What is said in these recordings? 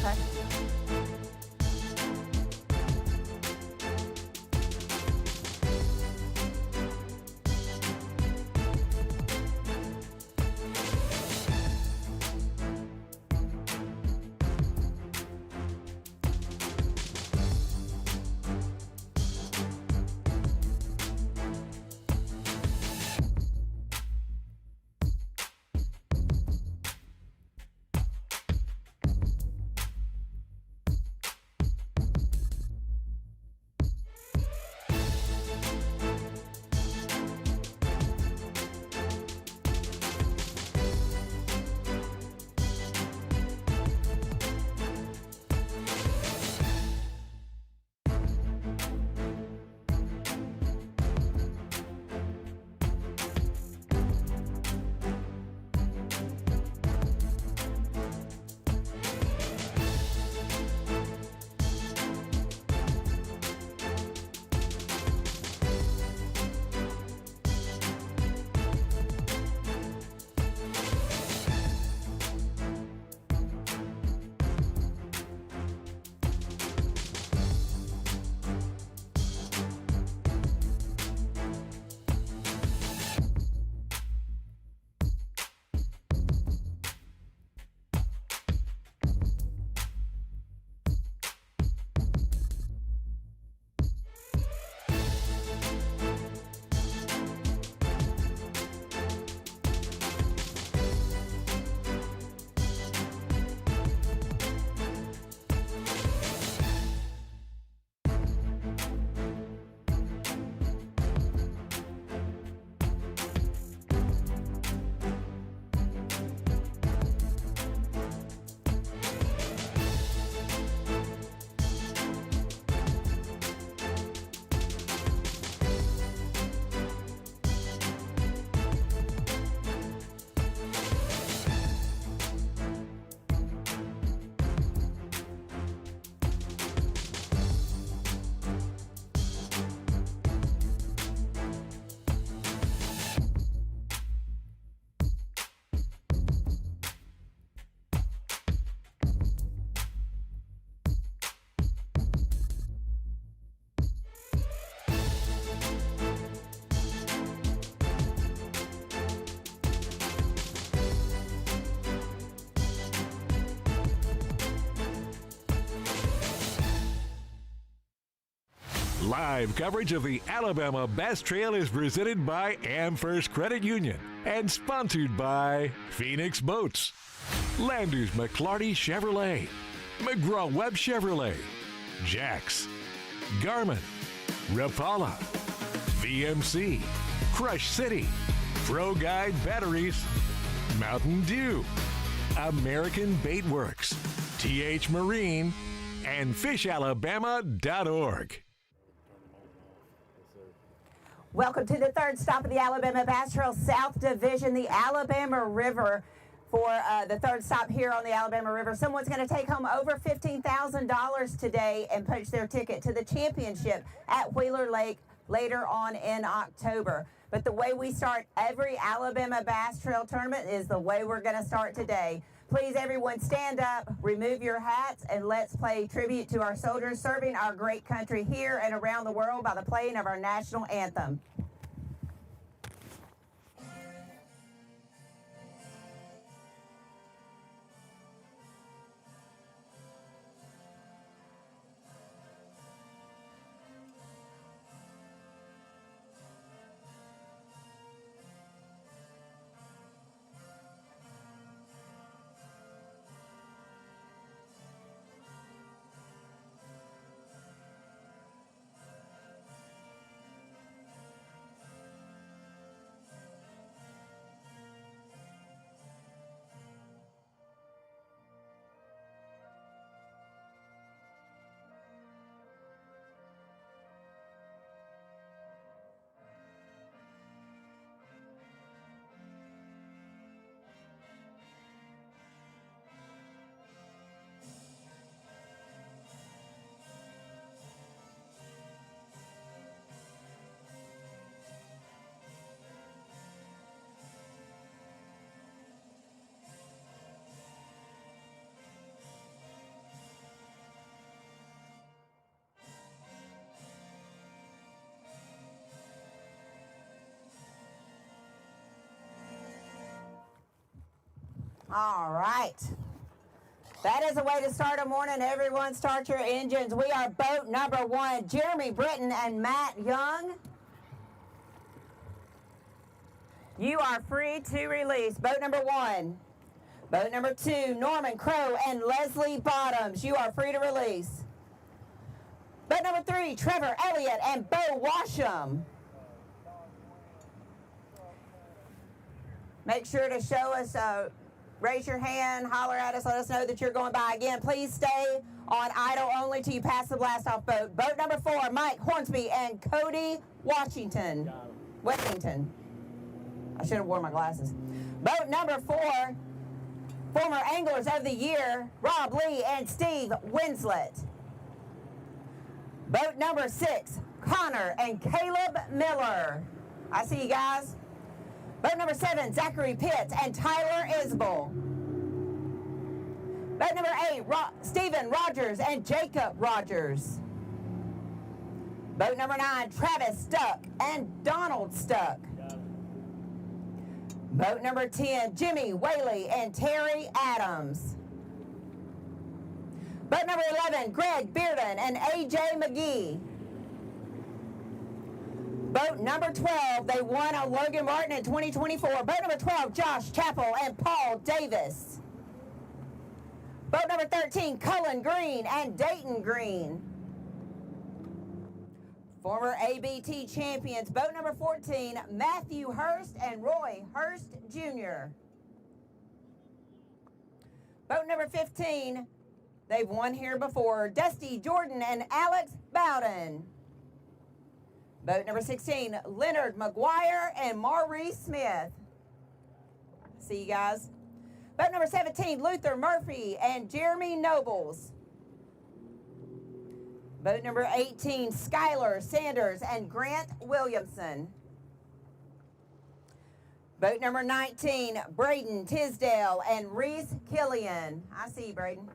Okay. Live coverage of the Alabama Bass Trail is presented by AmFirst Credit Union and sponsored by Phoenix Boats, Landers McClarty Chevrolet, McGraw-Webb Chevrolet, Jax, Garmin, Rapala, VMC, Crush City, Pro Guide Batteries, Mountain Dew, American Bait Works, TH Marine, and FishAlabama.org. Welcome to the third stop of the Alabama Bass Trail South Division, the Alabama River. For the third stop here on the Alabama River, someone's going to take home over $15,000 today and punch their ticket to the championship at Wheeler Lake later on in October. But the way we start every Alabama Bass Trail tournament is the way we're going to start today. Please, everyone, stand up, remove your hats, and let's pay tribute to our soldiers serving our great country here and around the world by the playing of our national anthem. All right. That is a way to start a morning. Everyone start your engines. We are boat number 1, Jeremy Britton and Matt Young. You are free to release. Boat number 1. Boat number 2, Norman Crow and Leslie Bottoms. You are free to release. Boat number 3, Trevor Elliott and Bo Washam. Make sure to show us, raise your hand, holler at us, let us know that you're going by. Again, please stay on idle only till you pass the blast-off boat. Boat number 4, Mike Hornsby and Cody Washington. Wettington. I should have worn my glasses. Boat number 4, former Anglers of the Year, Rob Lee and Steve Winslet. Boat number 6, Connor and Caleb Miller. I see you guys. Boat number 7, Zachary Pitts and Tyler Isbell. Boat number 8, Stephen Rogers and Jacob Rogers. Boat number 9, Travis Stuck and Donald Stuck. Boat number 10, Jimmy Whaley and Terry Adams. Boat number 11, Greg Bearden and AJ McGee. Boat number 12, they won a Logan Martin in 2024. Boat number 12, Josh Chappell and Paul Davis. Boat number 13, Cullen Green and Dayton Green. Former ABT champions, boat number 14, Matthew Hurst and Roy Hurst Jr. Boat number 15, they've won here before, Dusty Jordan and Alex Bowden. Boat number 16, Leonard McGuire and Maurice Smith. See you guys. Boat number 17, Luther Murphy and Jeremy Nobles. Boat number 18, Skylar Sanders and Grant Williamson. Boat number 19, Braden Tisdale and Reese Killian. I see you, Braden.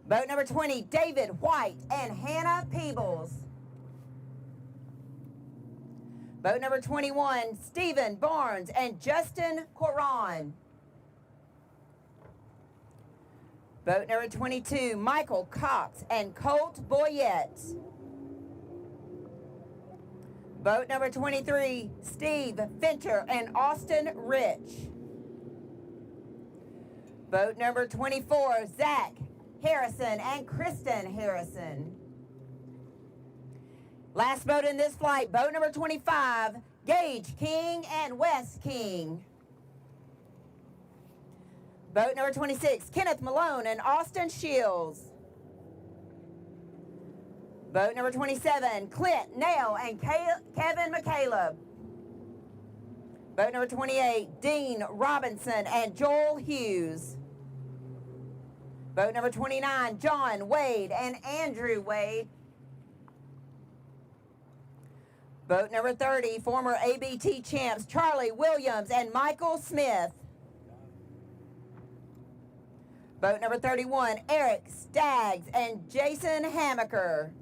Boat number 20, David White and Hannah Peebles. Boat number 21, Stephen Barnes and Justin Coron. Boat number 22, Michael Cox and Colt Boyette. Boat number 23, Steve Fincher and Austin Rich. Boat number 24, Zach Harrison and Kristen Harrison. Last boat in this flight, boat number 25, Gage King and Wes King. Boat number 26, Kenneth Malone and Austin Shields. Boat number 27, Clint Nail and Kevin McCaleb. Boat number 28, Dean Robinson and Joel Hughes. Boat number 29, John Wade and Andrew Wade. Boat number 30, former ABT champs Charlie Williams and Michael Smith. Boat number 31, Eric Staggs and Jason Hamaker.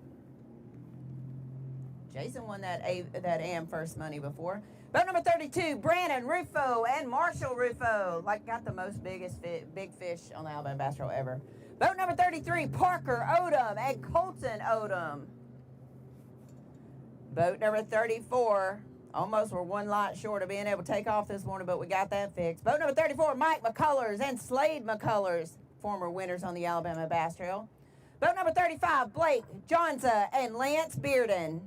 Jason won that AM First Money before. Boat number 32, Brandon Rufo and Marshall Rufo. Got the most big fish on the Alabama Bass Trail ever. Boat number 33, Parker Odom and Colton Odom. Boat number 34, almost we're one lot short of being able to take off this morning, but we got that fixed. Boat number 34, Mike McCullers and Slade McCullers, former winners on the Alabama Bass Trail. Boat number 35, Blake Johnza and Lance Bearden.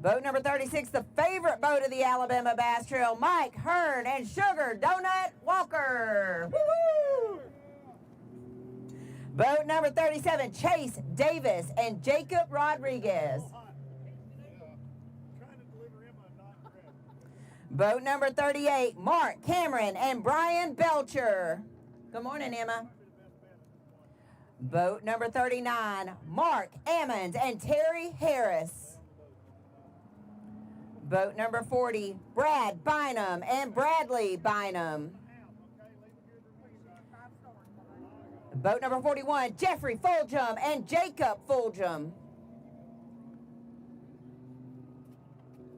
Boat number 36, the favorite boat of the Alabama Bass Trail, Mike Hearn and Sugar Donut Walker. Woo-hoo! Boat number 37, Chase Davis and Jacob Rodriguez. Boat number 38, Mark Cameron and Brian Belcher. Good morning, Emma. Boat number 39, Mark Ammons and Terry Harris. Boat number 40, Brad Bynum and Bradley Bynum. Boat number 41, Jeffrey Fulgham and Jacob Fulgham.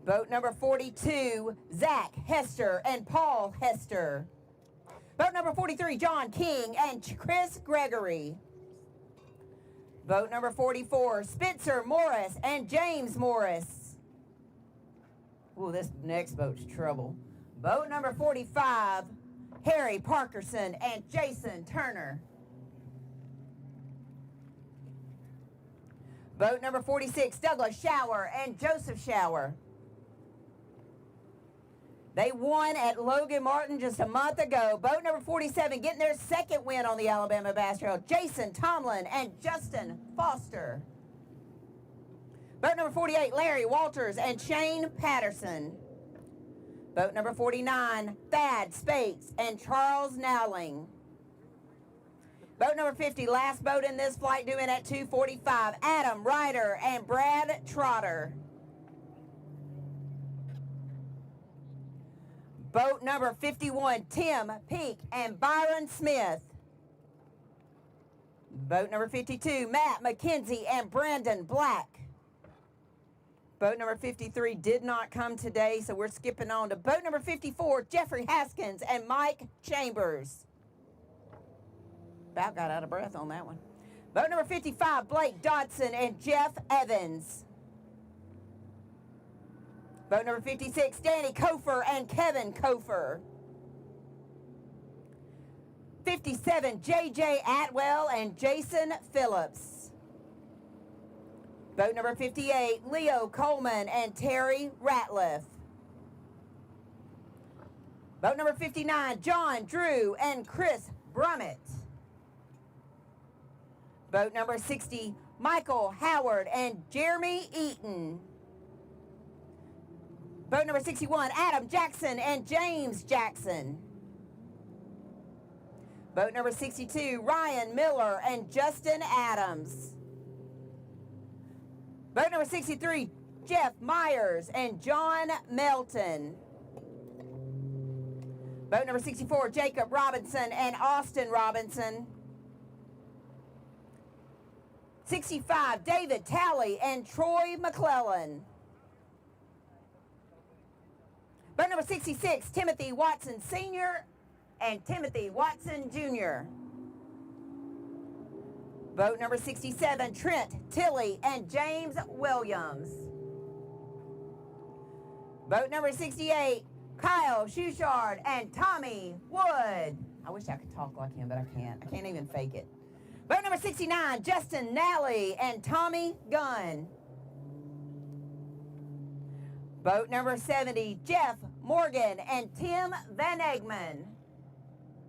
Boat number 42, Zach Hester and Paul Hester. Boat number 43, John King and Chris Gregory. Boat number 44, Spencer Morris and James Morris. Ooh, this next boat's trouble. Boat number 45, Harry Parkerson and Jason Turner. Boat number 46, Douglas Shower and Joseph Shower. They won at Logan Martin just a month ago. Boat number 47 getting their second win on the Alabama Bass Trail, Jason Tomlin and Justin Foster. Boat number 48, Larry Walters and Shane Patterson. Boat number 49, Thad Spates and Charles Nowling. Boat number 50, last boat in this flight due in at 2:45, Adam Ryder and Brad Trotter. Boat number 51, Tim Peak and Byron Smith. Boat number 52, Matt McKenzie and Brandon Black. Boat number 53 did not come today, so we're skipping on to boat number 54, Jeffrey Haskins and Mike Chambers. About got out of breath on that one. Boat number 55, Blake Dodson and Jeff Evans. Boat number 56, Danny Kofer and Kevin Kofer. 57, J.J. Atwell and Jason Phillips. Boat number 58, Leo Coleman and Terry Ratliff. Boat number 59, John Drew and Chris Brummett. Boat number 60, Michael Howard and Jeremy Eaton. Boat number 61, Adam Jackson and James Jackson. Boat number 62, Ryan Miller and Justin Adams. Boat number 63, Jeff Myers and John Melton. Boat number 64, Jacob Robinson and Austin Robinson. 65, David Talley and Troy McClellan. Boat number 66, Timothy Watson Sr. and Timothy Watson Jr. Boat number 67, Trent Tilley and James Williams. Boat number 68, Kyle Schuchard and Tommy Wood. I wish I could talk like him, but I can't. I can't even fake it. Boat number 69, Justin Nally and Tommy Gunn. Boat number 70, Jeff Morgan and Tim Van Egman.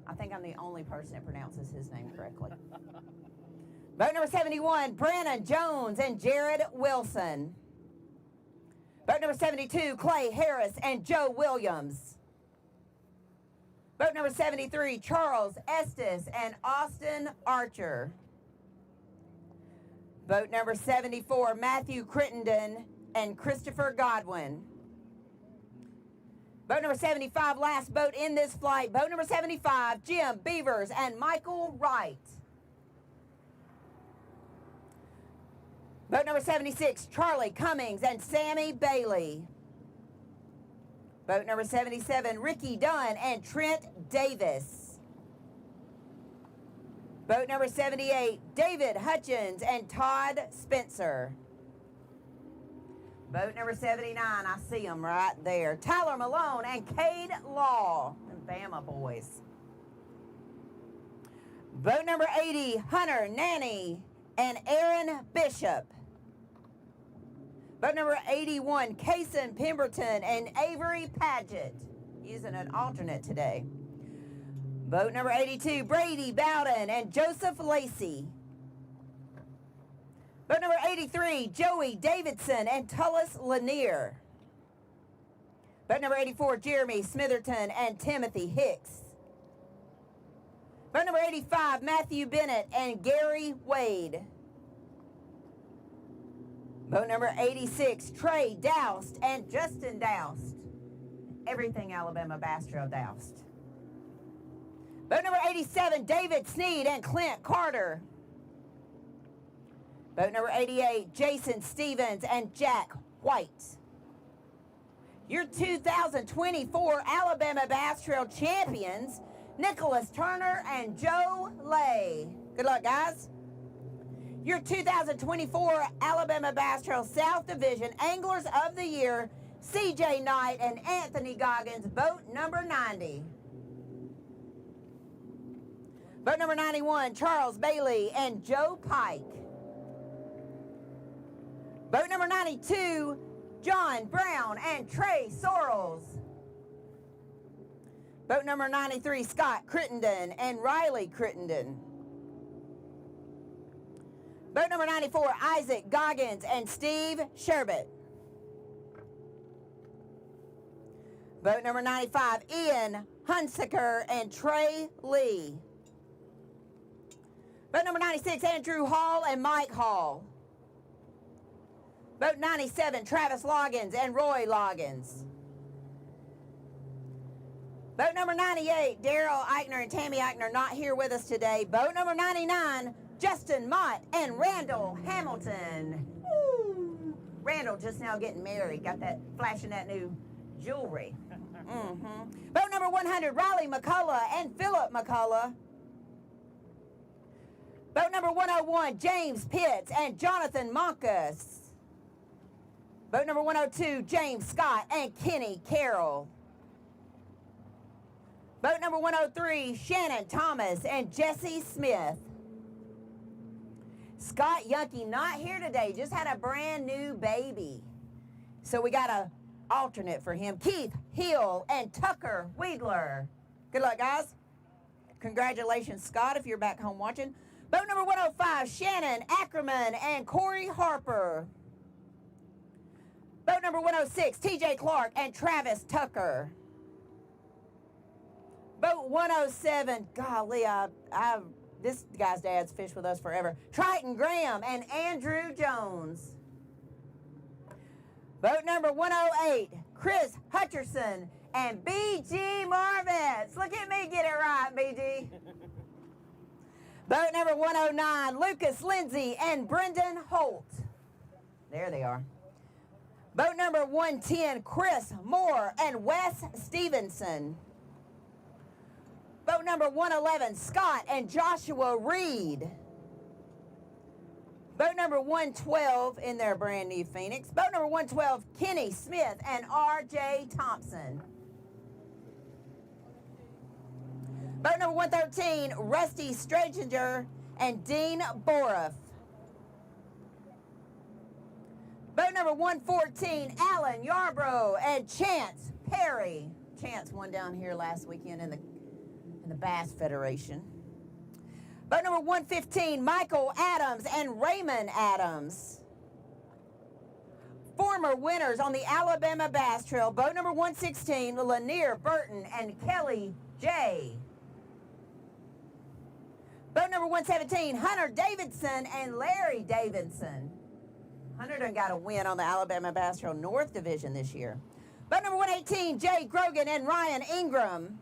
I think I'm the only person that pronounces his name correctly. Boat number 71, Brandon Jones and Jared Wilson. Boat number 72, Clay Harris and Joe Williams. Boat number 73, Charles Estes and Austin Archer. Boat number 74, Matthew Crittenden and Christopher Godwin. Boat number 75, last boat in this flight. Boat number 75, Jim Beavers and Michael Wright. Boat number 76, Charlie Cummings and Sammy Bailey. Boat number 77, Ricky Dunn and Trent Davis. Boat number 78, David Hutchins and Todd Spencer. Boat number 79, I see them right there. Tyler Malone and Cade Law, and Bama boys. Boat number 80, Hunter Nanny and Aaron Bishop. Boat number 81, Kason Pemberton and Avery Paget, using an alternate today. Boat number 82, Brady Bowden and Joseph Lacey. Boat number 83, Joey Davidson and Tullis Lanier. Boat number 84, Jeremy Smitherton and Timothy Hicks. Boat number 85, Matthew Bennett and Gary Wade. Boat number 86, Trey Doust and Justin Doust. Everything Alabama Bass Trail Doust. Boat number 87, David Sneed and Clint Carter. Boat number 88, Jason Stevens and Jack White. Your 2024 Alabama Bass Trail champions, Nicholas Turner and Joe Lay. Good luck, guys. Your 2024 Alabama Bass Trail South Division Anglers of the Year, CJ Knight and Anthony Goggins, boat number 90. Boat number 91, Charles Bailey and Joe Pike. Boat number 92, John Brown and Trey Sorrells. Boat number 93, Scott Crittenden and Riley Crittenden. Boat number 94, Isaac Goggins and Steve Sherbet. Boat number 95, Ian Hunsaker and Trey Lee. Boat number 96, Andrew Hall and Mike Hall. Boat 97, Travis Loggins and Roy Loggins. Boat number 98, Daryl Eichner and Tammy Eichner not here with us today. Boat number 99, Justin Mott and Randall Hamilton. Woo. Randall just now getting married, got that flashing that new jewelry. Boat number 100, Riley McCullough and Philip McCullough. Boat number 101, James Pitts and Jonathan Monkus. Boat number 102, James Scott and Kenny Carroll. Boat number 103, Shannon Thomas and Jesse Smith. Scott Yunke not here today, just had a brand new baby. So we got a alternate for him. Keith Hill and Tucker Weidler. Good luck, guys. Congratulations, Scott, if you're back home watching. Boat number 105, Shannon Ackerman and Corey Harper. Boat number 106, TJ Clark and Travis Tucker. Boat 107, golly, this guy's dad's fished with us forever. Triton Graham and Andrew Jones. Boat number 108, Chris Hutcherson and BG Marvitz. Look at me get it right, BG. Boat number 109, Lucas Lindsay and Brendan Holt. There they are. Boat number 110, Chris Moore and Wes Stevenson. Boat number 111, Scott and Joshua Reed. Boat number 112 in their brand new Phoenix. Boat number 112, Kenny Smith and R.J. Thompson. Boat number 113, Rusty Stranger and Dean Boroff. Boat number 114, Alan Yarbrough and Chance Perry. Chance won down here last weekend in the Bass Federation. Boat number 115, Michael Adams and Raymond Adams. Former winners on the Alabama Bass Trail. Boat number 116, Lanier Burton and Kelly J. Boat number 117, Hunter Davidson and Larry Davidson. Hunter done got a win on the Alabama Bass Trail North Division this year. Boat number 118, Jay Grogan and Ryan Ingram.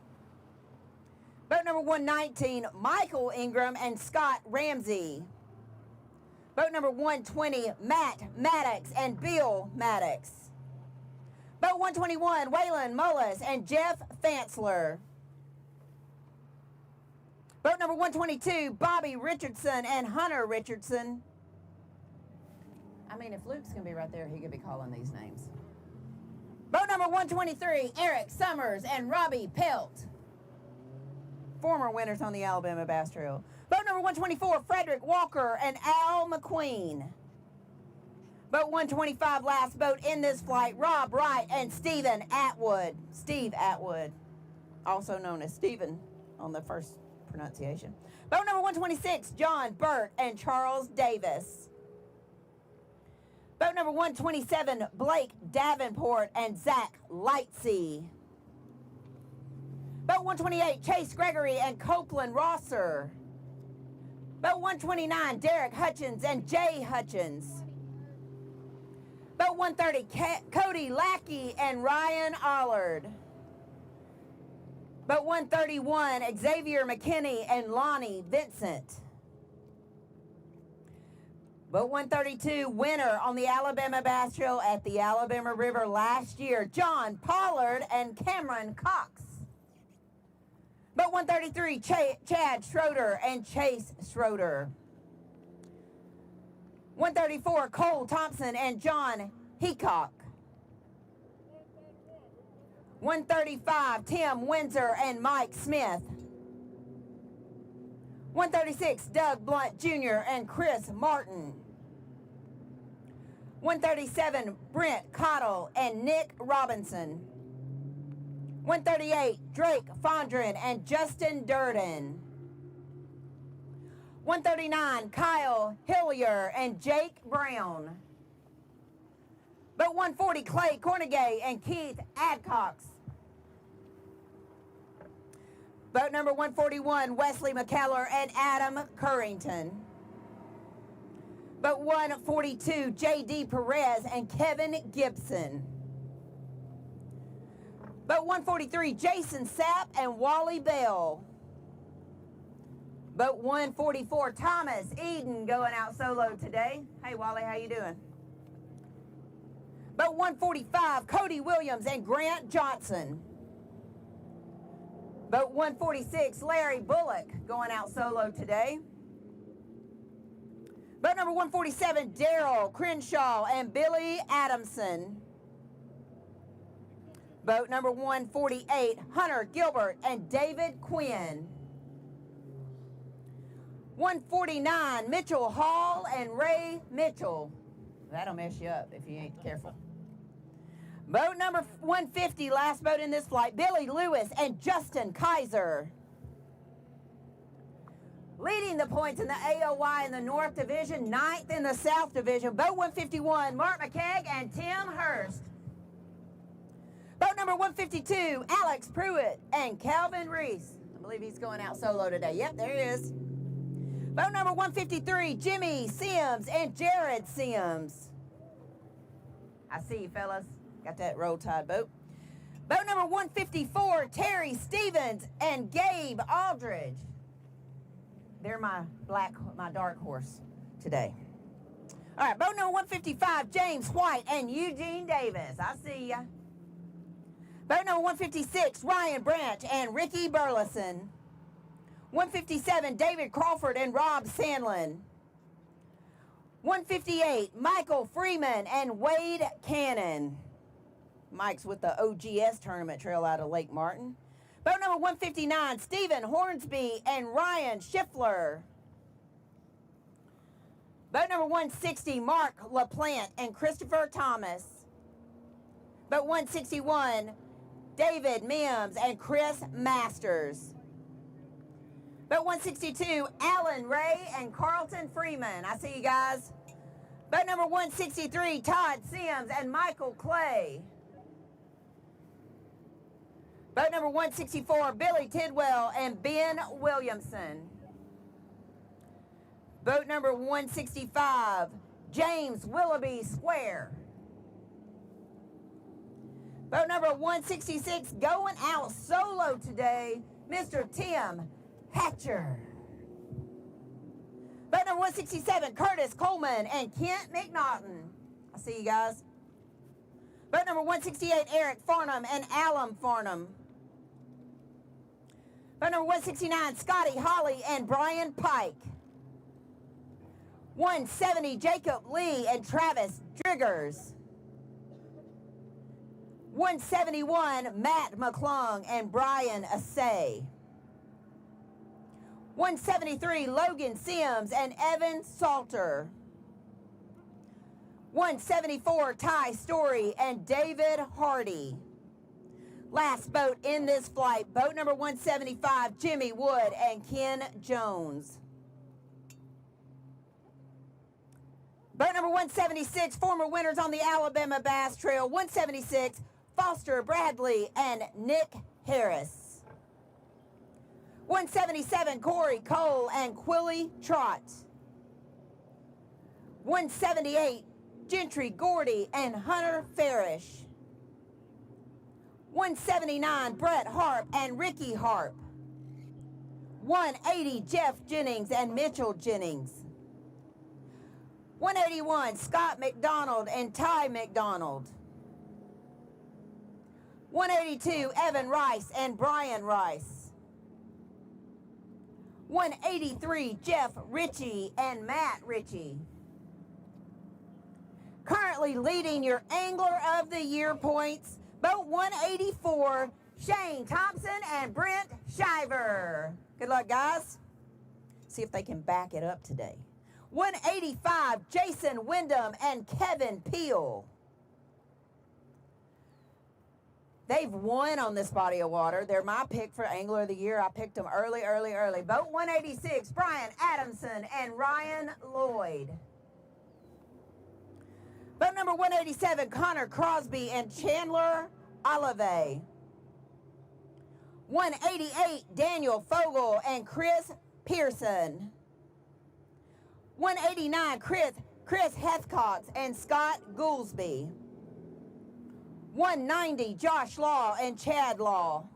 Boat number 119, Michael Ingram and Scott Ramsey. Boat number 120, Matt Maddox and Bill Maddox. Boat 121, Waylon Mullis and Jeff Fansler. Boat number 122, Bobby Richardson and Hunter Richardson. I mean, if Luke's going to be right there, he could be calling these names. Boat number 123, Eric Summers and Robbie Pelt. Former winners on the Alabama Bass Trail. Boat number 124, Frederick Walker and Al McQueen. Boat 125, last boat in this flight, Rob Wright and Stephen Atwood. Steve Atwood, also known as Stephen on the first pronunciation. Boat number 126, John Burt and Charles Davis. Boat number 127, Blake Davenport and Zach Lightsey. Boat 128, Chase Gregory and Copeland Rosser. Boat 129, Derek Hutchins and Jay Hutchins. Boat 130, Cody Lackey and Ryan Allard. Boat 131, Xavier McKinney and Lonnie Vincent. Boat 132 winner on the Alabama Bass Trail at the Alabama River last year, John Pollard and Cameron Cox. Boat 133, Chad Schroeder and Chase Schroeder. 134, Cole Thompson and John Heacock. 135, Tim Windsor and Mike Smith. 136, Doug Blunt Jr. and Chris Martin. 137, Brent Cottle and Nick Robinson. 138, Drake Fondren and Justin Durden. 139, Kyle Hillier and Jake Brown. Boat 140, Clay Cornegay and Keith Adcox. Boat number 141, Wesley McKellar and Adam Currington. Boat 142, J.D. Perez and Kevin Gibson. Boat 143, Jason Sapp and Wally Bell. Boat 144, Thomas Eden going out solo today. Hey, Wally, how you doing? Boat 145, Cody Williams and Grant Johnson. Boat 146, Larry Bullock going out solo today. Boat number 147, Daryl Crenshaw and Billy Adamson. Boat number 148, Hunter Gilbert and David Quinn. 149, Mitchell Hall and Ray Mitchell. That'll mess you up if you ain't careful. Boat number 150, last boat in this flight, Billy Lewis and Justin Kaiser. Leading the points in the AOY in the North Division, 9th in the South Division, Boat 151, Mark McKegg and Tim Hurst. Boat number 152, Alex Pruitt and Calvin Reese. I believe he's going out solo today. Yep, there he is. Boat number 153, Jimmy Sims and Jared Sims. I see you, fellas. Got that roll tide boat. Boat number 154, Terry Stevens and Gabe Aldridge. They're my dark horse today. All right, boat number 155, James White and Eugene Davis. I see ya. Boat number 156, Ryan Branch and Ricky Burleson. 157, David Crawford and Rob Sandlin. 158, Michael Freeman and Wade Cannon. Mike's with the OGS tournament trail out of Lake Martin. Boat number 159, Stephen Hornsby and Ryan Schiffler. Boat number 160, Mark LaPlante and Christopher Thomas. Boat 161, David Mims and Chris Masters. Boat 162, Alan Ray and Carlton Freeman. I see you guys. Boat number 163, Todd Sims and Michael Clay. Boat number 164, Billy Tidwell and Ben Williamson. Boat number 165, James Willoughby Square. Boat number 166, going out solo today, Mr. Tim Hatcher. Boat number 167, Curtis Coleman and Kent McNaughton. I see you guys. Boat number 168, Eric Farnham and Alan Farnham. Boat number 169, Scotty Holly and Brian Pike. 170, Jacob Lee and Travis Driggers. 171, Matt McClung and Brian Assay. 173, Logan Sims and Evan Salter. 174, Ty Story and David Hardy. Last boat in this flight, boat number 175, Jimmy Wood and Ken Jones. Boat number 176, former winners on the Alabama Bass Trail, 176, Foster Bradley and Nick Harris. 177, Corey Cole and Quilly Trott. 178, Gentry Gordy and Hunter Farish. 179, Brett Harp and Ricky Harp. 180, Jeff Jennings and Mitchell Jennings. 181, Scott McDonald and Ty McDonald. 182, Evan Rice and Brian Rice. 183, Jeff Ritchie and Matt Ritchie. Currently leading your Angler of the Year points, boat 184, Shane Thompson and Brent Shiver. Good luck, guys. See if they can back it up today. 185, Jason Wyndham and Kevin Peel. They've won on this body of water. They're my pick for Angler of the Year. I picked them early. Boat 186, Brian Adamson and Ryan Lloyd. Boat number 187, Connor Crosby and Chandler Olive. 188, Daniel Fogel and Chris Pearson. 189, Chris Hethcox and Scott Goolsby. 190, Josh Law and Chad Law.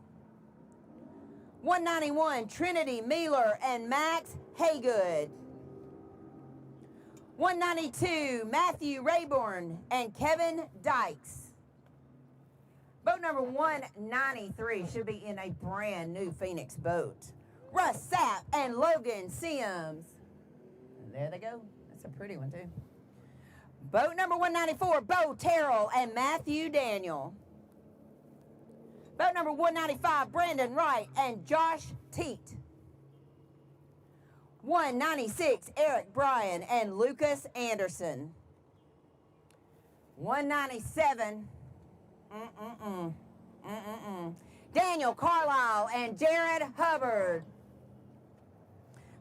191, Trinity Mealer and Max Haygood. 192, Matthew Rayburn and Kevin Dykes. Boat number 193 should be in a brand new Phoenix boat. Russ Sapp and Logan Sims. And there they go. That's a pretty one too. Boat number 194, Bo Terrell and Matthew Daniel. Boat number 195, Brandon Wright and Josh Teat. 196, Eric Bryan and Lucas Anderson. 197, Daniel Carlisle and Jared Hubbard.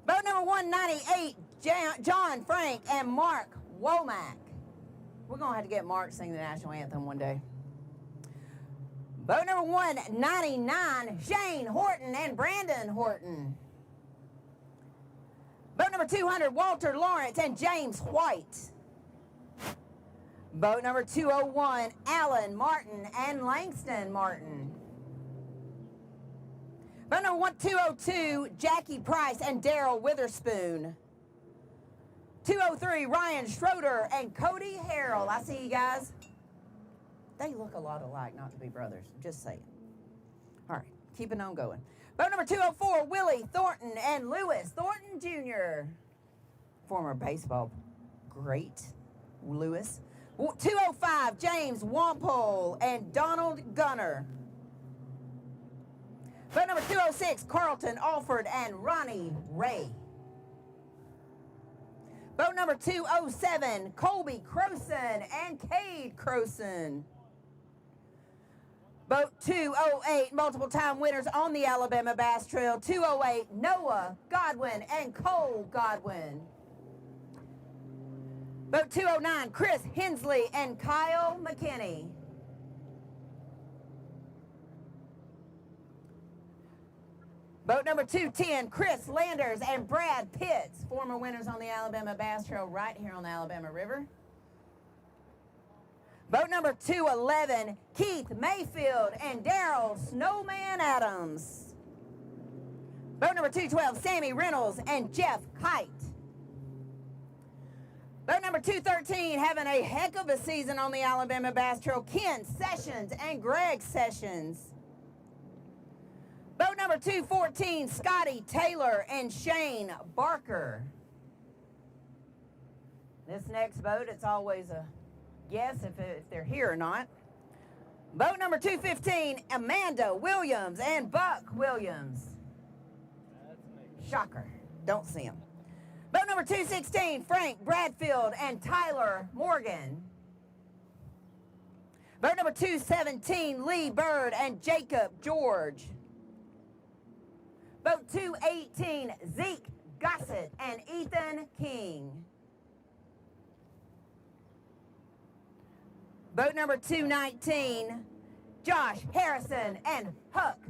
Boat number 198, John Frank and Mark Womack. We're going to have to get Mark to sing the national anthem one day. Boat number 199, Shane Horton and Brandon Horton. Boat number 200, Walter Lawrence and James White. Boat number 201, Alan Martin and Langston Martin. Boat number 202, Jackie Price and Daryl Witherspoon. 203, Ryan Schroeder and Cody Harrell. I see you guys. They look a lot alike, not to be brothers. Just saying. All right, keeping on going. Boat number 204, Willie Thornton and Lewis Thornton Jr. Former baseball great, Lewis. 205, James Wampole and Donald Gunner. Boat number 206, Carlton Alford and Ronnie Ray. Boat number 207, Colby Croson and Cade Croson. Boat 208, multiple-time winners on the Alabama Bass Trail. 208, Noah Godwin and Cole Godwin. Boat 209, Chris Hensley and Kyle McKinney. Boat number 210, Chris Landers and Brad Pitts, former winners on the Alabama Bass Trail right here on the Alabama River. Boat number 211, Keith Mayfield and Daryl Snowman Adams. Boat number 212, Sammy Reynolds and Jeff Kite. Boat number 213, having a heck of a season on the Alabama Bass Trail, Ken Sessions and Greg Sessions. Boat number 214, Scotty Taylor and Shane Barker. This next boat, it's always a guess if they're here or not. Boat number 215, Amanda Williams and Buck Williams. Shocker, don't see them. Boat number 216, Frank Bradfield and Tyler Morgan. Boat number 217, Lee Bird and Jacob George. Boat 218, Zeke Gossett and Ethan King. Boat number 219, Josh Harrison and Huck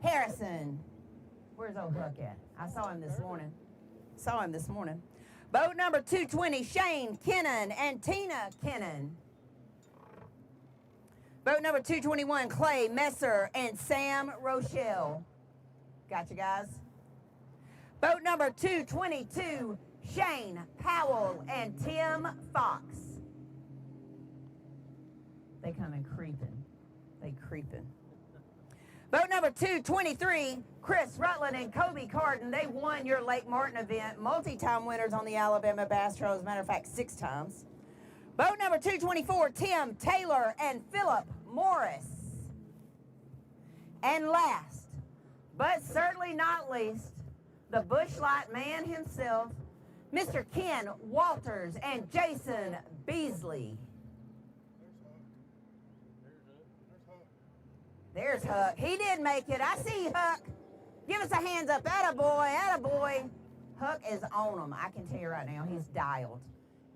Harrison. Where's old Huck at? I saw him this morning. Boat number 220, Shane Kennan and Tina Kennan. Boat number 221, Clay Messer and Sam Rochelle. Got you guys. Boat number 222, Shane Powell, and Tim Fox. They coming creeping. They creeping. Boat number 223, Chris Rutland and Kobe Carden. They won your Lake Martin event. Multi-time winners on the Alabama Bass Trail, as a matter of fact, 6 times. Boat number 224, Tim Taylor and Philip Morris. And last, but certainly not least, the Bushlight man himself, Mr. Ken Walters and Jason Beasley. There's Huck. He did make it. I see you, Huck. Give us a hands up. Attaboy, attaboy. Huck is on him. I can tell you right now, he's dialed.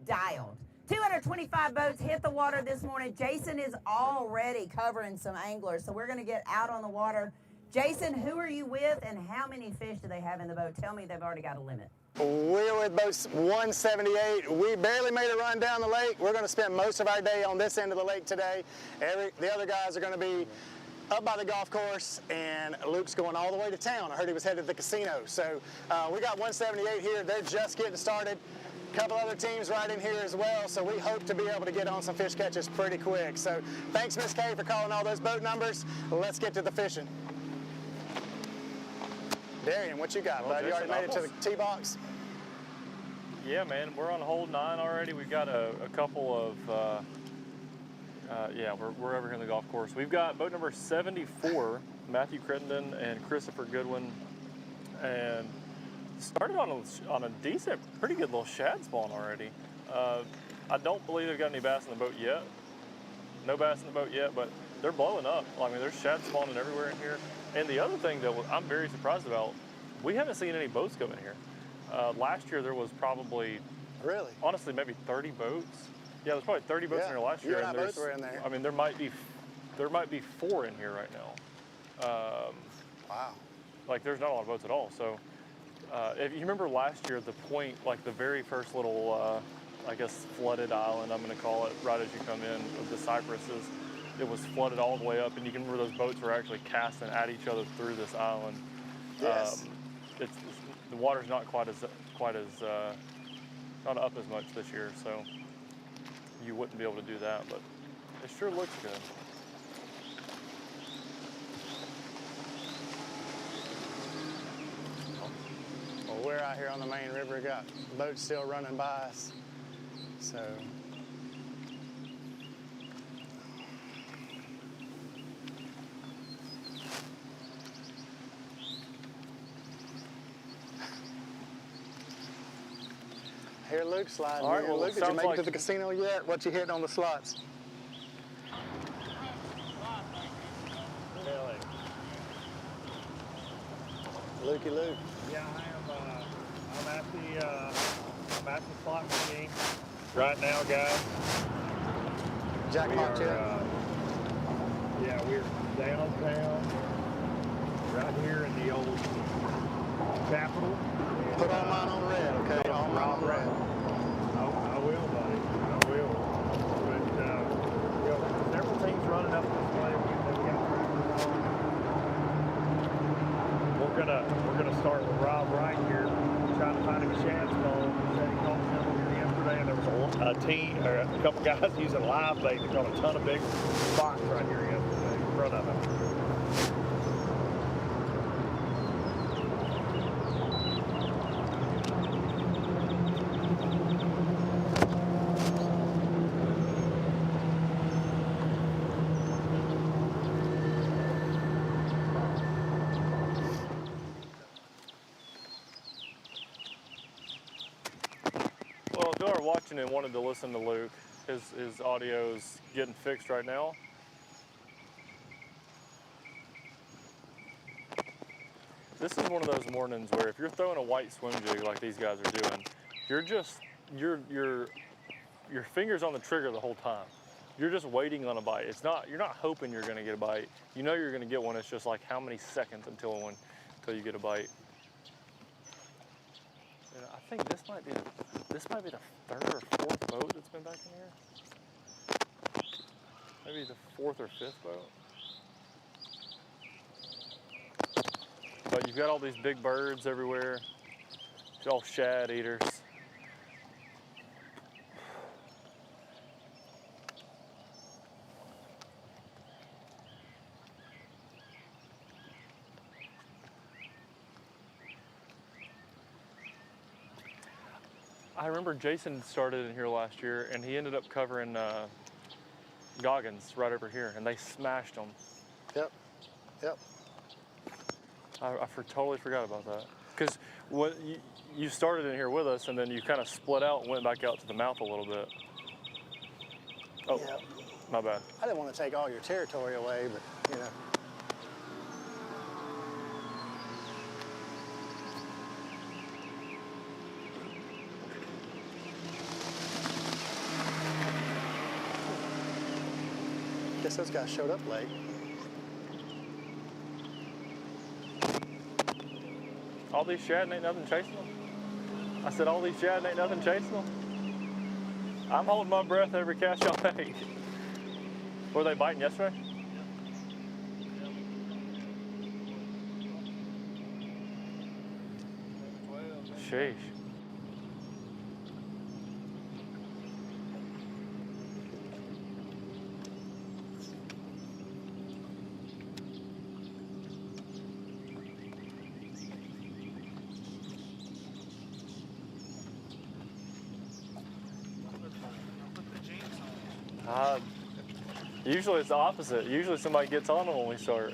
Dialed. 225 boats hit the water this morning. Jason is already covering some anglers, so we're going to get out on the water. Jason, who are you with, and how many fish do they have in the boat? Tell me they've already got a limit. We're with boat 178. We barely made a run down the lake. We're going to spend most of our day on this end of the lake today. The other guys are going to be up by the golf course, and Luke's going all the way to town. I heard he was headed to the casino. So we got 178 here. They're just getting started. A couple other teams right in here as well, so we hope to be able to get on some fish catches pretty quick. So thanks, Miss Kay, for calling all those boat numbers. Let's get to the fishing. Darian, what you got, bud? You already made it to the tee box? Yeah, man, we're on hole 9 already. We've got a couple of, yeah, we're over here on the golf course. We've got boat number 74, Matthew Crittenden and Christopher Goodwin, and started on a decent, pretty good little shad spawn already. I don't believe they've got any bass in the boat yet. No bass in the boat yet, but they're blowing up. I mean, there's shad spawning everywhere in here. And the other thing that I'm very surprised about, we haven't seen any boats come in here. Last year there was probably, really, honestly, maybe 30 boats. Yeah, there's probably 30 boats in here last year. You and I both were in there. I mean, there might be 4 in here right now. Wow. Like, there's not a lot of boats at all. So, if you remember last year, the point, like the very first little, I guess, flooded island, I'm going to call it, right as you come in of the cypresses, it was flooded all the way up, and you can remember those boats were actually casting at each other through this island. Yes. The water's not quite as not up as much this year, so you wouldn't be able to do that, but it sure looks good. Well, we're out here on the main river, got boats still running by us, so. Here Luke sliding. All right, well, Luke, did you sounds make it like to the casino yet? What you hitting on the slots? Really? Lukey Luke. Yeah, I'm at the slot machine right now, guys. Jackpot check. Yeah, we're downtown, right here in the old Capitol. Put all mine on red, okay? All mine on red. I will, buddy. I will. But you know, there's several things running up this way. We're gonna start with Rob right here, trying to find a shad spawn. He said he caught some here yesterday, and there was a couple guys using live bait. They caught a ton of big spots right here yesterday in front of him. Well, if y'all are watching and wanted to listen to Luke, his audio's getting fixed right now. This is one of those mornings where if you're throwing a white swim jig like these guys are doing, you're just, your finger's on the trigger the whole time. You're just waiting on a bite. You're not hoping you're gonna get a bite. You know you're gonna get one. It's just like how many seconds until you get a bite. And I think this might be the 3rd or 4th boat that's been back in here. Maybe the 4th or 5th boat. But you've got all these big birds everywhere. It's all shad eaters. I remember Jason started in here last year, and he ended up covering Goggins right over here, and they smashed them. Yep. Yep. I totally forgot about that. Because what you started in here with us, and then you kind of split out and went back out to the mouth a little bit. Oh, Yep. my bad. I didn't want to take all your territory away, but you know. Guess those guys showed up late. All these shad ain't nothing chasing them? I said all these shad ain't nothing chasing them? I'm holding my breath every cast y'all take. Were they biting yesterday? Sheesh. Usually it's the opposite. Usually somebody gets on them when we start.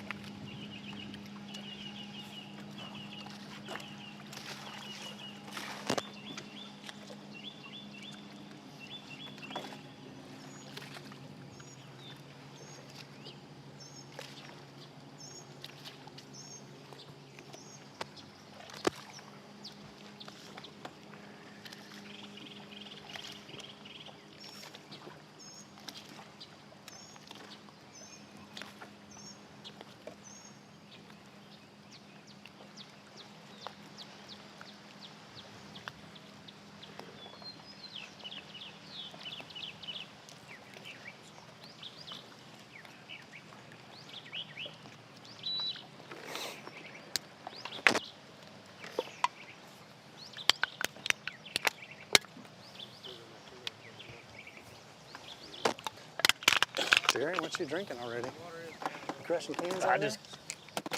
Jerry, what you drinking already? Crushing cans I over just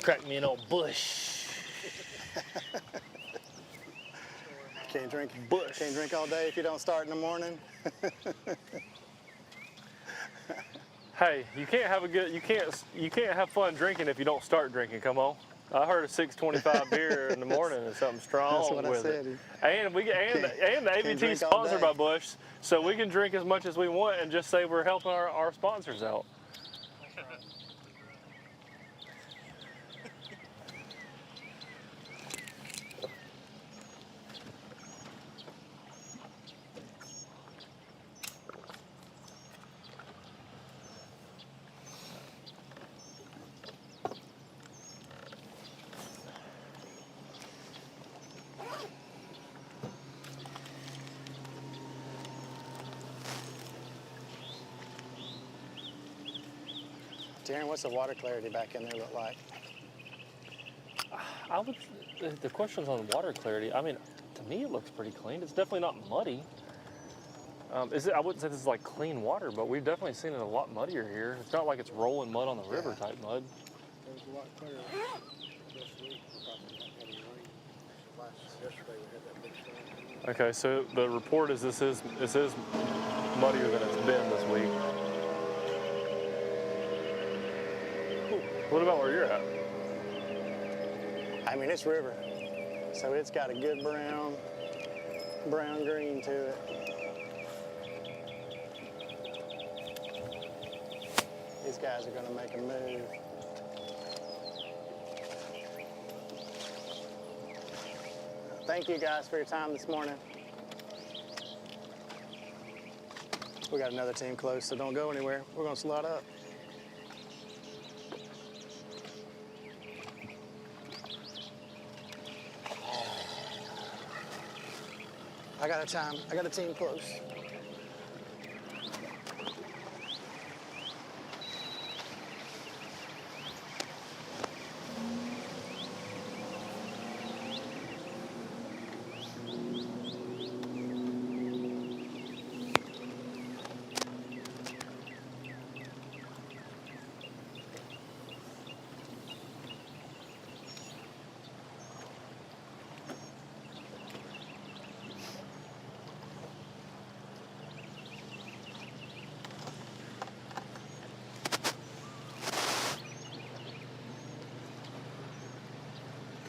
cracked me an old bush. Can't drink Bush. Can't drink all day if you don't start in the morning. Hey, you can't have fun drinking if you don't start drinking. Come on. I heard a 625 beer in the morning and something strong That's what I with said. it. And the ABT drink all sponsored day. by Bush, so we can drink as much as we want and just say we're helping our sponsors out. Darren, what's the water clarity back in there look like? The question's on water clarity. I mean, to me it looks pretty clean. It's definitely not muddy. I wouldn't say this is like clean water, but we've definitely seen it a lot muddier here. It's not like it's rolling mud on the river type mud. It was a lot clearer this week. We probably not had any rain. Yesterday we had that big storm. Okay, so the report is this is muddier than it's been this week. What about where you're at? I mean, it's river, so it's got a good brown green to it. These guys are going to make a move. Thank you guys for your time this morning. We got another team close, so don't go anywhere. We're going to slot up. I got a team close.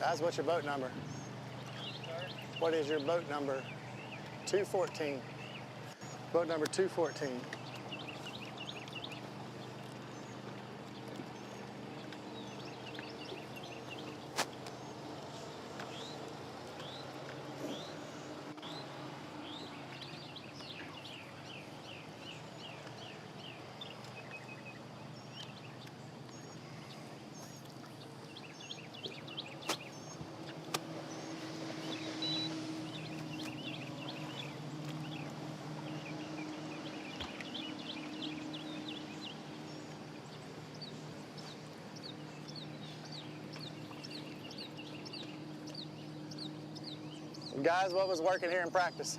Guys, what's your boat number? What is your boat number? 214. Boat number 214. Guys, what was working here in practice?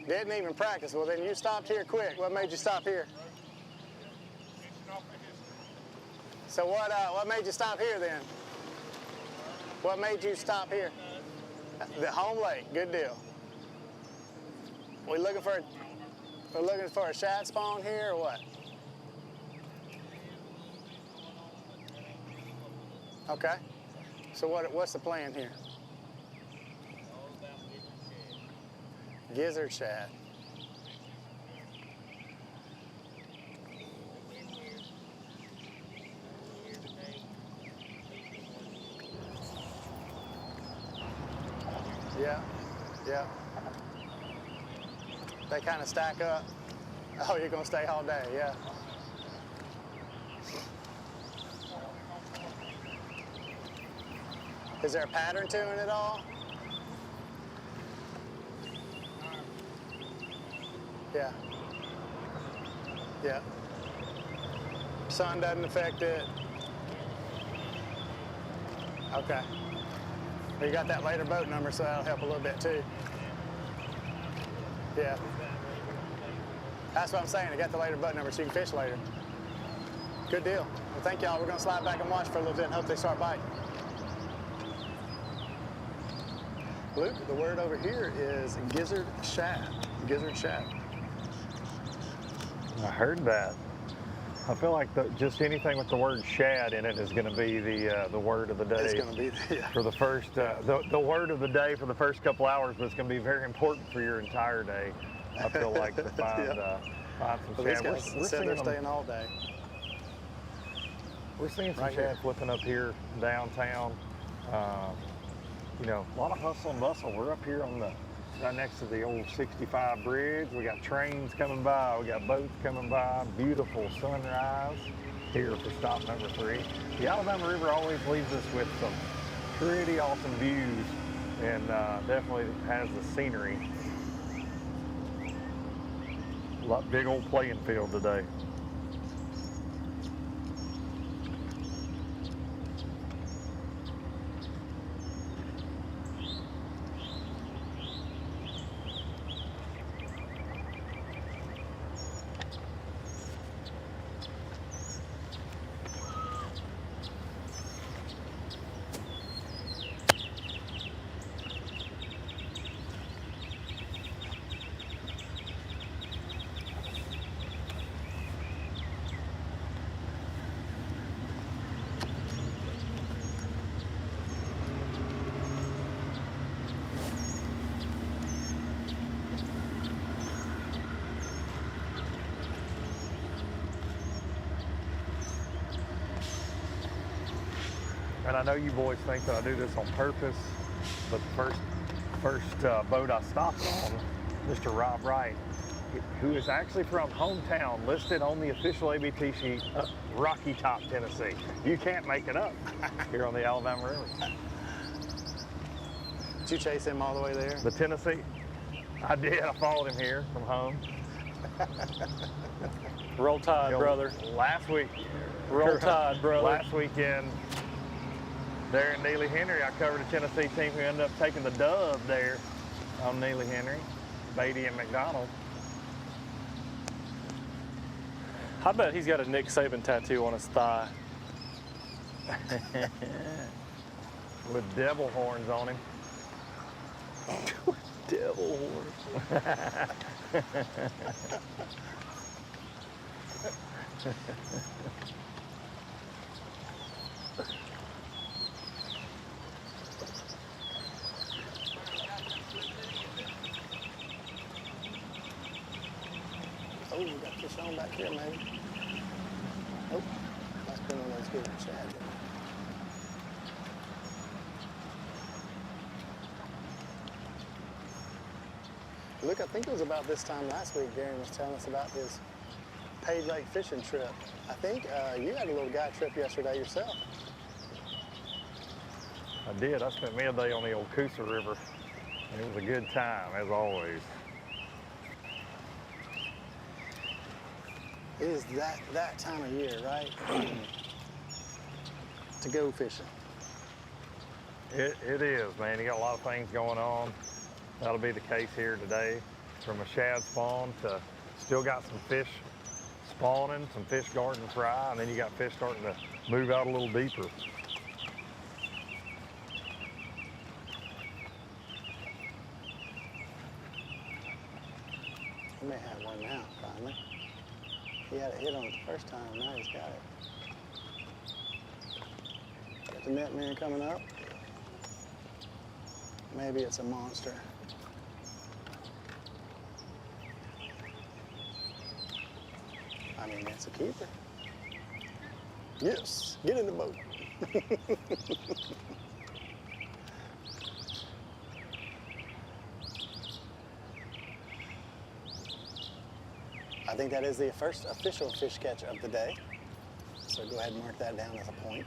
Didn't even practice. Well, then you stopped here quick. What made you stop here? So what made you stop here then? What made you stop here? The home lake. Good deal. We're looking for a shad spawn here or what? Okay. So what's the plan here? Gizzard shad. Yeah, yeah. They kind of stack up. Oh, you're gonna stay all day, yeah. Is there a pattern to it at all? Yeah. Yeah. Sun doesn't affect it. Okay. Well, you got that later boat number, so that'll help a little bit too. Yeah. That's what I'm saying. I got the later boat number so you can fish later. Good deal. Well, thank y'all. We're going to slide back and watch for a little bit and hope they start biting. Luke, the word over here is gizzard shad. Gizzard shad. I heard that. I feel like just anything with the word shad in it is going to be the word of the day. It's going to be for the first the word of the day for the first couple hours, but it's going to be very important for your entire day. I feel like to find find some Well, shad. these guys said they're staying all day. We're seeing some Right shad here. flipping up here downtown. You know, a lot of hustle and bustle. We're up here on the right next to the old 65 bridge. We got trains coming by. We got boats coming by. Beautiful sunrise here for stop number 3. The Alabama River always leaves us with some pretty awesome views, and definitely has the scenery. Big old playing field today. And I know you boys think that I do this on purpose, but the first boat I stopped on, Mr. Rob Wright, who is actually from hometown, listed on the official ABT sheet, Rocky Top, Tennessee. You can't make it up here on the Alabama River. Did you chase him all the way there? The Tennessee, I did. I followed him here from home. Roll Tide, brother. Last week. Roll Tide, brother. Last weekend, there in Neely Henry, I covered a Tennessee team who ended up taking the dub there on Neely Henry, Beatty and McDonald. I bet he's got a Nick Saban tattoo on his thigh. With devil horns on him. Devil horns. back here, maybe. Oh, must be one of those good shad. Look, I think it was about this time last week Darren was telling us about his Page Lake fishing trip. I think you had a little guy trip yesterday yourself. I did. I spent me a day on the old Coosa River, and it was a good time, as always. It is that time of year, right? To go fishing. It is, man. You got a lot of things going on. That'll be the case here today. From a shad spawn to still got some fish spawning, some fish starting to fry, and then you got fish starting to move out a little deeper. He may have one now, finally. He had a hit on it the first time, now he's got it. Got the net man coming up. Maybe it's a monster. I mean, it's a keeper. Yes, get in the boat. I think that is the first official fish catch of the day. So go ahead and mark that down as a point.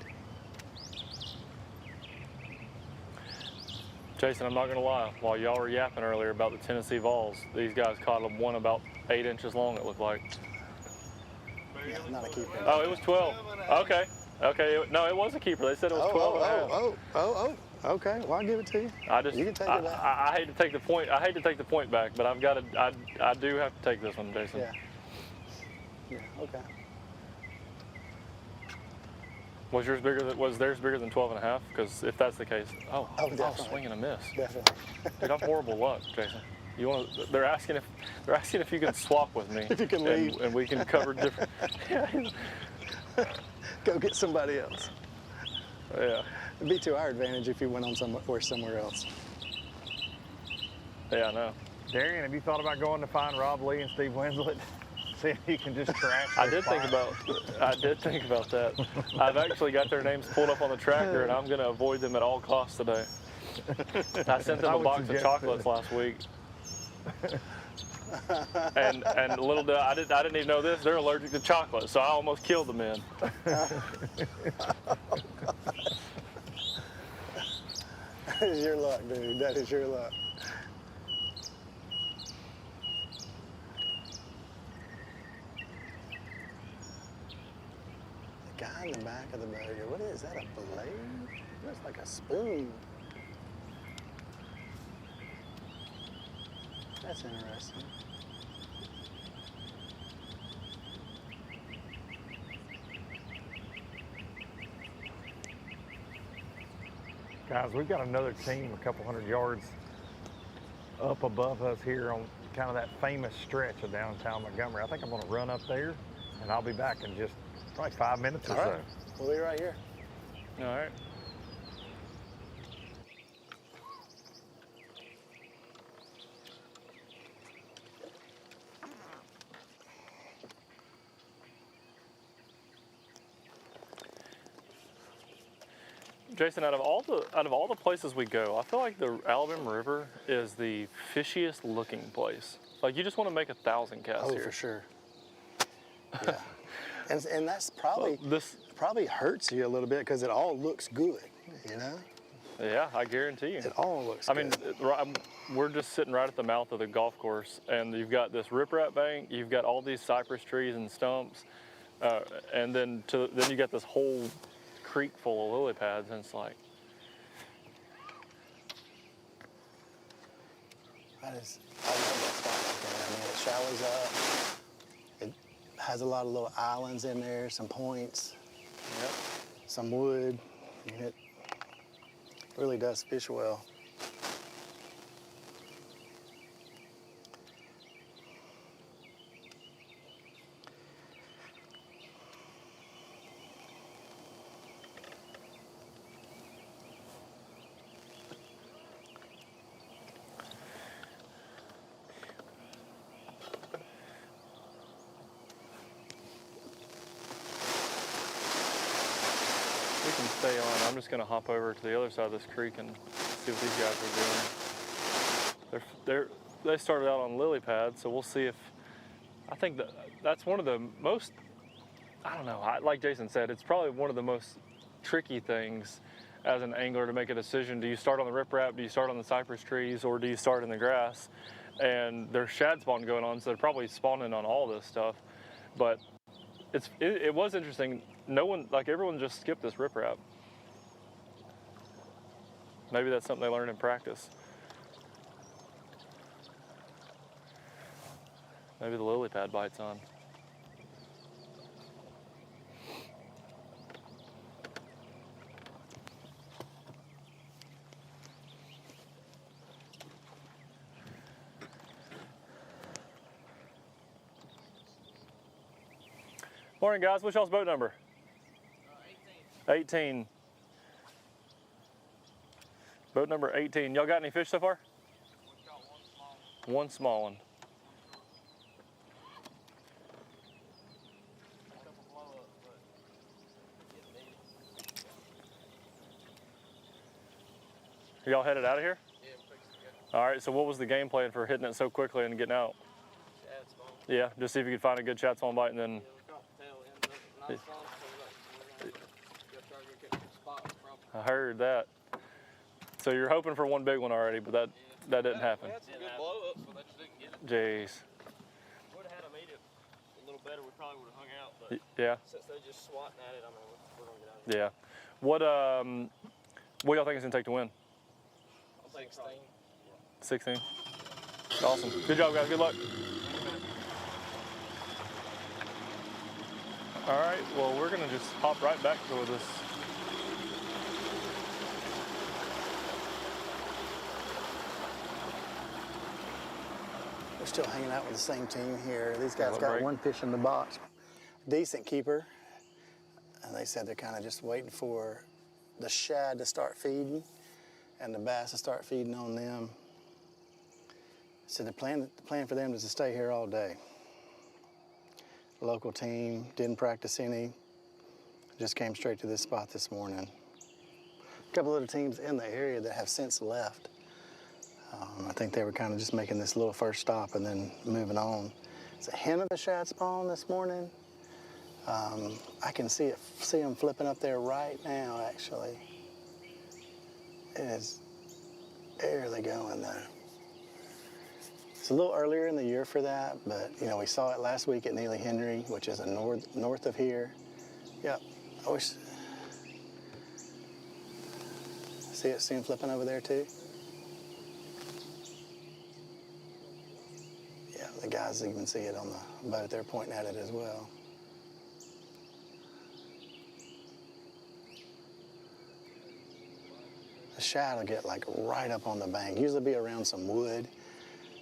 Jason, I'm not gonna lie, while y'all were yapping earlier about the Tennessee Vols, these guys caught one about 8 inches long, it looked like. Yeah, not a keeper. Oh, it was 12. Okay. Okay, no, it was a keeper. They said it was 12 and a half. Okay, well, I'll give it to you. You can take it back. I hate to take the point. I hate to take the point back, but I've got to. I do have to take this one, Jason. Yeah. Yeah. Okay. Was theirs bigger than 12 and a half? Because if that's the case, definitely. Swing and a miss. Definitely. Dude, I'm horrible luck, Jason. You want? They're asking if you can swap with me. If you can leave. and we can cover different. Go get somebody else. Yeah. It'd be to our advantage if you went on somewhere else. Yeah, I know. Darian, have you thought about going to find Rob Lee and Steve Winslet? See if he can just crash. I did think about that. I've actually got their names pulled up on the tracker, and I'm going to avoid them at all costs today. I sent them a box of chocolates last week. and little did I didn't even know this. They're allergic to chocolate, so I almost killed the men. That is your luck, dude. That is your luck. The guy in the back of the boat here, what is that, a blade? Looks like a spoon. That's interesting. Guys, we've got another team a couple hundred yards up above us here on kind of that famous stretch of downtown Montgomery. I think I'm going to run up there, and I'll be back in just probably 5 minutes or so. We'll be right here. All right. Jason, out of all the places we go, I feel like the Alabama River is the fishiest looking place. Like, you just want to make 1,000 casts here. Oh, for sure. Yeah. and that's probably probably hurts you a little bit because it all looks good, you know? Yeah, I guarantee you. It all looks I good. mean, we're just sitting right at the mouth of the golf course, and you've got this riprap bank, you've got all these cypress trees and stumps, and then you got this whole creek full of lily pads, and it's like, I love that spot right there. I mean, it shallows up. It has a lot of little islands in there, some points, some wood. I mean, it really does fish well. can stay on. I'm just gonna hop over to the other side of this creek and see what these guys are doing. They started out on lily pad, so we'll see if, I think that's one of the most, I don't know, like Jason said, it's probably one of the most tricky things as an angler to make a decision. Do you start on the riprap, do you start on the cypress trees, or do you start in the grass? And there's shad spawn going on, so they're probably spawning on all this stuff. But it was interesting. No one, like everyone just skipped this riprap. Maybe that's something they learned in practice. Maybe the lily pad bites on. Morning, guys. What's y'all's boat number? 18. Boat number 18. Y'all got any fish so far? We've got one small one. One small one. A couple blow ups, but getting needed. Y'all headed out of here? Yeah, we're fixing to go. All right, so what was the game plan for hitting it so quickly and getting out? Shad spawn. Yeah, just see if you could find a good chat spawn bite and then, Yeah, we caught the tail end of it. Nice spawn, so we're gonna go try to go catch some spots from. I heard that. So you're hoping for one big one already, but that didn't happen. We had some good blow ups, but they just didn't get it. Jeez. Would have had them eat it a little better, we probably would have hung out, but Yeah, since they're just swatting at it, I mean, we're gonna get out of here. yeah. What y'all think it's gonna take to win? I'll take 16? 16. Awesome. Good job, guys. Good luck. All right, well, we're gonna just hop right back to this. We're still hanging out with the same team here. These guys Little got break. one fish in the box. Decent keeper. And they said they're kind of just waiting for the shad to start feeding and the bass to start feeding on them. So the plan for them is to stay here all day. Local team, didn't practice any, just came straight to this spot this morning. A couple other teams in the area that have since left. I think they were kind of just making this little first stop and then moving on. It's a hint of a shad spawn this morning. I can see them flipping up there right now, actually. It is barely going though. It's a little earlier in the year for that, but you know, we saw it last week at Neely Henry, which is a north of here. Yep, I wish. See it soon flipping over there too? Yeah, the guys even see it on the boat. They're pointing at it as well. The shad will get like right up on the bank. Usually be around some wood.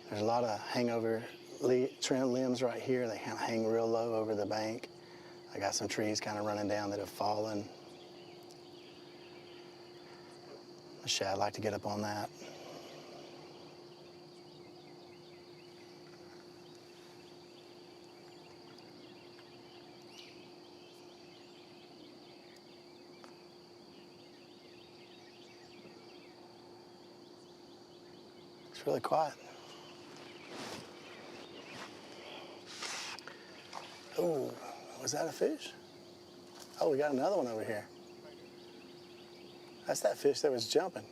There's a lot of hangover trim limbs right here. They kind of hang real low over the bank. I got some trees kind of running down that have fallen. The shad like to get up on that. It's really quiet. Oh, was that a fish? Oh, we got another one over here. That's that fish that was jumping.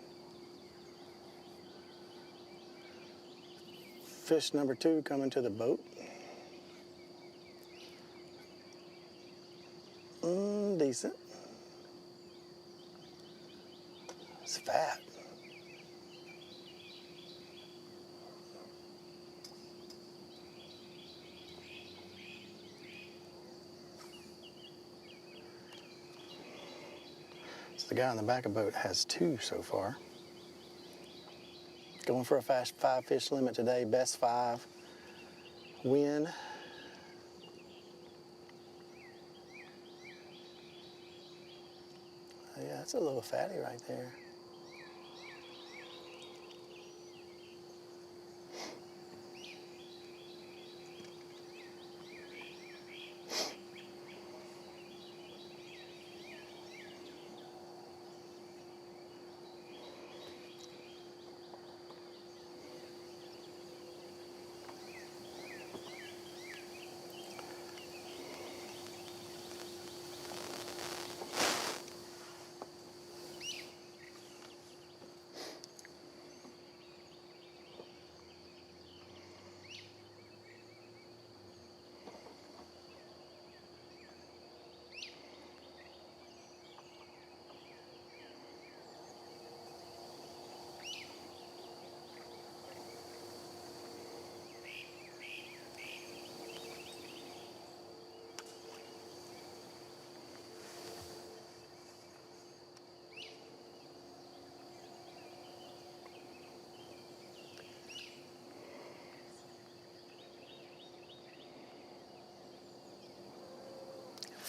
Fish number 2 coming to the boat. Decent. It's fat. The guy on the back of the boat has 2 so far. Going for a fast 5 fish limit today, best 5 win. Yeah, that's a little fatty right there.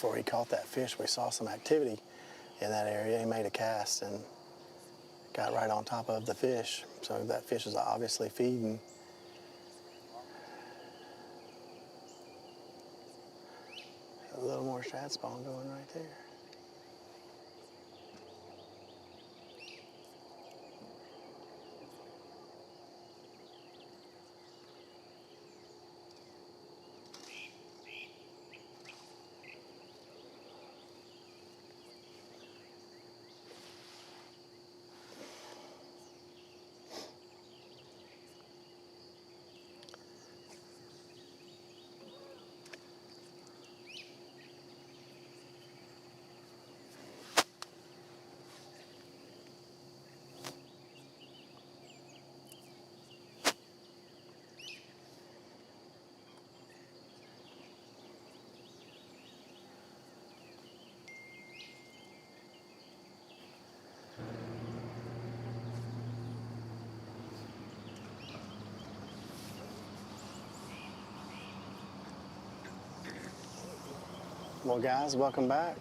before he caught that fish, we saw some activity in that area. He made a cast and got right on top of the fish. So that fish is obviously feeding. A little more shad spawn going right there. Well, guys, welcome back.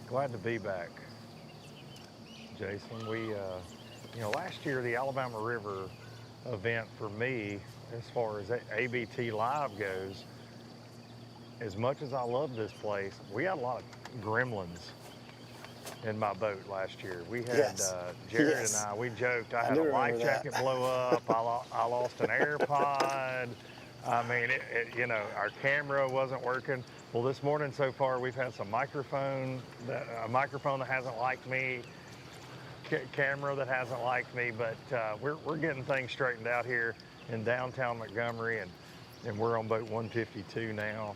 Glad to be back, Jason. We, last year the Alabama River event for me, as far as ABT Live goes, as much as I love this place, we had a lot of gremlins in my boat last year. We had Jared and I, we joked, I had a life jacket blow up, I lost an AirPod. I mean, our camera wasn't working. Well, this morning so far, we've had some a microphone that hasn't liked me, camera that hasn't liked me, but we're getting things straightened out here in downtown Montgomery, and we're on boat 152 now.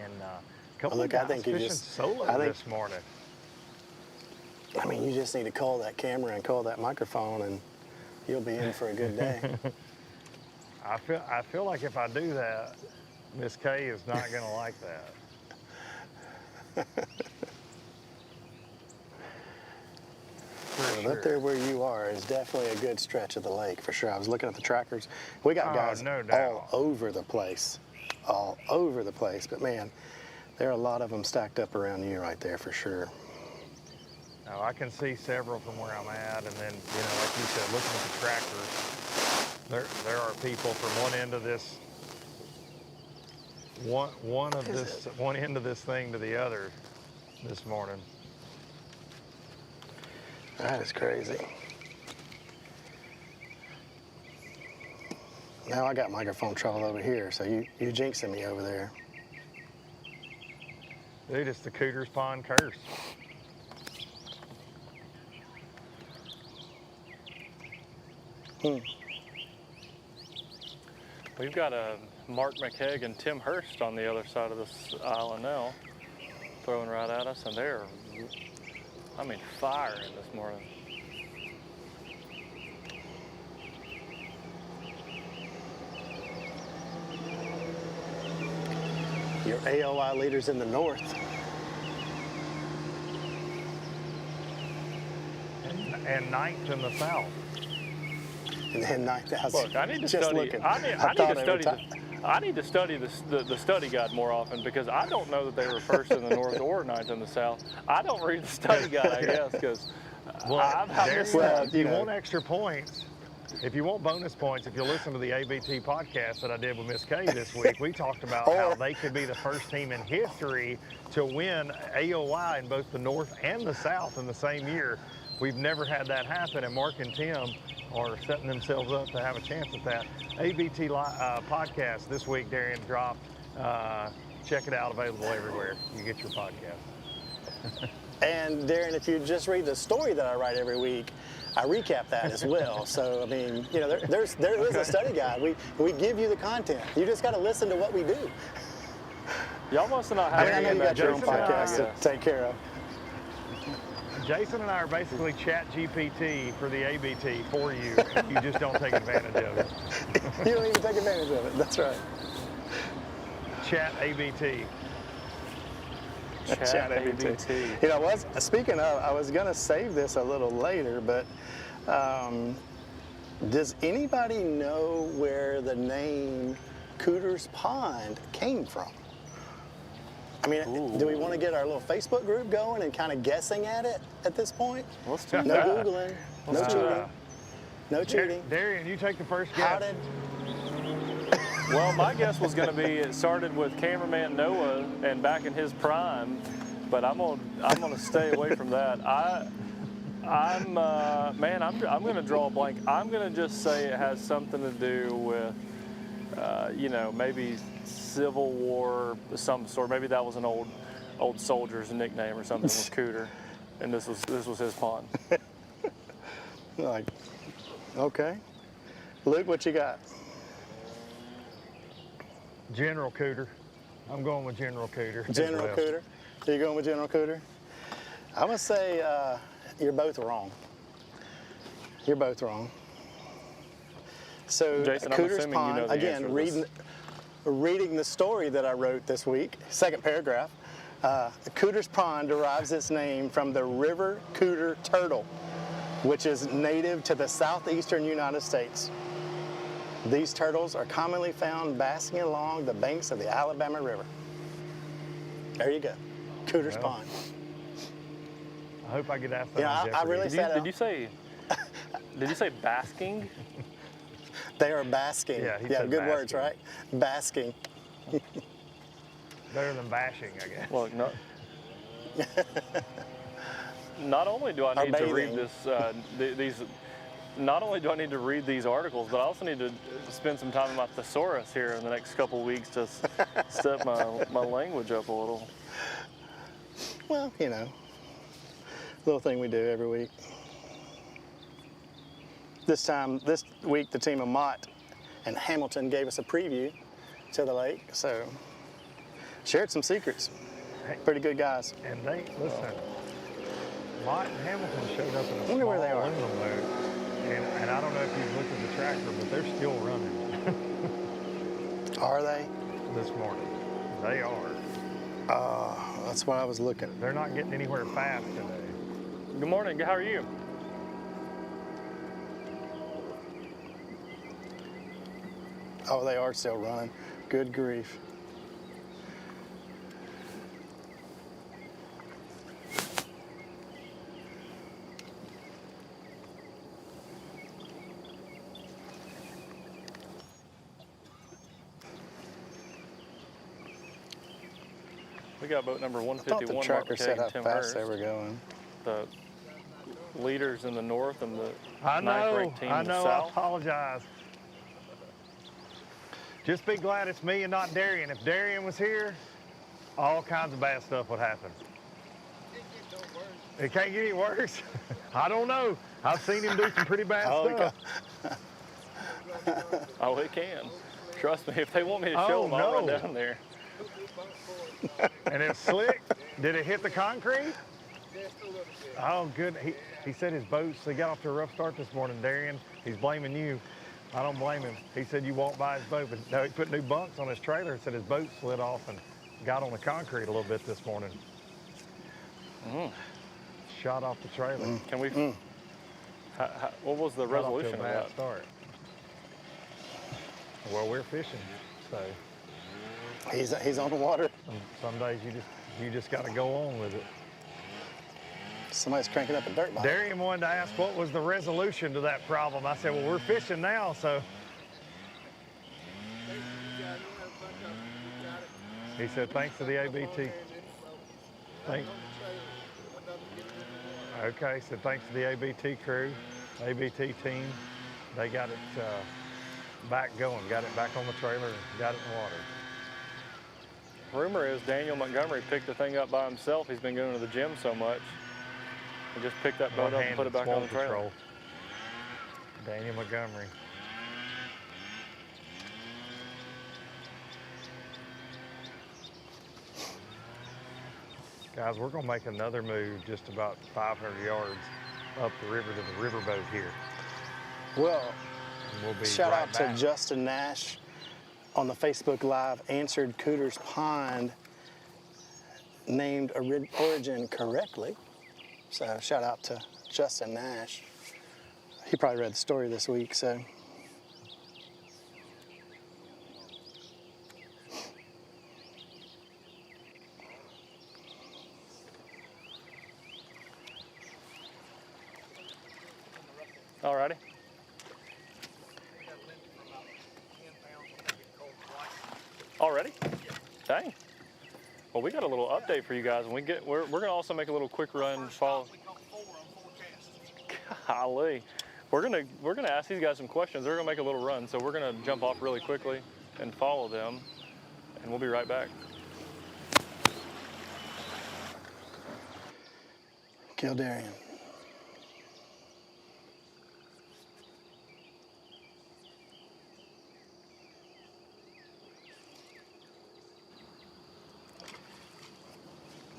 And a couple of guys fishing solo this morning. I mean, you just need to call that camera and call that microphone, and you'll be in for a good day. I feel like if I do that, Miss Kay is not going to like that. Well, up there where you are is definitely a good stretch of the lake for sure. I was looking at the trackers. We got guys all over the place, But man, there are a lot of them stacked up around you right there for sure. Now, I can see several from where I'm at, and then, like you said, looking at the trackers, there are people from one end of this one end of this thing to the other this morning. That is crazy. Now I got microphone trouble over here, so you jinxing me over there. Dude, it's the Cooter's Pond curse. We've got a Mark McHegg and Tim Hurst on the other side of this island now, throwing right at us, and they're, firing this morning. Your AOI leaders in the north. And ninth in the south. And then 9,000. Look, I need to study. I need to study the study guide more often, because I don't know that they were first in the north or ninth in the south. I don't read the study guide, I guess, because if you want extra points, if you want bonus points, if you listen to the ABT podcast that I did with Miss Kay this week, we talked about how they could be the first team in history to win AOI in both the north and the south in the same year. We've never had that happen, and Mark and Tim are setting themselves up to have a chance at that. ABT podcast this week, Darian dropped. Check it out, available everywhere you get your podcast. And Darren, if you just read the story that I write every week, I recap that as well. So, I mean, there is a study guide. We give you the content. You just got to listen to what we do. y'all must not have. I know you got your own podcast to take care of. Jason and I are basically Chat GPT for the ABT for you. You just don't take advantage of it. You don't even take advantage of it. That's right. Chat ABT. Chat ABT. You know, speaking of, I was going to save this a little later, but does anybody know where the name Cooter's Pond came from? I mean, do we want to get our little Facebook group going and kind of guessing at it at this point? Let's do No that. Googling, no cheating, no cheating. Darian, you take the first guess. How did? Well, my guess was going to be it started with cameraman Noah and back in his prime, but I'm gonna stay away from that. I'm going to draw a blank. I'm going to just say it has something to do with, you know, maybe Civil War of some sort. Maybe that was an old soldier's nickname or something, was Cooter, and this was his pond. Like, okay. Luke, what you got? General Cooter. I'm going with General Cooter. General West. Cooter. Are you going with General Cooter? I'm going to say you're both wrong. You're both wrong. So Jason, I'm Cooter's assuming Pond, you know the again, answer to this. reading the story that I wrote this week, second paragraph, Cooter's Pond derives its name from the river Cooter turtle, which is native to the southeastern United States. These turtles are commonly found basking along the banks of the Alabama River. There you go, Cooter's Well, Pond. I hope I get asked that. Yeah, on I Jeopardy. really Did you say basking? They are basking. Yeah, he yeah, said good words, basking. right? Basking. Better than bashing, I guess. Look, not only do I need to read bathing. not only do I need to read these articles, but I also need to spend some time in my thesaurus here in the next couple of weeks to step my language up a little. Well, you know, little thing we do every week. This week, the team of Mott and Hamilton gave us a preview to the lake, so shared some secrets. Pretty good guys. And they, listen, Mott and Hamilton showed up in a Wonder small where they are. aluminum boat. And I don't know if you've looked at the tractor, but they're still running Are they? this morning. They are. That's why I was looking. They're not getting anywhere fast today. Good morning. How are you? Oh, they are still running. Good grief. We got boat number I thought 151. the tracker said how Tim fast Hurst, they were going. the leaders in the north and the I ninth know, ranked team I in the know, I south. apologize. Just be glad it's me and not Darian. If Darian was here, all kinds of bad stuff would happen. It can't get any worse. I don't know. I've seen him do some pretty bad Oh, stuff. Oh, it can. Trust me, if they want me to show Oh, them, I'll run no. down there. And it's slick. Did it hit the concrete? Oh, good. He said his boats, they got off to a rough start this morning, Darian. He's blaming you. I don't blame him. He said you walked by his boat, but no, he put new bunks on his trailer and said his boat slid off and got on the concrete a little bit this morning. Shot off the trailer. Can we? What was the Got off to a resolution of bad that? start. Well, we're fishing, so He's on the water. some days you just got to go on with it. Somebody's cranking up a dirt bike. Darian wanted to ask what was the resolution to that problem. I said, well, we're fishing now, so. He said, thanks to the ABT. Okay, so thanks to the ABT crew, ABT team. They got it back going, got it back on the trailer, and got it in the water. Rumor is Daniel Montgomery picked the thing up by himself. He's been going to the gym so much. He just picked that boat up and put it back on the trailer. Patrol. Daniel Montgomery. Guys, we're gonna make another move just about 500 yards up the river to the riverboat here. Well, And we'll be shout right out back. to Justin Nash on the Facebook Live, answered Cooter's Pond named origin correctly. So shout out to Justin Nash. He probably read the story this week, so. Alrighty. Already? Dang. Well, we got a little update for you guys. When we get, we're gonna also make a little quick run. Follow. Golly, we're gonna ask these guys some questions. They're gonna make a little run, so we're gonna jump off really quickly and follow them, and we'll be right back. Kildarian.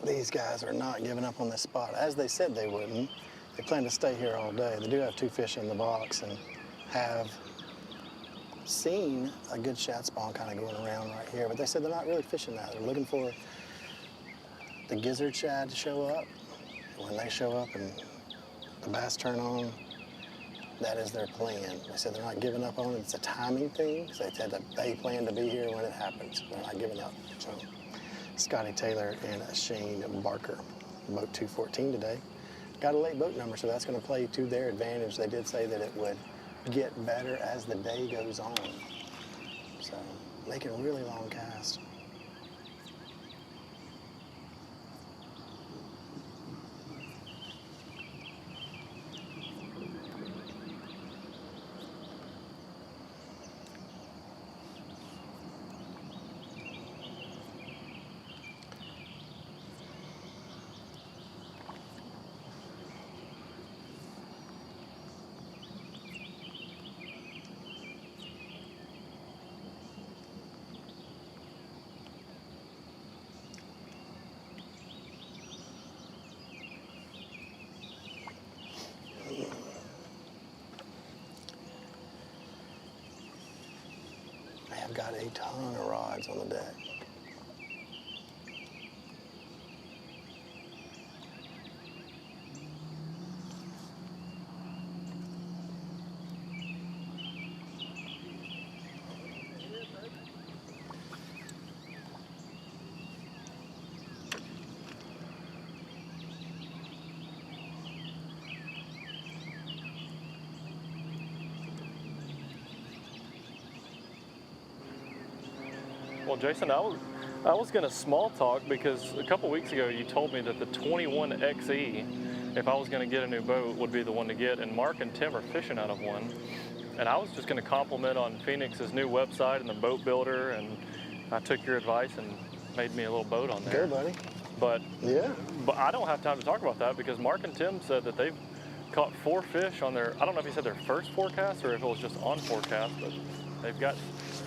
These guys are not giving up on this spot, as they said they wouldn't. They plan to stay here all day. They do have 2 fish in the box and have seen a good shad spawn kind of going around right here, but they said they're not really fishing that. They're looking for the gizzard shad to show up. When they show up and the bass turn on, that is their plan. They said they're not giving up on it. It's a timing thing. They said that they plan to be here when it happens. They're not giving up. So Scotty Taylor and Shane Barker, boat 214 today. Got a late boat number, so that's going to play to their advantage. They did say that it would get better as the day goes on. So making really long casts. I've got a ton of rods on the deck. Well, Jason, I was going to small talk because a couple weeks ago you told me that the 21XE, if I was going to get a new boat, would be the one to get, and Mark and Tim are fishing out of one. And I was just going to compliment on Phoenix's new website and the boat builder, and I took your advice and made me a little boat on there. Good, buddy. But Yeah. But I don't have time to talk about that because Mark and Tim said that they've caught 4 fish on their, I don't know if he said their first forecast or if it was just on forecast, but they've got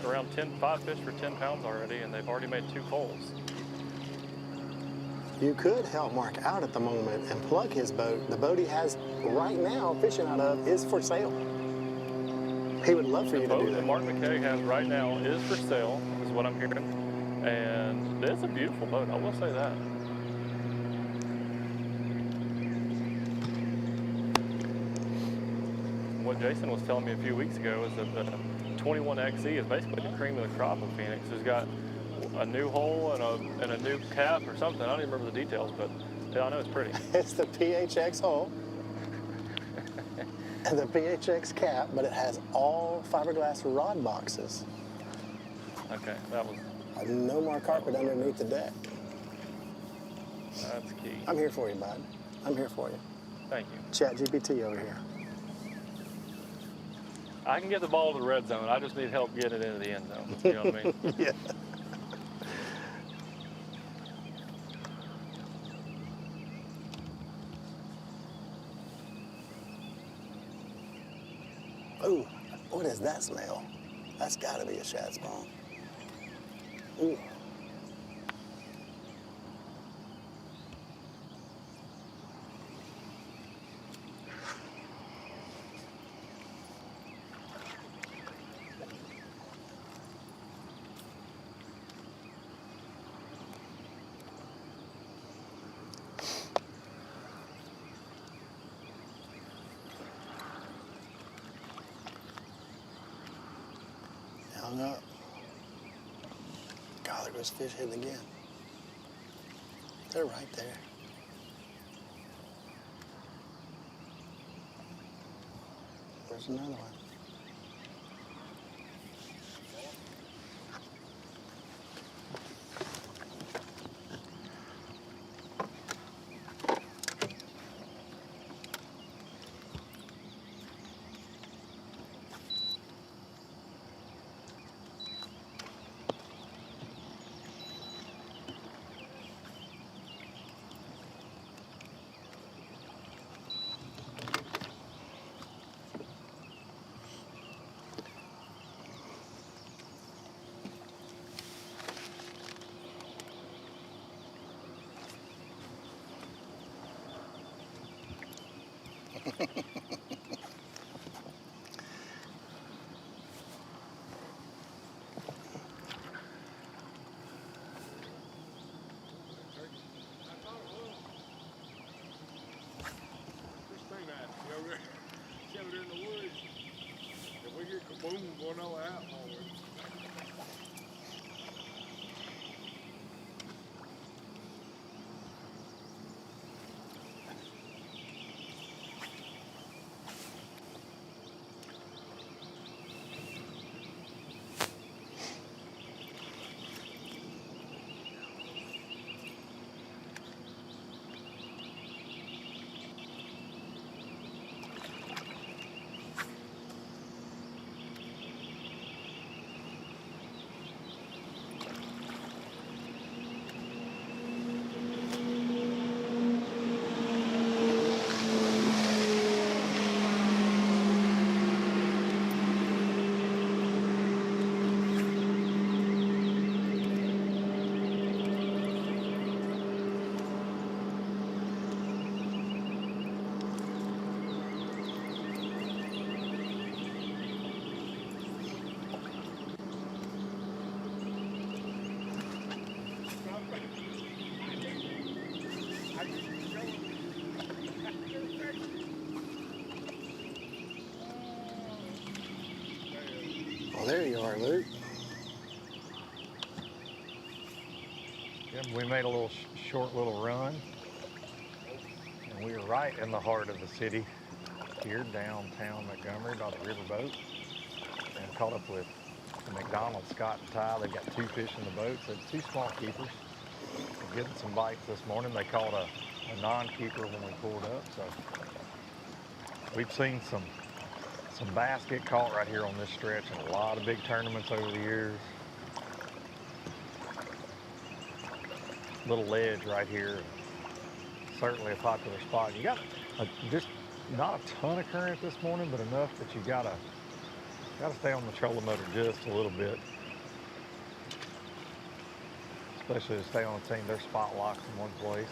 around 5 fish for 10 pounds already, and they've already made 2 poles. You could help Mark out at the moment and plug his boat. The boat he has right now fishing out of is for sale. He would love for you to do The boat that. that Mark McKay has right now is for sale, is what I'm hearing. And it's a beautiful boat, I will say that. What Jason was telling me a few weeks ago is that the 21XE is basically the cream of the crop of Phoenix. It's got a new hull and a new cap or something. I don't even remember the details, but yeah, I know it's pretty. It's the PHX hull and the PHX cap, but it has all fiberglass rod boxes. Okay, that was... No more carpet underneath the deck. That's key. I'm here for you, bud. I'm here for you. Thank you. Chat GPT over here. I can get the ball to the red zone. I just need help getting it into the end zone. You know what I mean? Yeah. Ooh, what is that smell? That's got to be a shad spawn. Ooh. hung up. God, there goes fish hitting again. They're right there. There's another one. Over there in the woods. If we hear kaboom going all out, Well, there you are, Luke. Yep, we made a little short little run, and we were right in the heart of the city here downtown Montgomery by the riverboat, and caught up with the McDonald's Scott and Ty. They've got 2 fish in the boat, so 2 small keepers. We're getting some bites this morning. They caught a non-keeper when we pulled up, so we've seen some bass get caught right here on this stretch in a lot of big tournaments over the years. Little ledge right here, certainly a popular spot. You got just not a ton of current this morning, but enough that you gotta stay on the trolling motor just a little bit, especially to stay on the team. There's spot locks in one place.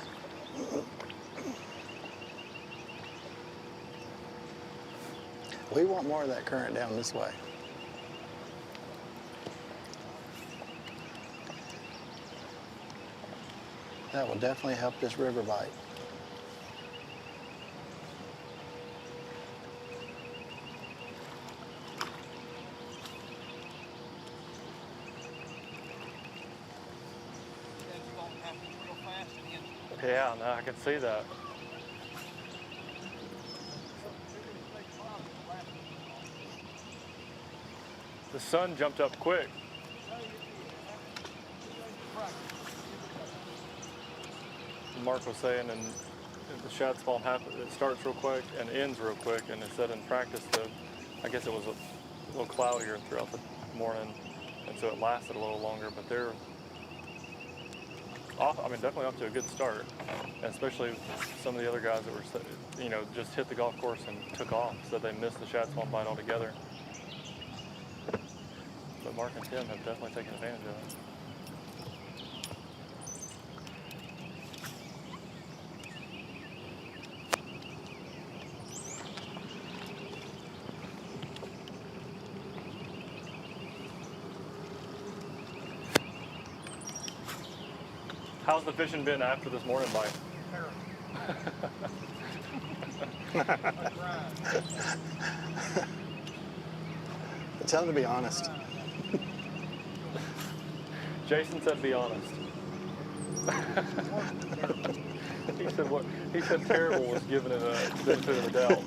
We want more of that current down this way. That will definitely help this river bite. Yeah, no, I can see that. The sun jumped up quick. Mark was saying, and the shad spawn happens, it starts real quick and ends real quick, and it said in practice that I guess it was a little cloudier throughout the morning, and so it lasted a little longer, but they're off, I mean, definitely off to a good start, and especially some of the other guys that were, you know, just hit the golf course and took off, so they missed the shad spawn bite altogether. But Mark and Tim have definitely taken advantage of it. How's the fishing been after this morning bite? Tell them to be honest. Jason said, "Be honest." He said what? He said terrible was giving it a benefit of the doubt.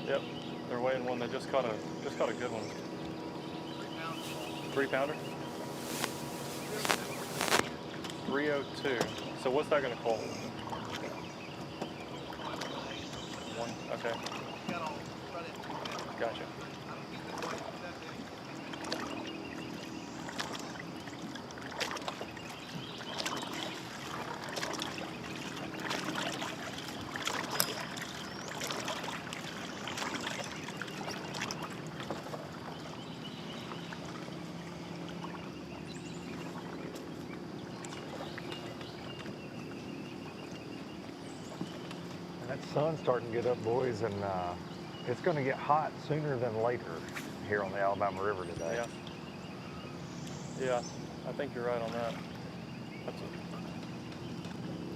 Yep, they're weighing one. They just caught a good one. 3-pounder. 302. So what's that gonna call? One. Okay. Gotcha. That sun's starting to get up, boys, and it's going to get hot sooner than later here on the Alabama River today. Yeah, I think you're right on that.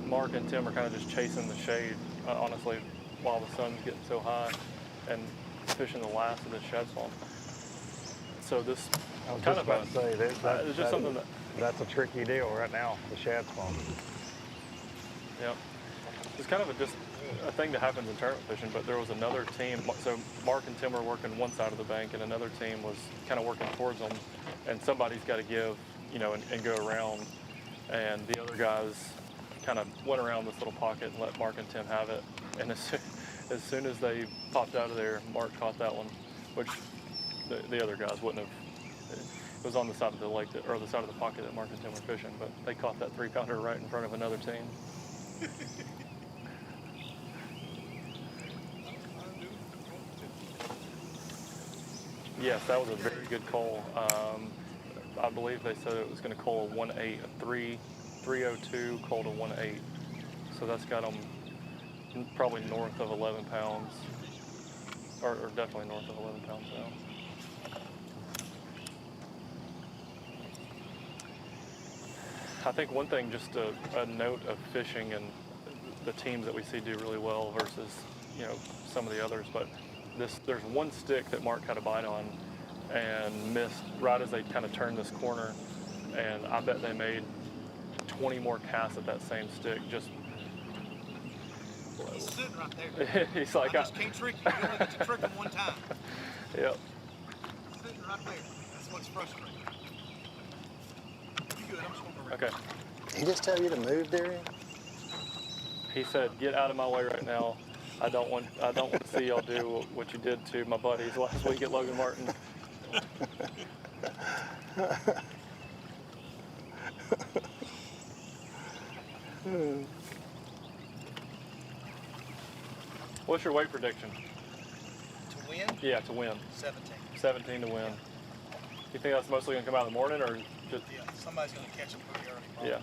Mark and Tim are kind of just chasing the shade, honestly, while the sun's getting so high, and fishing the last of the shad swamp. So this I was kind just of about to say that, it's just something that. That's a tricky deal right now, the shad swamp. Yep. It's kind of just a thing that happens in tournament fishing, but there was another team, so Mark and Tim were working one side of the bank, and another team was kind of working towards them, and somebody's got to give, and go around, and the other guys kind of went around this little pocket and let Mark and Tim have it, and as soon as they popped out of there, Mark caught that one, which the other guys wouldn't have. It was on the side of the lake, or the side of the pocket that Mark and Tim were fishing, but they caught that 3-pounder right in front of another team. Yes, that was a very good coal. I believe they said it was going to coal a 1.8, a 302 coal to 1.8. So that's got them probably north of 11 pounds, or definitely north of 11 pounds now. I think one thing, just a note of fishing and the teams that we see do really well versus, you know, some of the others, but there's one stick that Mark had a bite on and missed right as they kind of turned this corner, and I bet they made 20 more casts at that same stick. Just He's sitting right there. he's like, I just can't trick you. You only get to trick him one time. Yep. He's sitting right there. That's what's frustrating. You good? I'm just going to go. Okay. He just tell you to move, Darian? He said, "Get out of my way right now. I don't want to see y'all do what you did to my buddies last week at Logan Martin." What's your weight prediction? To win? Yeah, to win. 17. 17 to win. You think that's mostly going to come out in the morning, or just? Yeah, somebody's going to catch him pretty early. Probably. Yeah.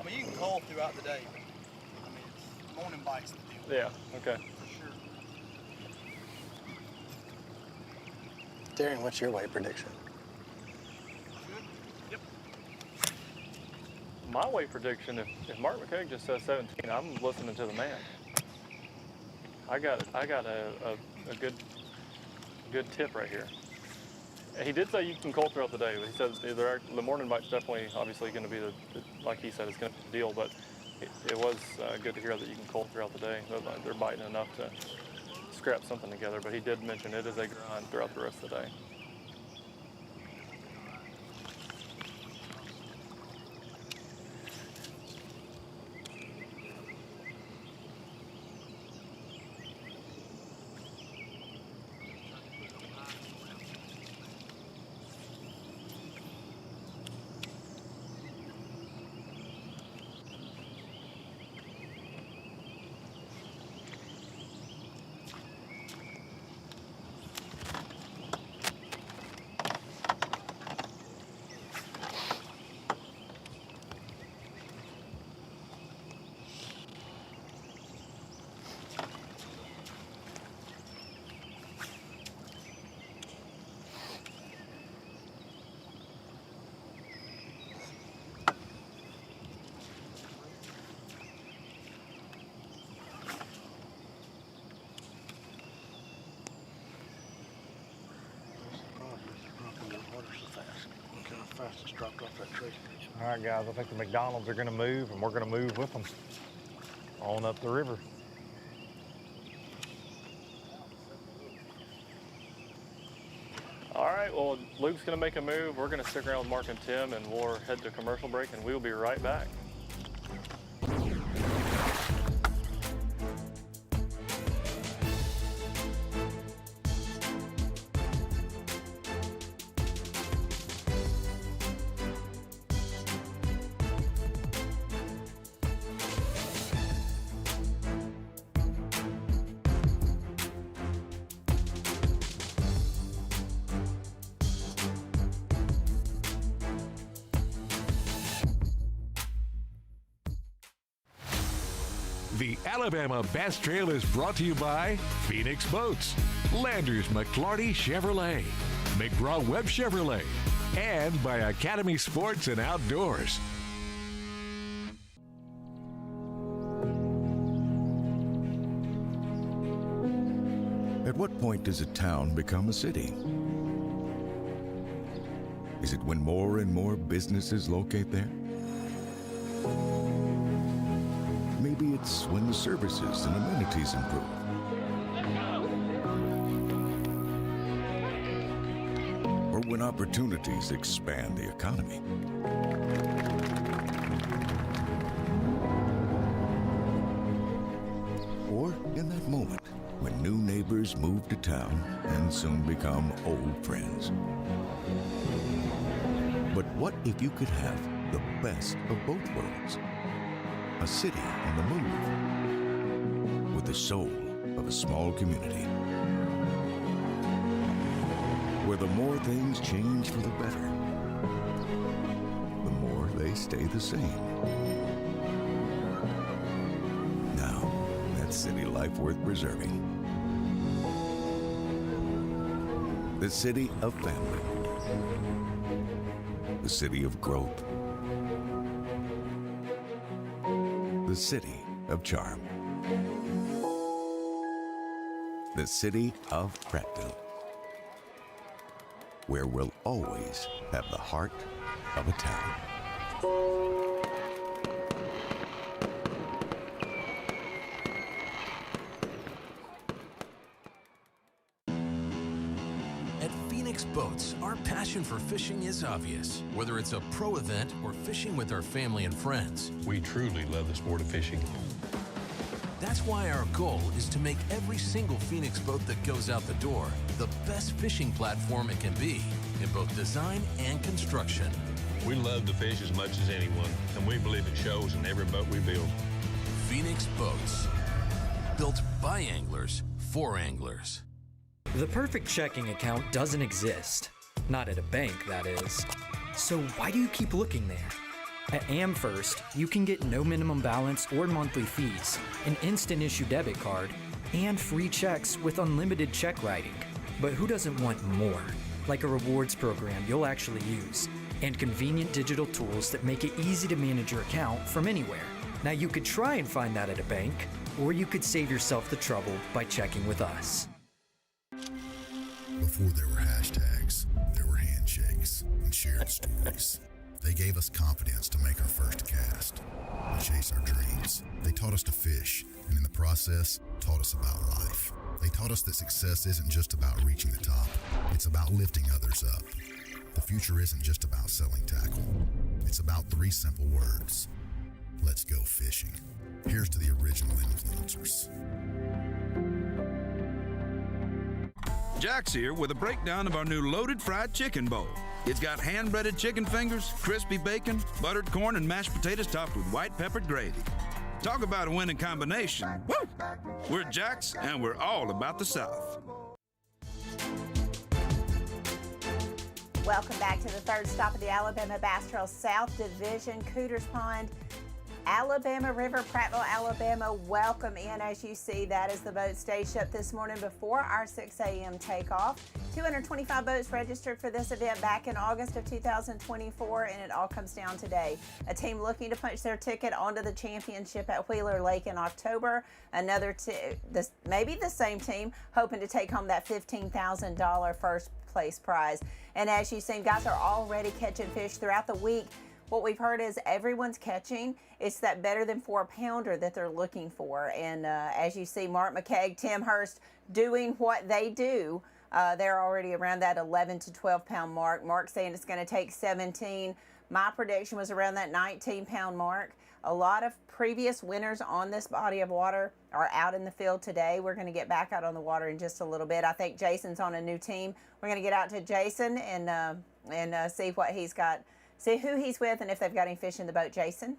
I mean, you can call throughout the day, but I mean, it's morning bites the deal. Yeah. Okay. For sure. Darian, what's your weight prediction? Good? Yep. My weight prediction, if Mark McCaig just says 17, I'm listening to the man. I got a good tip right here. He did say you can coal throughout the day, but he says the morning bite's definitely, obviously, going to be like he said, it's going to be the deal. But it was good to hear that you can coal throughout the day. They're biting enough to scrap something together. But he did mention it is a grind throughout the rest of the day. Fastest dropped off that tree. All right, guys, I think the McDonald's are going to move, and we're going to move with them on up the river. All right, well, Luke's going to make a move. We're going to stick around with Mark and Tim, and we'll head to commercial break, and we will be right back. The Alabama Bass Trail is brought to you by Phoenix Boats, Landers McClarty Chevrolet, McGraw-Webb Chevrolet, and by Academy Sports and Outdoors. At what point does a town become a city? Is it when more and more businesses locate there? Maybe it's when the services and amenities improve. Or when opportunities expand the economy. Or in that moment when new neighbors move to town and soon become old friends. But what if you could have the best of both worlds? A city on the move with the soul of a small community. where the more things change for the better, the more they stay the same. Now, that's city life worth preserving. The city of family. The city of growth. The city of charm. The city of Prattville, where we'll always have the heart of a town. At Phoenix Boats, our passion for fishing is obvious. Whether it's a pro event or fishing with our family and friends, we truly love the sport of fishing. That's why our goal is to make every single Phoenix boat that goes out the door the best fishing platform it can be in both design and construction. We love to fish as much as anyone, and we believe it shows in every boat we build. Phoenix Boats, built by anglers for anglers. The perfect checking account doesn't exist. Not at a bank, that is. So why do you keep looking there? At AmFirst, you can get no minimum balance or monthly fees, an instant issue debit card, and free checks with unlimited check writing. But who doesn't want more? Like a rewards program you'll actually use, and convenient digital tools that make it easy to manage your account from anywhere. Now you could try and find that at a bank, or you could save yourself the trouble by checking with us. Before there were hashtags, there were handshakes and shared stories. They gave us confidence to make our first cast, to chase our dreams. They taught us to fish, and in the process, taught us about life. They taught us that success isn't just about reaching the top, it's about lifting others up. The future isn't just about selling tackle. It's about 3 simple words. Let's go fishing. Here's to the original influencers. Jack's here with a breakdown of our new loaded fried chicken bowl. It's got hand-breaded chicken fingers, crispy bacon, buttered corn, and mashed potatoes topped with white peppered gravy. Talk about a winning combination. Woo! We're Jack's, and we're all about the South. Welcome back to the third stop of the Alabama Bass Trail South Division, Cooters Pond, Alabama River, Prattville, Alabama. Welcome in. As you see, that is the boat staged up this morning before our 6 a.m. takeoff. 225 boats registered for this event back in August of 2024, and it all comes down today. A team looking to punch their ticket onto the championship at Wheeler Lake in October. Another, maybe the same team, hoping to take home that $15,000 first place prize. And as you've seen, guys are already catching fish throughout the week. What we've heard is everyone's catching. It's that better than 4-pounder that they're looking for. And as you see, Mark McKeag, Tim Hurst doing what they do. They're already around that 11 to 12 pound mark. Mark saying it's going to take 17. My prediction was around that 19 pound mark. A lot of previous winners on this body of water are out in the field today. We're going to get back out on the water in just a little bit. I think Jason's on a new team. We're going to get out to Jason and see what he's got. See who he's with and if they've got any fish in the boat. Jason?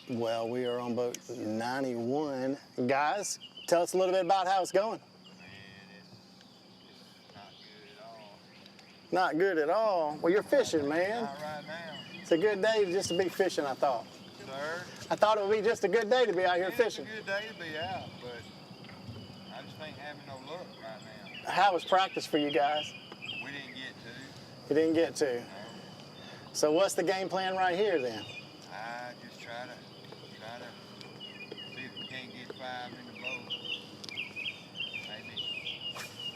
Well, we are on boat 91. Guys, tell us a little bit about how it's going. Not good at all. Well, you're fishing, man. Not right now. It's a good day just to be fishing, I thought. Sir? I thought it would be just a good day to be out here fishing. It's a good day to be out, but I just ain't having no luck right now. How was practice for you guys? We didn't get to. You didn't get to. No. So what's the game plan right here then? I just try to see if we can't get 5 in the boat. Maybe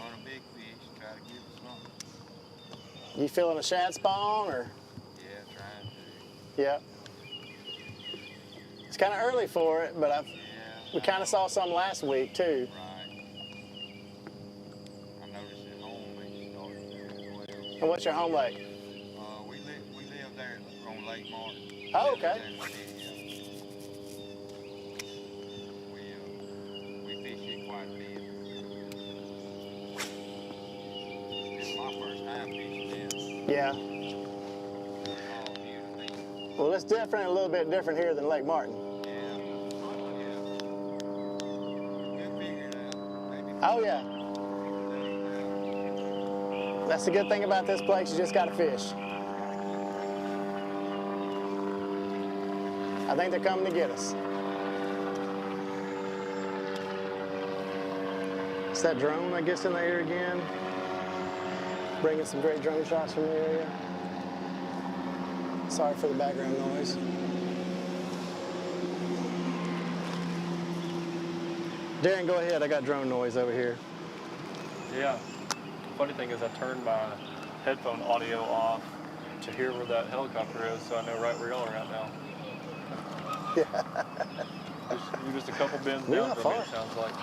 on a big fish, try to give us something. You feeling a shad spawn or? Yeah, trying to. Yep. It's kind of early for it, but we kind of saw some last week too. Right. I noticed at home they started there as well. And what's your home lake? We live there on Lake Martin. Oh, okay. We fish it quite a bit. It's my first time fishing this. Yeah. Well, it's different, a little bit different here than Lake Martin. Yeah. We'll figure it out. Maybe Oh yeah. That's the good thing about this place, you just gotta fish. I think they're coming to get us. It's that drone, I guess, in the air again. Bringing some great drone shots from the area. Sorry for the background noise. Darren, go ahead. I got drone noise over here. Yeah. Funny thing is I turned my headphone audio off to hear where that helicopter is, so I know right where y'all are at now. Yeah. You're just a couple bends We're down not from me, far. it sounds like.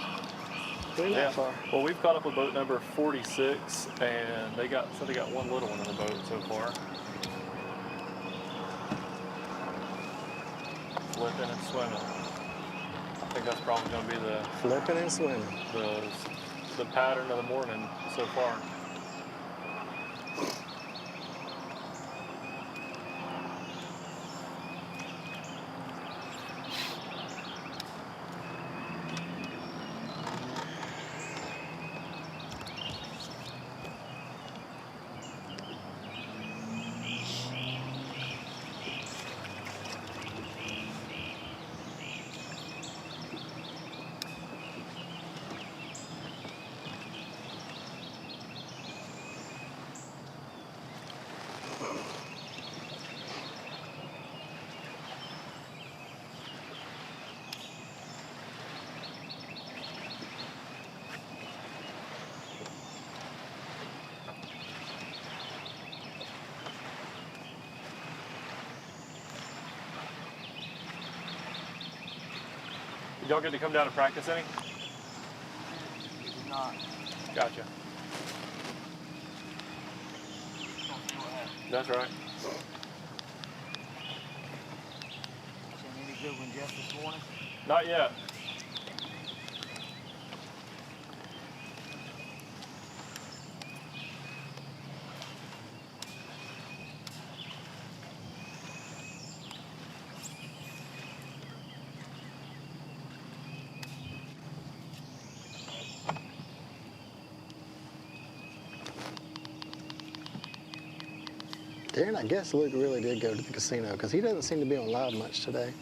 We're not far. Well, we've caught up with boat number 46, and they got one little one in the boat so far. Flipping and swimming. I think that's probably going to be the Flipping and swimming. the pattern of the morning so far. Did y'all get to come down and practice any? Not. Gotcha. That's right. Seen any good one just this morning? Not yet. Darren, I guess Luke really did go to the casino because he doesn't seem to be on live much today.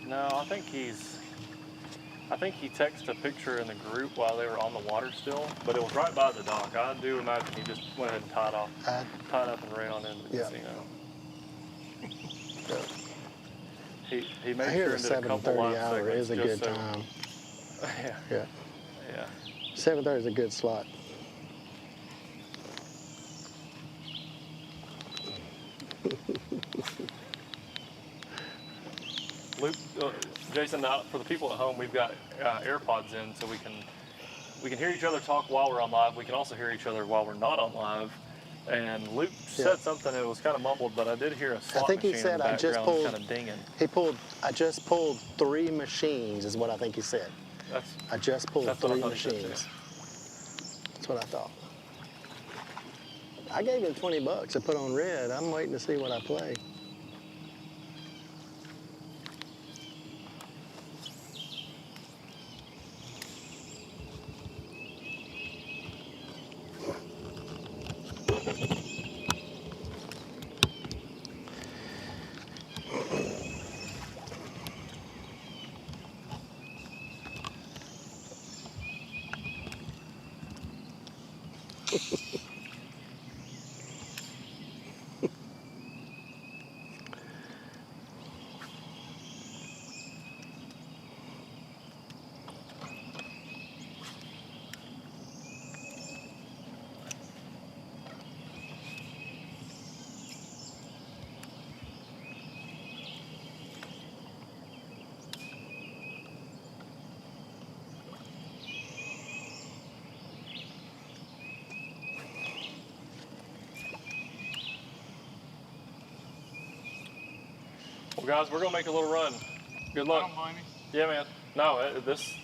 No, I think he texted a picture in the group while they were on the water still, but it was right by the dock. I do imagine he just went ahead and tied up and ran on into the casino. He made I hear sure the and did a couple 7:30 live hour segments is a just good so- time. Yeah. Yeah. 7:30 is a good slot. Luke, Jason, for the people at home, we've got AirPods in, so we can hear each other talk while we're on live. We can also hear each other while we're not on live. And Luke said something that was kind of mumbled, but I did hear a slot machine in the background kind of dinging. I just pulled 3 machines, is what I think he said. I just pulled 3 machines. That's what I thought. I gave him $20 to put on red. I'm waiting to see what I play. Well, guys, we're going to make a little run. Good luck. I don't blame you. Yeah, man. No, this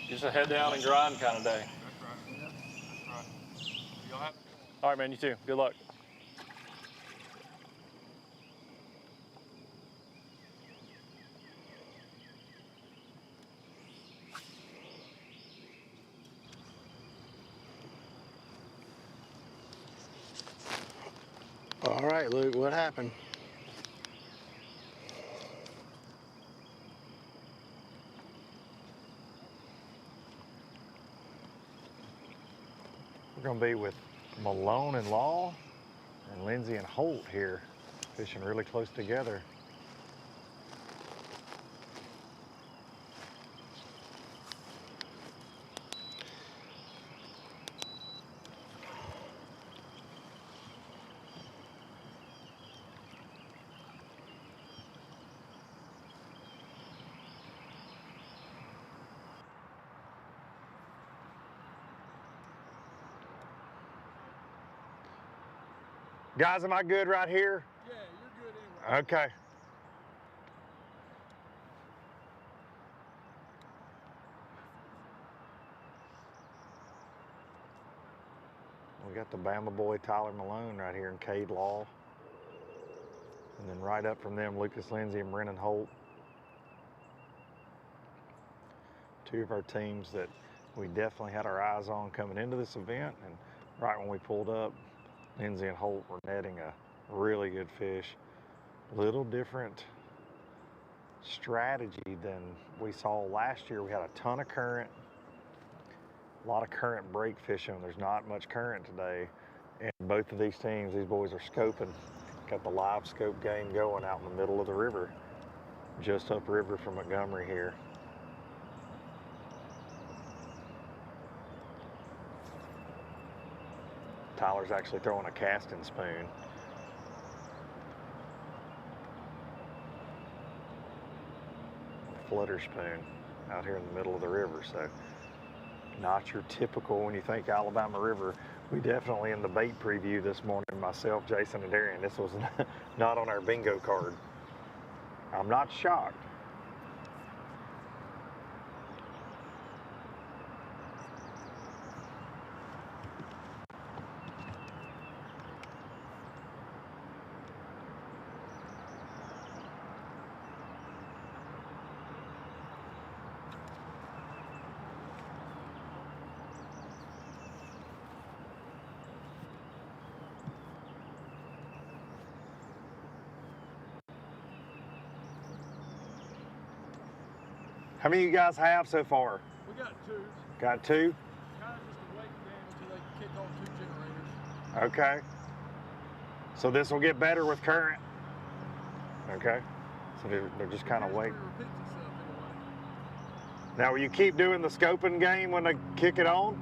just a head down and grind kind of day. That's right. That's right. Y'all have All right, man. You too. Good luck. All right, Luke, what happened? We're going to be with Malone and Law and Lindsay and Holt here, fishing really close together. Guys, am I good right here? Yeah, you're good anyway. Okay. We got the Bama boy Tyler Malone right here and Cade Law. And then right up from them, Lucas Lindsay and Brennan Holt. Two of our teams that we definitely had our eyes on coming into this event. And right when we pulled up, Lindsay and Holt were netting a really good fish. Little different strategy than we saw last year. We had a ton of current, a lot of current break fishing. There's not much current today. And both of these teams, these boys are scoping. Got the live scope game going out in the middle of the river, just upriver from Montgomery here. Tyler's actually throwing a casting spoon. A flutter spoon out here in the middle of the river. So not your typical, when you think Alabama River. We definitely, in the bait preview this morning, myself, Jason, and Darian, this was not on our bingo card. I'm not shocked. How many of you guys have so far? We got two. Got two? Kind of just a waiting game until they kick off 2 generators. Okay. So this will get better with current? Okay. So they're just kind of waiting. Repeats itself anyway. Now, will you keep doing the scoping game when they kick it on?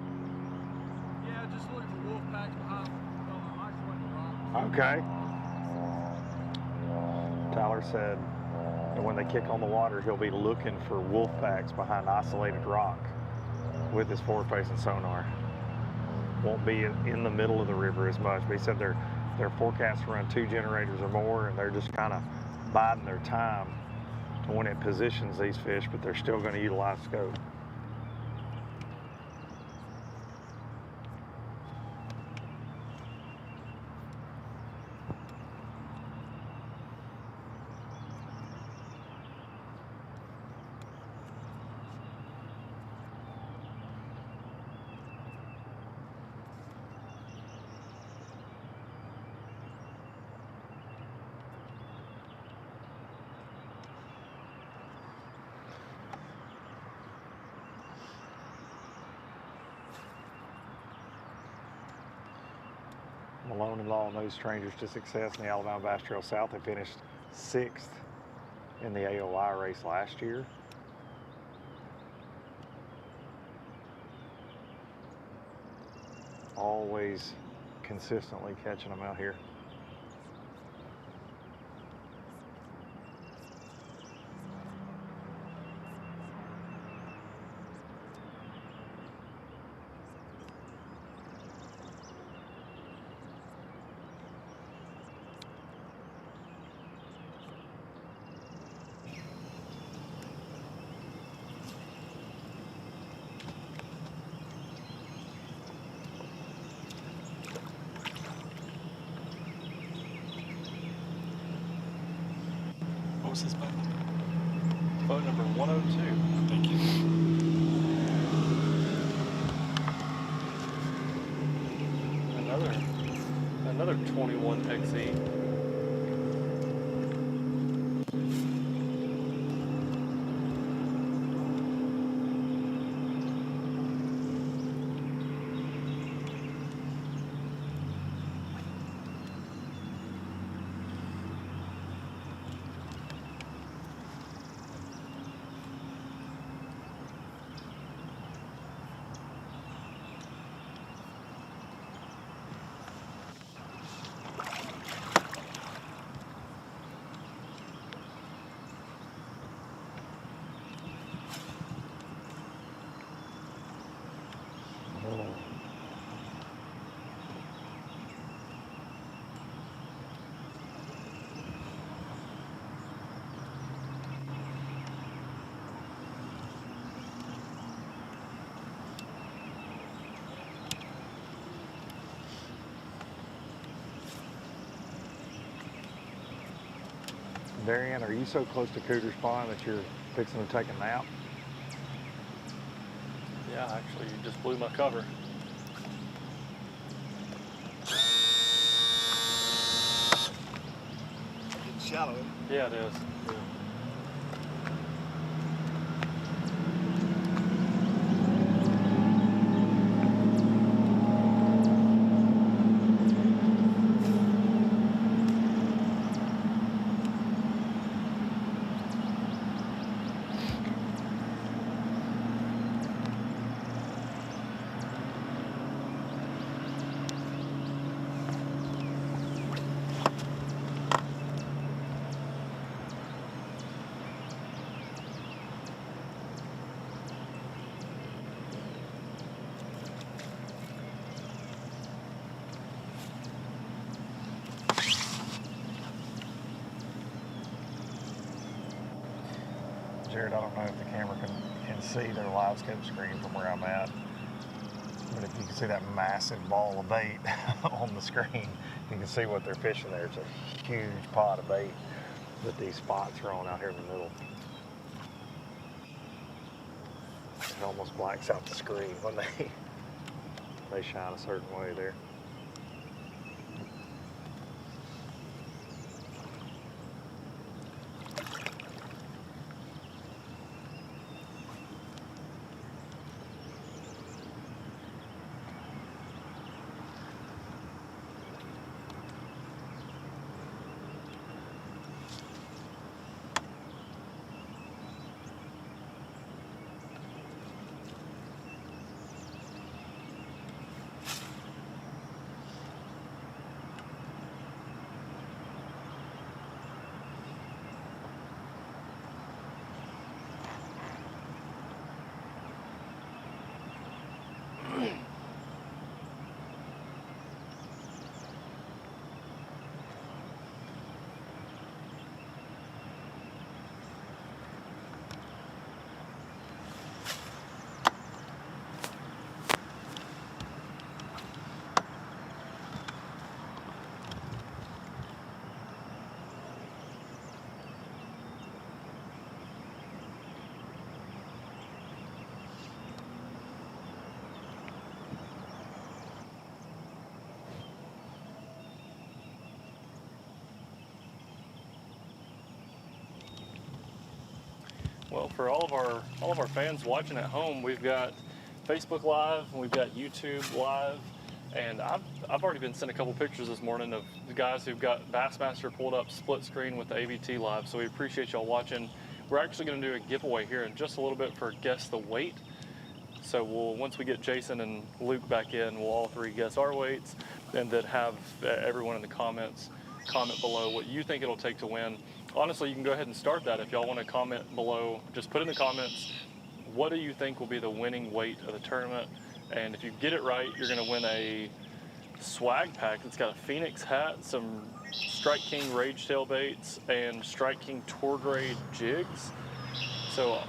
Yeah, just looking for wolf packs behind isolated rocks. Okay. Tyler said that when they kick on the water, he'll be looking for wolf packs behind isolated rock with his forward-facing sonar. Won't be in the middle of the river as much, but he said they're forecast to run 2 generators or more, and they're just kind of biding their time to when it positions these fish, but they're still going to utilize scope. Malone and Law, no strangers to success in the Alabama Bass Trail South. They finished 6th in the AOI race last year. Always consistently catching them out here. What was this boat? Boat number 102. Thank you. Another 21 XE. Darian, are you so close to Cougar's Pond that you're fixing to take a nap? Yeah, actually, you just blew my cover. It's shallow. Yeah, it is. Yeah. Jared, I don't know if the camera can see their live scope screen from where I'm at, but if you can see that massive ball of bait on the screen, you can see what they're fishing there. It's a huge pot of bait that these spots are on out here in the middle. It almost blacks out the screen when they shine a certain way there. Well, for all of our fans watching at home, we've got Facebook Live, and we've got YouTube Live, and I've already been sent a couple pictures this morning of the guys who've got Bassmaster pulled up split screen with the ABT Live. So we appreciate y'all watching. We're actually going to do a giveaway here in just a little bit for Guess the Weight. So once we get Jason and Luke back in, we'll all three guess our weights, and then have everyone in the comments comment below what you think it'll take to win. Honestly, you can go ahead and start that if y'all want to comment below. Just put in the comments, what do you think will be the winning weight of the tournament? And if you get it right, you're going to win a swag pack that's got a Phoenix hat, some Strike King Rage Tail baits, and Strike King Tour Grade jigs. So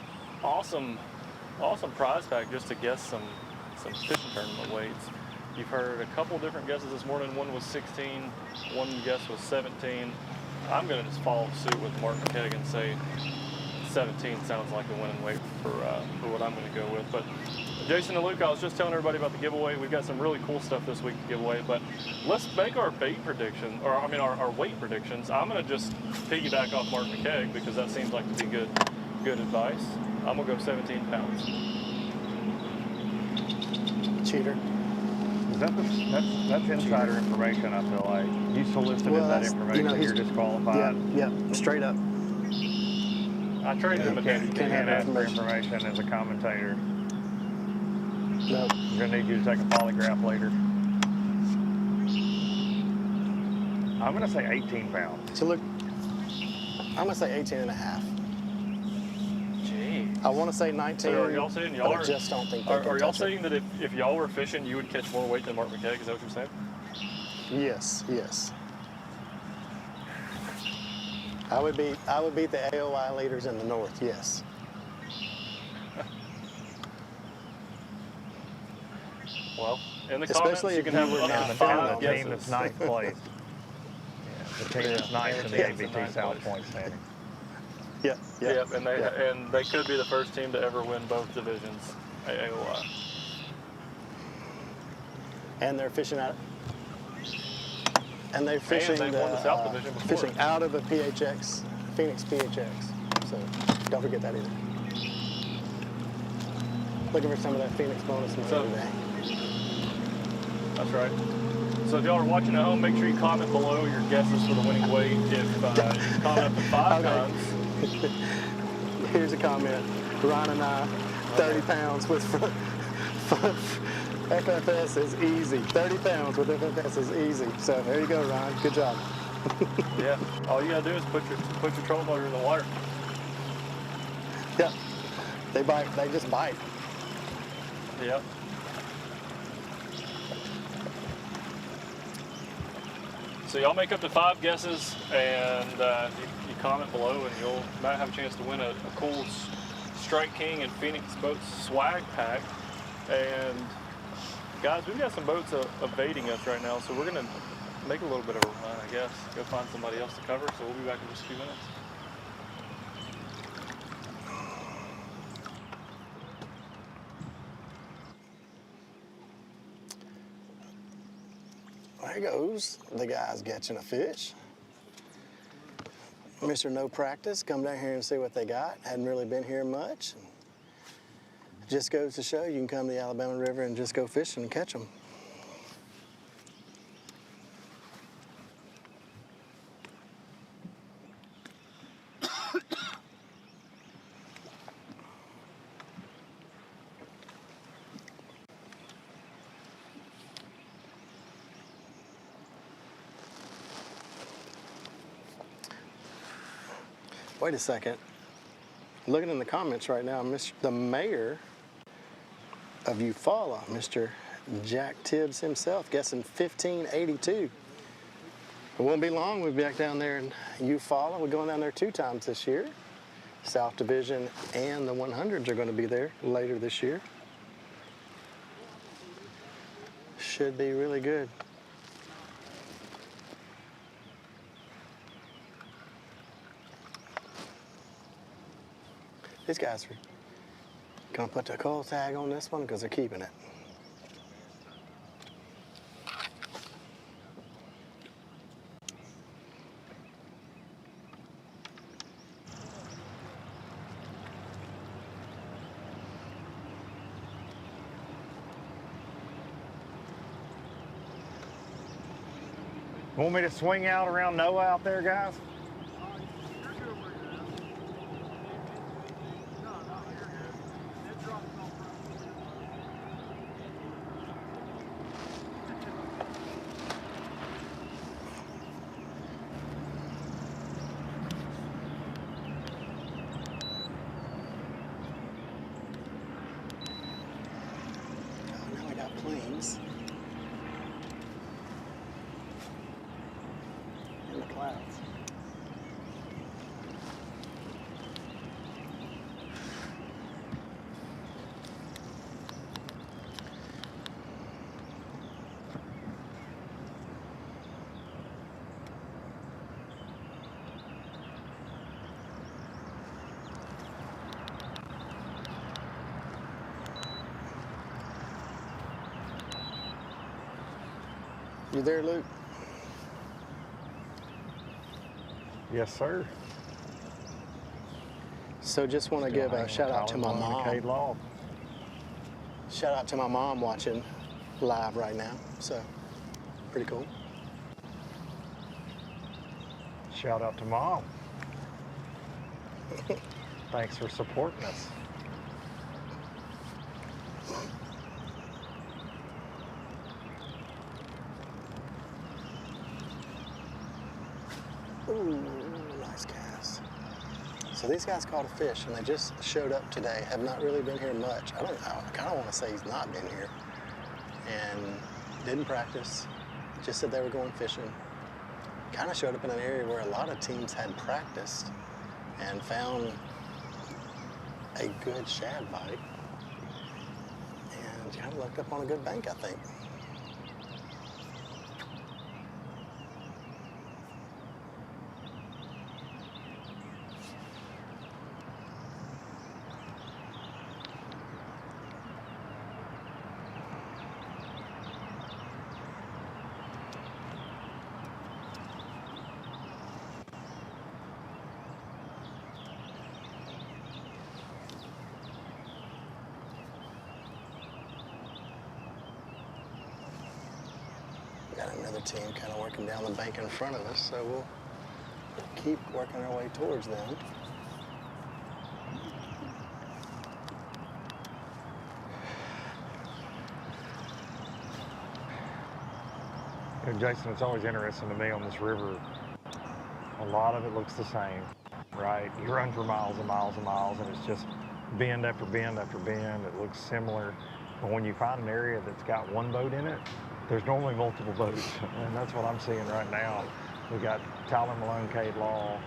awesome prize pack just to guess some fishing tournament weights. You've heard a couple different guesses this morning. One was 16, one guess was 17. I'm going to just follow suit with Mark McKeag and say 17 sounds like a winning weight for what I'm going to go with. But Jason and Luke, I was just telling everybody about the giveaway. We've got some really cool stuff this week to give away, but let's make our bait prediction, or I mean our weight predictions. I'm going to just piggyback off Mark McKegg because that seems like to be good advice. I'm going to go 17 pounds. Cheater. That's insider information, I feel like. You solicited that information, you're disqualified. Yeah, straight up. I traded him, but you can't ask for information as a commentator. No. I'm going to need you to take a polygraph later. I'm going to say 18 pounds. So look, I'm going to say 18 and a half. Gee. I want to say 19, so are y'all saying but I just don't think they can Are y'all touch saying that if y'all were fishing, you would catch more weight than Mark McKegg? Is that what you're saying? Yes. I would beat the AOI leaders in the north, yes. Well, in the Especially comments, you can have up to 5 the team guesses. that's ninth place. The team that's ninth in the ABT South Point standing. Yeah. Yep, and they could be the first team to ever win both divisions, AOI. And they're fishing out. And they're fishing they've won the South Division before. Fishing out of a PHX, Phoenix PHX. So don't forget that either. Looking for some of that Phoenix bonus money today. That's right. So if y'all are watching at home, make sure you comment below your guesses for the winning weight. If you comment up to 5 times. Here's a comment. Ron and I, 30 pounds with FFS is easy. 30 pounds with FFS is easy. So there you go, Ron. Good job. Yeah. All you gotta do is put your trolling motor in the water. Yeah. They bite. They just bite. Yep. So y'all make up to 5 guesses, and you comment below, and you might have a chance to win a cool Strike King and Phoenix Boats swag pack. And guys, we've got some boats evading us right now, so we're gonna make a little bit of a run, I guess. Go find somebody else to cover. So we'll be back in just a few minutes. There goes the guys catching a fish. Mr. No Practice, come down here and see what they got. Hadn't really been here much. Just goes to show you can come to the Alabama River and just go fishing and catch them. Wait a second. Looking in the comments right now, the mayor of Eufaula, Mr. Jack Tibbs himself, guessing 1582. It won't be long, we'll be back down there in Eufaula. We're going down there 2 times this year. South Division and the 100s are going to be there later this year. Should be really good. These guys are gonna put the coil tag on this one because they're keeping it. Want me to swing out around Noah out there, guys? Now we got planes. In the clouds. You there, Luke? Yes, sir. So just want to Still give a hanging shout with out to my Colin Malone and Cade mom. Law. Shout out to my mom watching live right now. So pretty cool. Shout out to Mom. Thanks for supporting us. Ooh, nice cast. So these guys caught a fish and they just showed up today. Have not really been here much. I kind of want to say he's not been here. And didn't practice. Just said they were going fishing. Kind of showed up in an area where a lot of teams had practiced and found a good shad bite. And kind of looked up on a good bank, I think. Got another team kind of working down the bank in front of us, so we'll keep working our way towards them. You know, Jason, it's always interesting to me on this river. A lot of it looks the same, right? You run for miles and miles and miles, and it's just bend after bend after bend. It looks similar. But when you find an area that's got one boat in it, there's normally multiple boats, and that's what I'm seeing right now. We got Tyler Malone, Cade Law,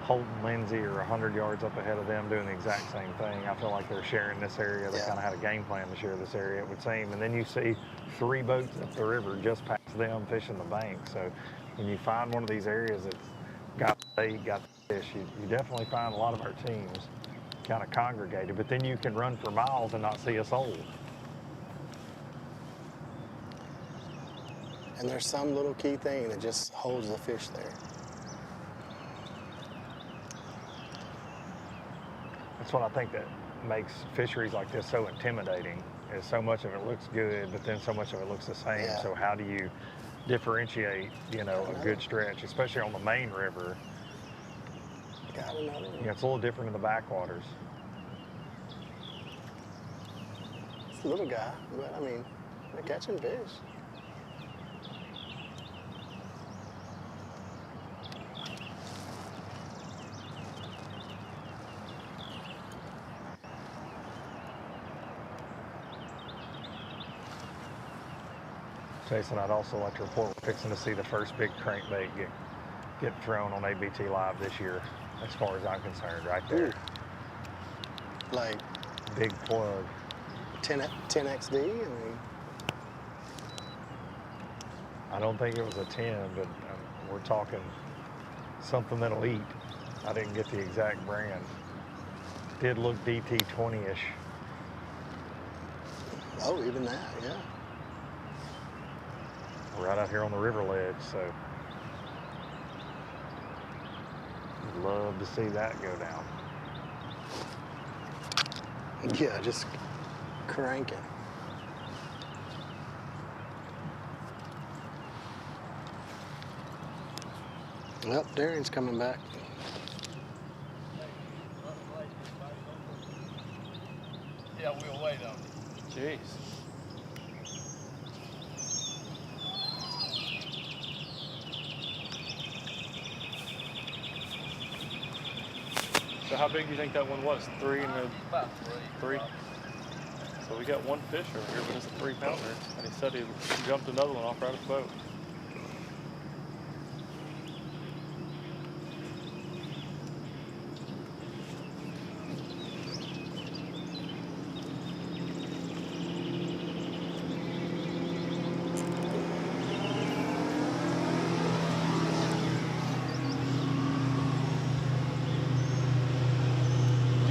Holton, Lindsay are 100 yards up ahead of them doing the exact same thing. I feel like they're sharing this area. They kind of had a game plan to share this area, it would seem. And then you see 3 boats up the river just past them fishing the bank. So when you find one of these areas that's got bait, got fish, you definitely find a lot of our teams kind of congregated. But then you can run for miles and not see a soul. And there's some little key thing that just holds the fish there. That's what I think that makes fisheries like this so intimidating, is so much of it looks good, but then so much of it looks the same. Yeah. So how do you differentiate, you know, a good stretch, especially on the main river? Got another one. You know, it's a little different in the backwaters. It's a little guy, but I mean, they're catching fish. Jason, I'd also like to report we're fixing to see the first big crankbait get thrown on ABT Live this year, as far as I'm concerned, right there. Ooh. Like big plug. 10XD? I mean, I don't think it was a 10, but we're talking something that'll eat. I didn't get the exact brand. Did look DT 20-ish. oh, even that, yeah. We're right out here on the river ledge, so I'd love to see that go down. Yeah, just cranking. Well, Darian's coming back. Yeah, we'll wait on it. Jeez. So how big do you think that one was? About 3. So we got one fish over here, but it's a 3-pounder. And he said he jumped another one off right at the boat.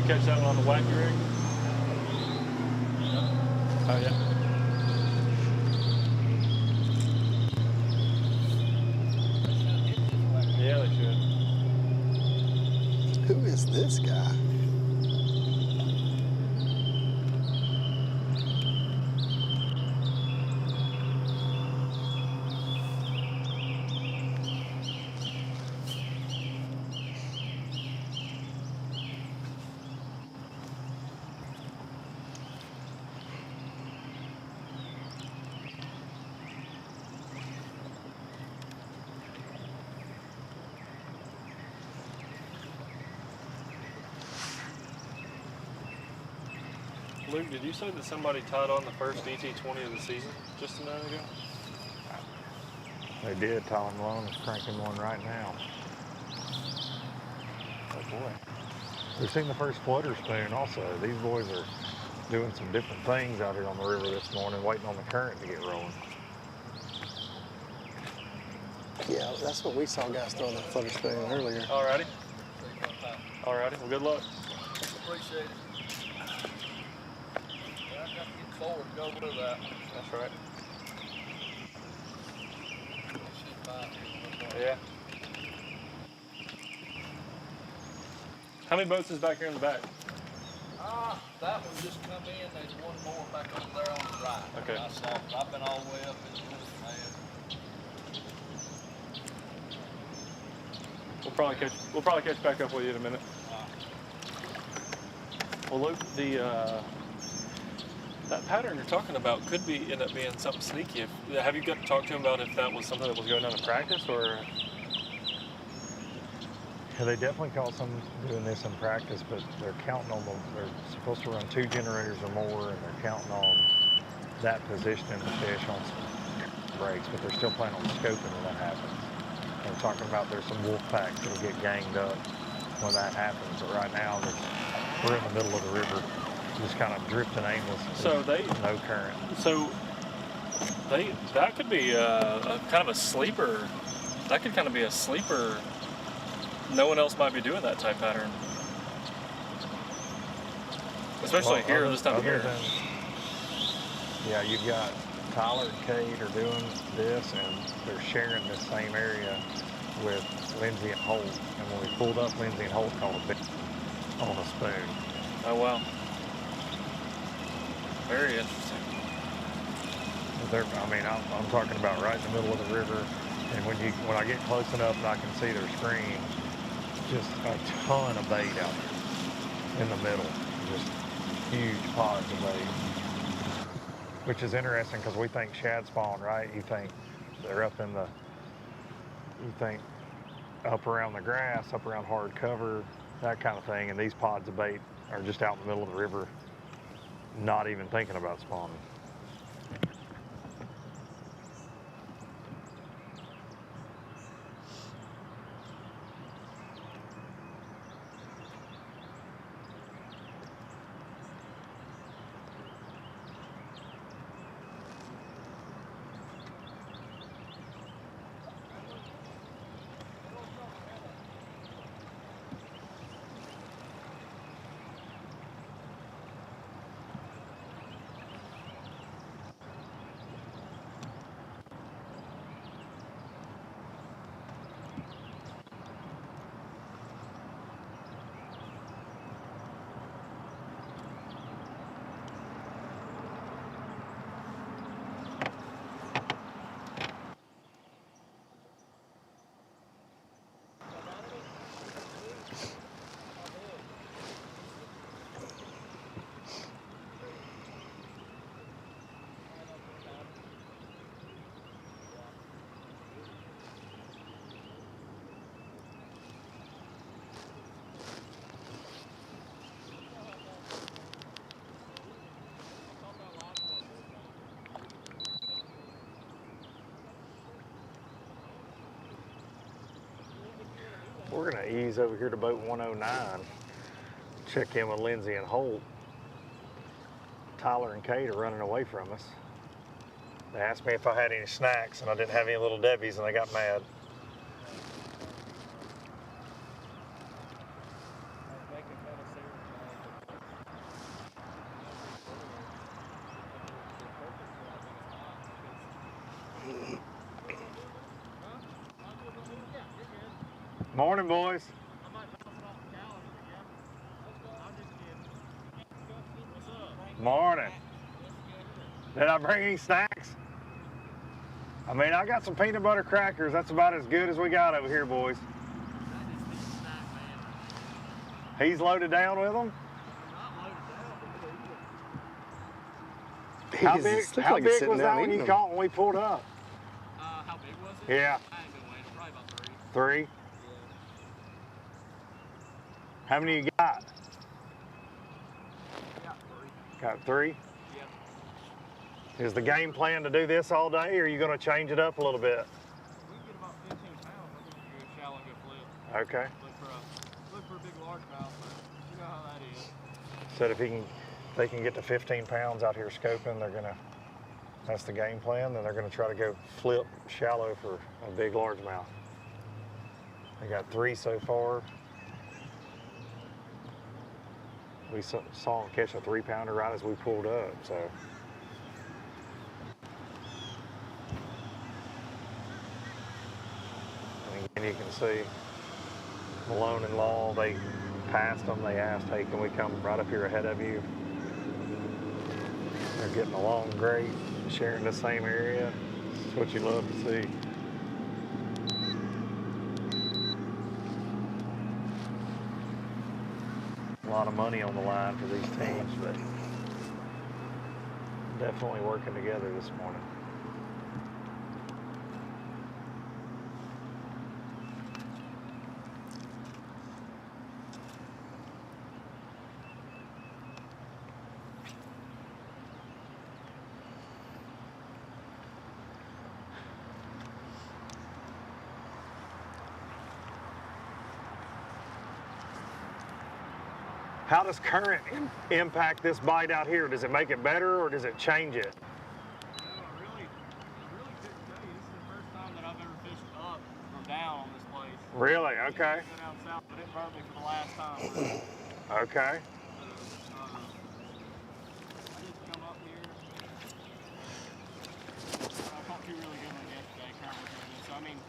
Catch that one on the wacky rig? Oh yeah. Who is this guy? Luke, did you say that somebody tied on the first DT20 of the season just a minute ago? They did. Tyler Malone is cranking one right now. Oh boy. We've seen the first flutter spoon also. These boys are doing some different things out here on the river this morning, waiting on the current to get rolling. Yeah, that's what we saw guys throwing that flutter spoon earlier. Alrighty. Alrighty, well, good luck. Appreciate it. Yeah, I got to get forward and go with that. That's right. Shoot by. Yeah. How many boats is back here in the back? That one just come in. There's one more back over there on the right. Okay. I saw it. I've been all the way up in the roof, man. We'll probably catch back up with you in a minute. Well, Luke, that pattern you're talking about could end up being something sneaky. Have you got to talk to him about if that was something that was going on in practice, or? Yeah, they definitely caught some doing this in practice, but they're counting on they're supposed to run 2 generators or more, and they're counting on that positioning the fish on some breaks, but they're still planning on scoping when that happens. They're talking about there's some wolf packs that'll get ganged up when that happens, but right now we're in the middle of the river, just kind of drifting aimless. So no current. So that could be a kind of a sleeper. That could kind of be a sleeper. No one else might be doing that type pattern, especially here this time of year. Yeah, you've got Tyler and Cade are doing this, and they're sharing this same area with Lindsay and Holt. And when we pulled up, Lindsay and Holt caught a big on a spoon. Oh wow! Very interesting. I'm talking about right in the middle of the river, and when I get close enough and I can see their screen, just a ton of bait out there in the middle, just huge pods of bait, which is interesting because we think shad spawn, right? You think they're up around the grass, up around hard cover, that kind of thing, and these pods of bait are just out in the middle of the river, not even thinking about spawning. We're gonna ease over here to boat 109, check in with Lindsay and Holt. Tyler and Kate are running away from us. They asked me if I had any snacks, and I didn't have any Little Debbies, and they got mad. Morning, boys. Morning. Did I bring any snacks? I mean, I got some peanut butter crackers. That's about as good as we got over here, boys. He's loaded down with them? How big was that when you caught when we pulled up? How big was it? Yeah. I ain't been waiting, probably about 3. 3? Yeah. How many you got? Got 3. Got 3? Yep. Is the game plan to do this all day, or are you going to change it up a little bit? We can get about 15 pounds. I think we can go shallow and go flip. Okay. Look for a big largemouth, but you know how that is. Said if they can get to 15 pounds out here scoping, that's the game plan. Then they're gonna try to go flip shallow for a big largemouth. They got 3 so far. We saw them catch a 3-pounder right as we pulled up, so. And you can see Malone and Law, they passed them. They asked, hey, can we come right up here ahead of you? They're getting along great, sharing the same area. It's what you love to see. A lot of money on the line for these teams, but definitely working together this morning. How does current impact this bite out here? Does it make it better or does it change it? I really couldn't tell you. This is the first time that I've ever fished up from down on this place. Really? Okay. I go down south, but it burned me for the last time. Okay. I just come up here. I caught 2 really good ones yesterday, currently doing this. So, I mean,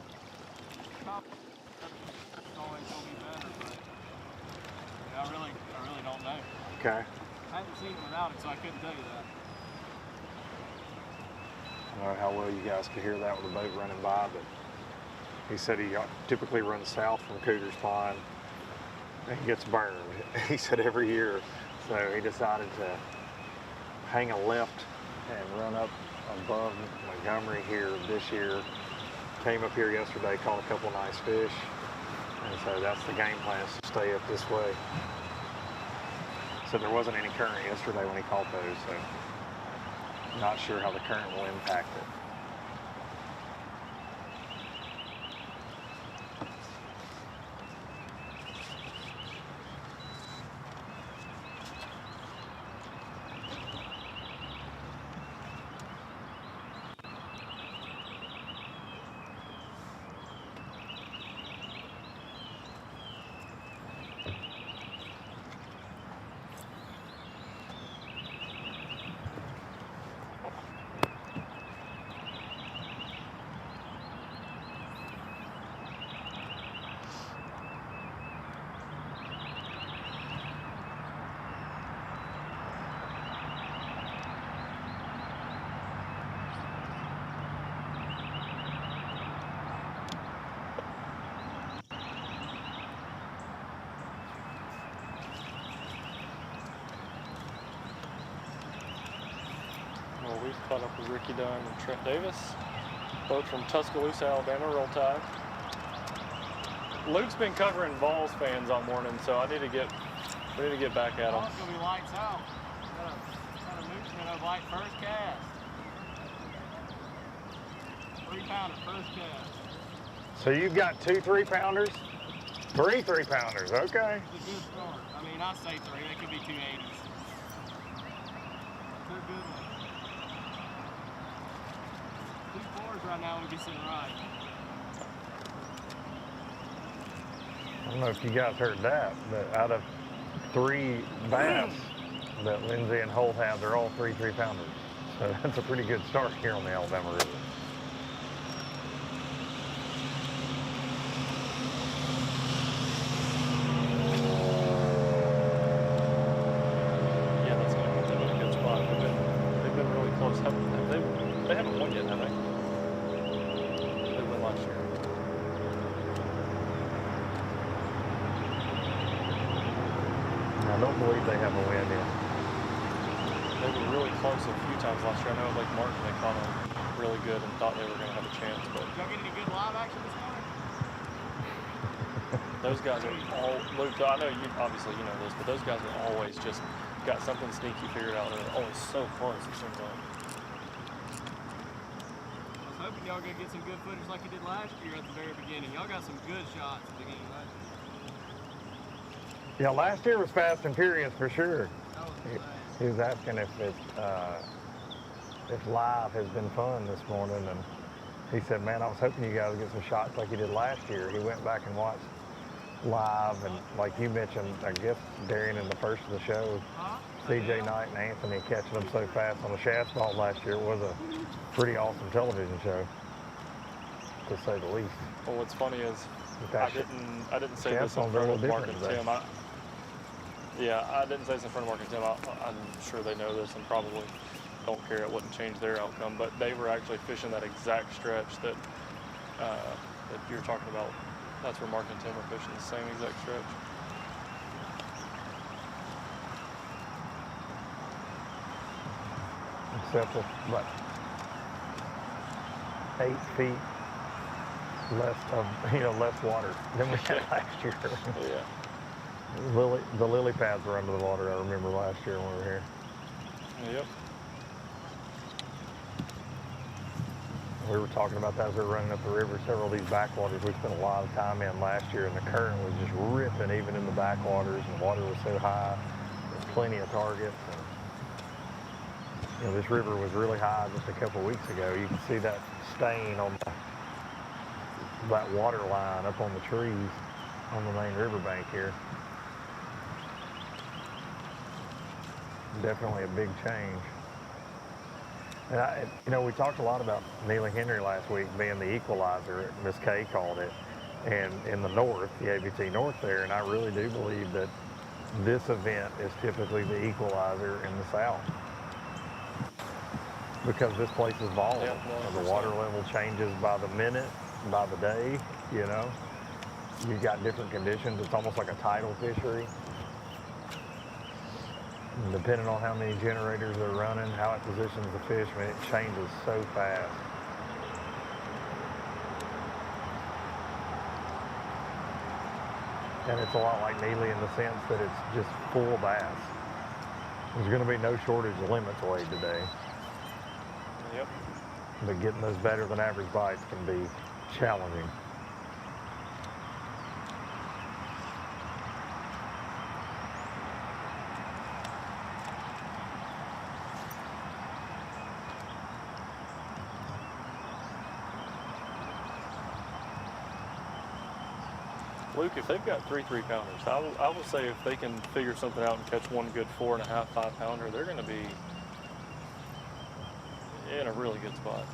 it's always going to be better, but I really don't know. Okay. I haven't seen it without it, so I couldn't tell you that. I don't know how well you guys could hear that with the boat running by, but he said he typically runs south from Cooter's Pond and gets burned. He said every year. So he decided to hang a left and run up above Montgomery here this year. Came up here yesterday, caught a couple nice fish. And so that's the game plan, is to stay up this way. So there wasn't any current yesterday when he caught those, so not sure how the current will impact it. Well, we've caught up with Ricky Dunn and Trent Davis, both from Tuscaloosa, Alabama, Roll Tide. Luke's been covering Vols fans all morning, so we need to get back at them. It's gonna be lights out. Got a moose gonna bite first cast. 3-pounder first cast. So you've got 2 3-pounders? 3 3-pounders, okay. It's a good start. I mean, I say 3. They could be 280s. They're good ones. 2 4s right now would be sitting right. I don't know if you guys heard that, but out of 3 bass that Lindsay and Holt have, they're all 3 3-pounders. So that's a pretty good start here on the Alabama River. Yeah, that's going to put them in a good spot. don't believe they have a win yet. They were really close a few times last year. I know Lake Martin they caught them really good and thought they were going to have a chance. But Did y'all get any good live action this morning? those guys are all, Luke, I know you, obviously you know this, but those guys are always just got something sneaky figured out. They're always so close, it seems like. I was hoping y'all gonna get some good footage like you did last year at the very beginning. Y'all got some good shots at the beginning last year. Yeah, last year was fast and furious for sure. That was fast. He was asking if live has been fun this morning, and he said, man, I was hoping you guys would get some shots like you did last year. He went back and watched live, and like you mentioned, I guess, Darian, in the first of the show, CJ Knight and Anthony catching them so fast on the shafts ball last year. It was a pretty awesome television show, to say the least. Well, what's funny is I didn't say this in Shafts front are a of little Mark and different Tim. I didn't say this in front of Mark and Tim. I'm sure they know this and probably don't care. It wouldn't change their outcome. But they were actually fishing that exact stretch that you're talking about. That's where Mark and Tim were fishing, the same exact stretch. Except with, what, 8 feet less water than we had last year. Yeah. The lily pads were under the water, I remember last year when we were here. Yep. We were talking about that as we were running up the river. Several of these backwaters we spent a lot of time in last year, and the current was just ripping even in the backwaters, and the water was so high. There's plenty of targets. And, this river was really high just a couple of weeks ago. You can see that stain on that water line up on the trees on the main riverbank here. Definitely a big change. And we talked a lot about Neely Henry last week being the equalizer. Miss Kay called it, and in the north, the ABT North there. And I really do believe that this event is typically the equalizer in the south, because this place is volatile. Yeah, the water level changes by the minute, by the day. You've got different conditions. It's almost like a tidal fishery. And depending on how many generators they're running, how it positions the fish, it changes so fast. And it's a lot like Neely in the sense that it's just full bass. There's going to be no shortage of limits weighed today. Yep. But getting those better than average bites can be challenging. Luke, if they've got 3 3-pounders, I will say if they can figure something out and catch one good 4.5, 5-pounder, they're going to be in a really good spot.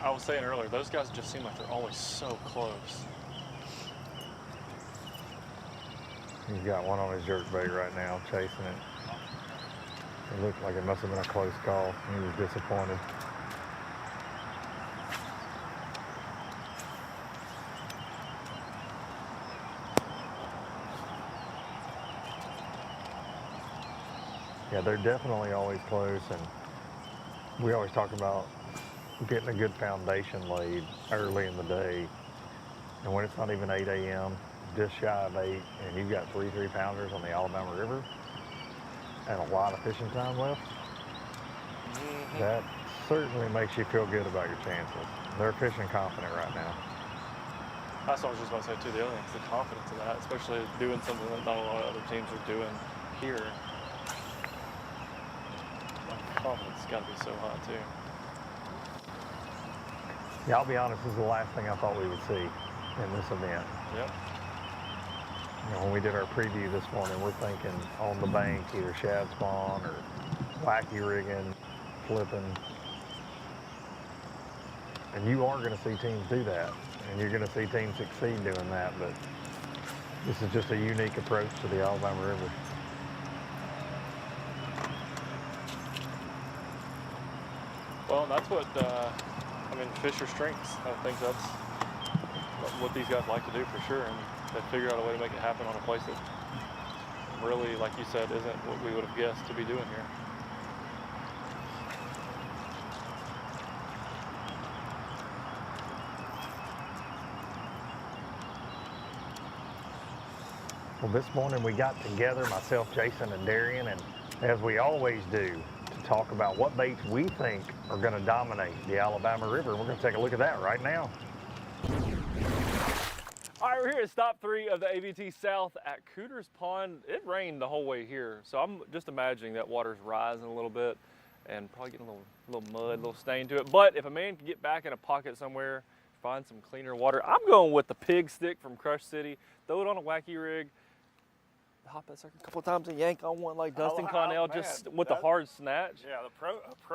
I was saying earlier, those guys just seem like they're always so close. He's got one on his jerkbait right now, chasing it. It looked like it must have been a close call. He was disappointed. Yeah, they're definitely always close, and we always talk about getting a good foundation laid early in the day. And when it's not even 8 a.m., just shy of 8, and you've got 3 3-pounders on the Alabama River and a lot of fishing time left, that certainly makes you feel good about your chances. They're fishing confident right now. That's what I was just about to say, too. The other thing's the confidence in that, especially doing something that not a lot of other teams are doing here. Confidence has got to be so high, too. Yeah, I'll be honest, this is the last thing I thought we would see in this event. Yep. When we did our preview this morning, we're thinking on the bank, either shad spawn or wacky rigging, flipping. And you are going to see teams do that, and you're going to see teams succeed doing that, but this is just a unique approach to the Alabama River. Well, that's what, Fisher strengths. I think that's what these guys like to do for sure. And they figure out a way to make it happen on a place that really, like you said, isn't what we would have guessed to be doing here. Well, this morning we got together, myself, Jason, and Darian, and as we always do, to talk about what baits we think are going to dominate the Alabama River. We're going to take a look at that right now. All right, we're here at stop 3 of the ABT South at Cooter's Pond. It rained the whole way here, so I'm just imagining that water's rising a little bit and probably getting a little mud, a little stain to it. But if a man can get back in a pocket somewhere, find some cleaner water, I'm going with the pig stick from Crush City. Throw it on a wacky rig. Hop that sucker a couple of times and yank on one like Dustin Connell, just with the hard snatch. Yeah, the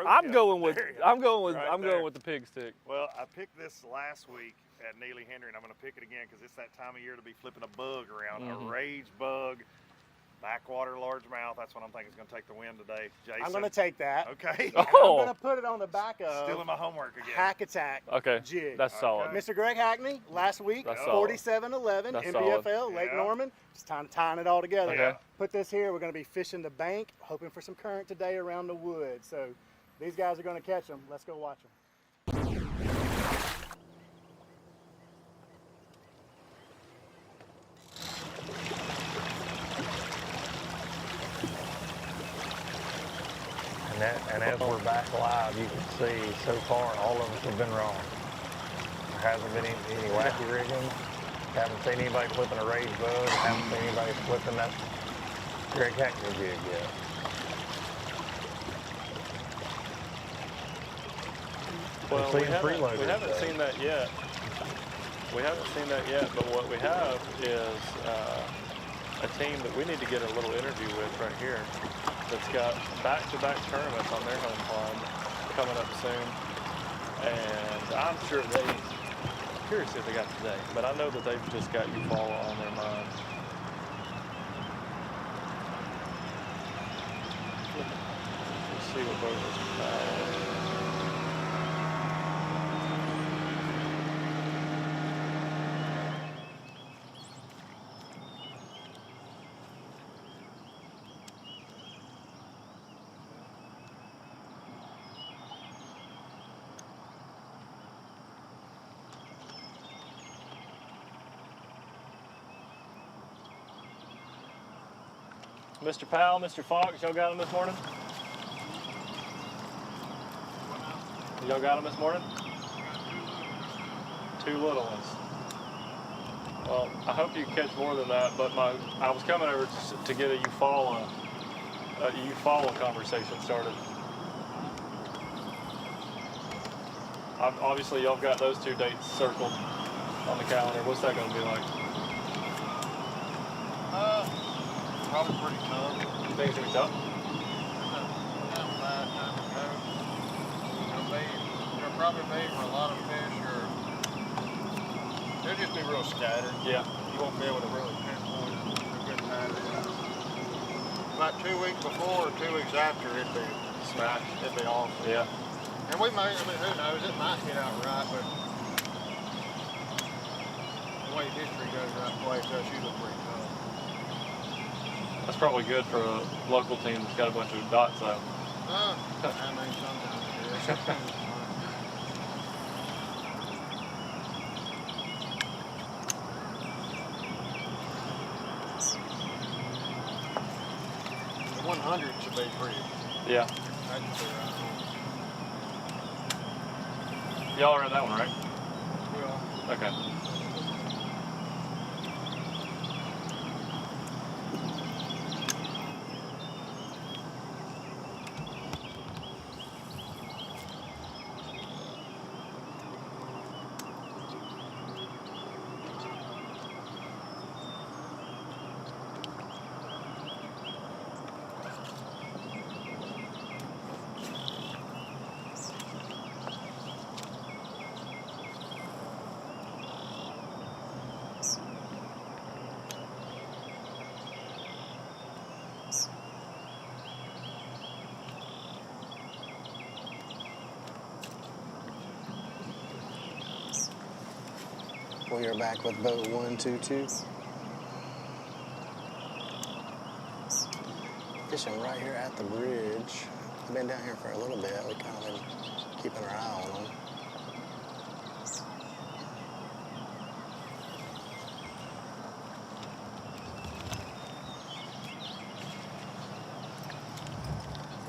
I'm going with the pig stick. Well, I picked this last week at Neely Henry, and I'm going to pick it again because it's that time of year to be flipping a bug around, a rage bug, backwater largemouth. That's what I'm thinking is going to take the win today. Jason, I'm going to take that. Okay. I'm going to put it on the back of Stealing my homework again. Hack Attack jig. That's solid. Mr. Greg Hackney, last week, 47-11, NBFL, Lake Norman. Just time tying it all together. Okay. Put this here. We're going to be fishing the bank, hoping for some current today around the woods. So these guys are going to catch them. Let's go watch them. And as we're back live, you can see so far all of us have been wrong. There hasn't been any wacky rigging. Haven't seen anybody flipping a rage bug. Haven't seen anybody flipping that Greg Hackney jig yet. Well, we haven't seen that yet. We haven't seen that yet, but what we have is a team that we need to get a little interview with right here that's got back-to-back tournaments on their home pond coming up soon. And I'm sure curious if they got today, but I know that they've just got Eufaula on their mind. Let's see what boat is. Mr. Powell, Mr. Fox, y'all got them this morning? Y'all got them this morning? Two little ones. Well, I hope you catch more than that, but I was coming over to get a Eufaula conversation started. Obviously, y'all got those two dates circled on the calendar. What's that going to be like? Probably pretty tough. You think it's going to be tough? There'll probably be for a lot of fish, or they'll just be real scattered. Yeah. You won't be able to really pinpoint a good pattern. About 2 weeks before or 2 weeks after, it'd be smash. It'd be awesome. Yeah. And we may, who knows, it might get out right, but the way history goes that place, that's usually pretty tough. That's probably good for a local team that's got a bunch of dots though. I mean, sometimes it is. The 100 should be pretty. Yeah. That should be right. Y'all are in that one, right? Yeah. Okay. We are back with boat 122. Fishing right here at the bridge. I've been down here for a little bit. We kind of been keeping our eye on them.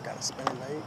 Got a spinning bait.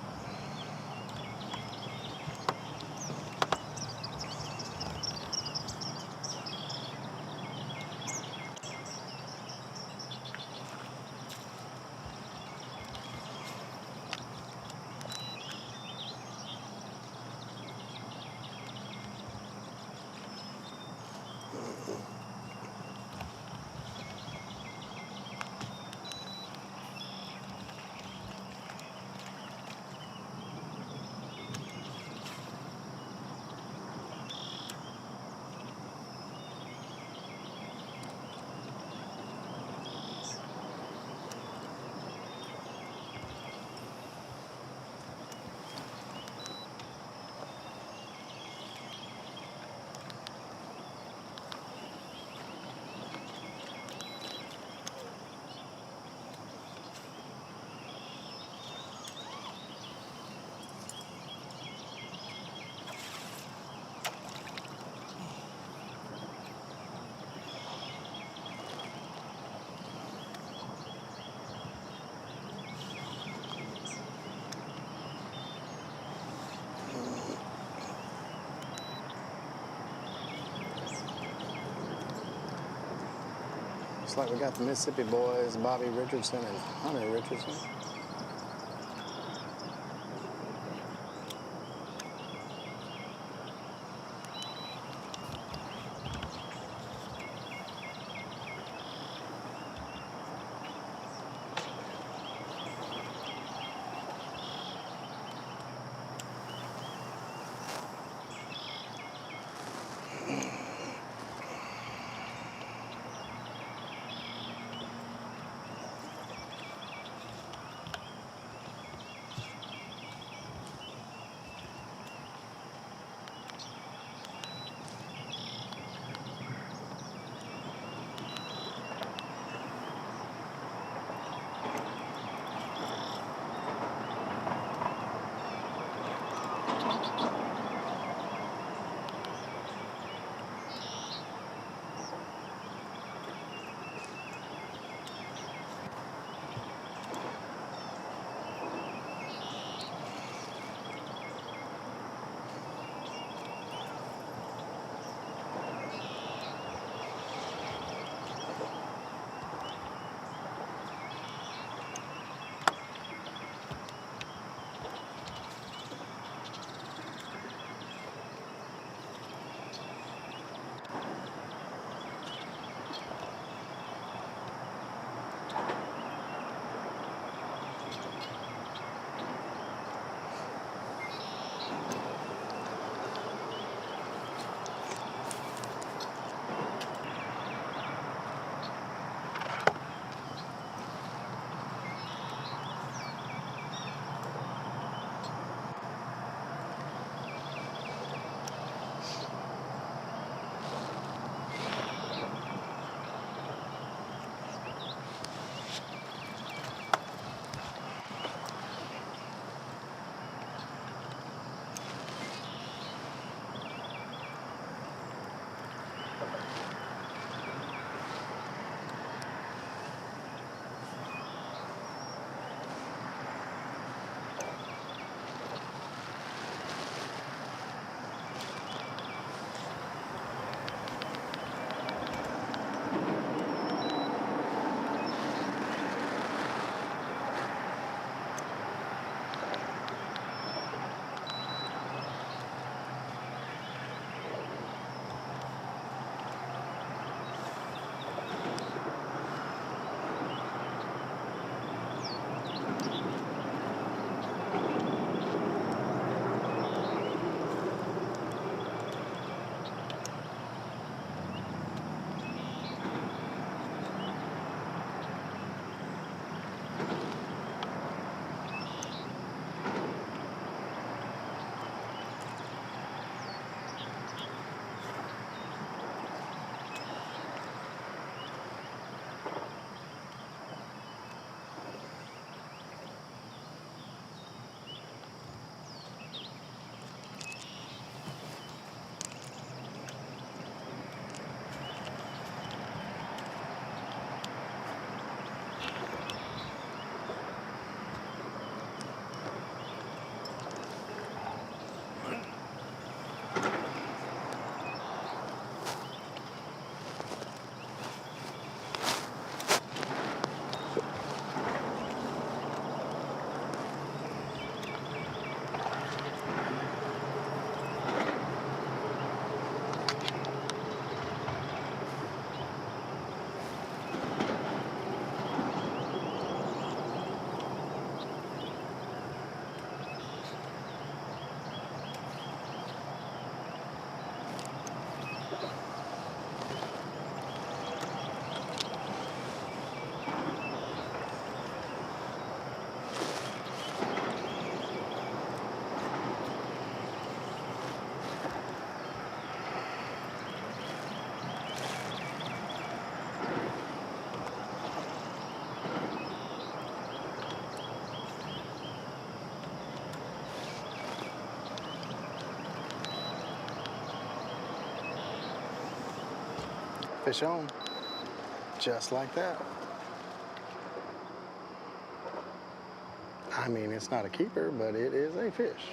Looks like we got the Mississippi boys, Bobby Richardson and Hunter Richardson. Fish on. Just like that. I mean, it's not a keeper, but it is a fish.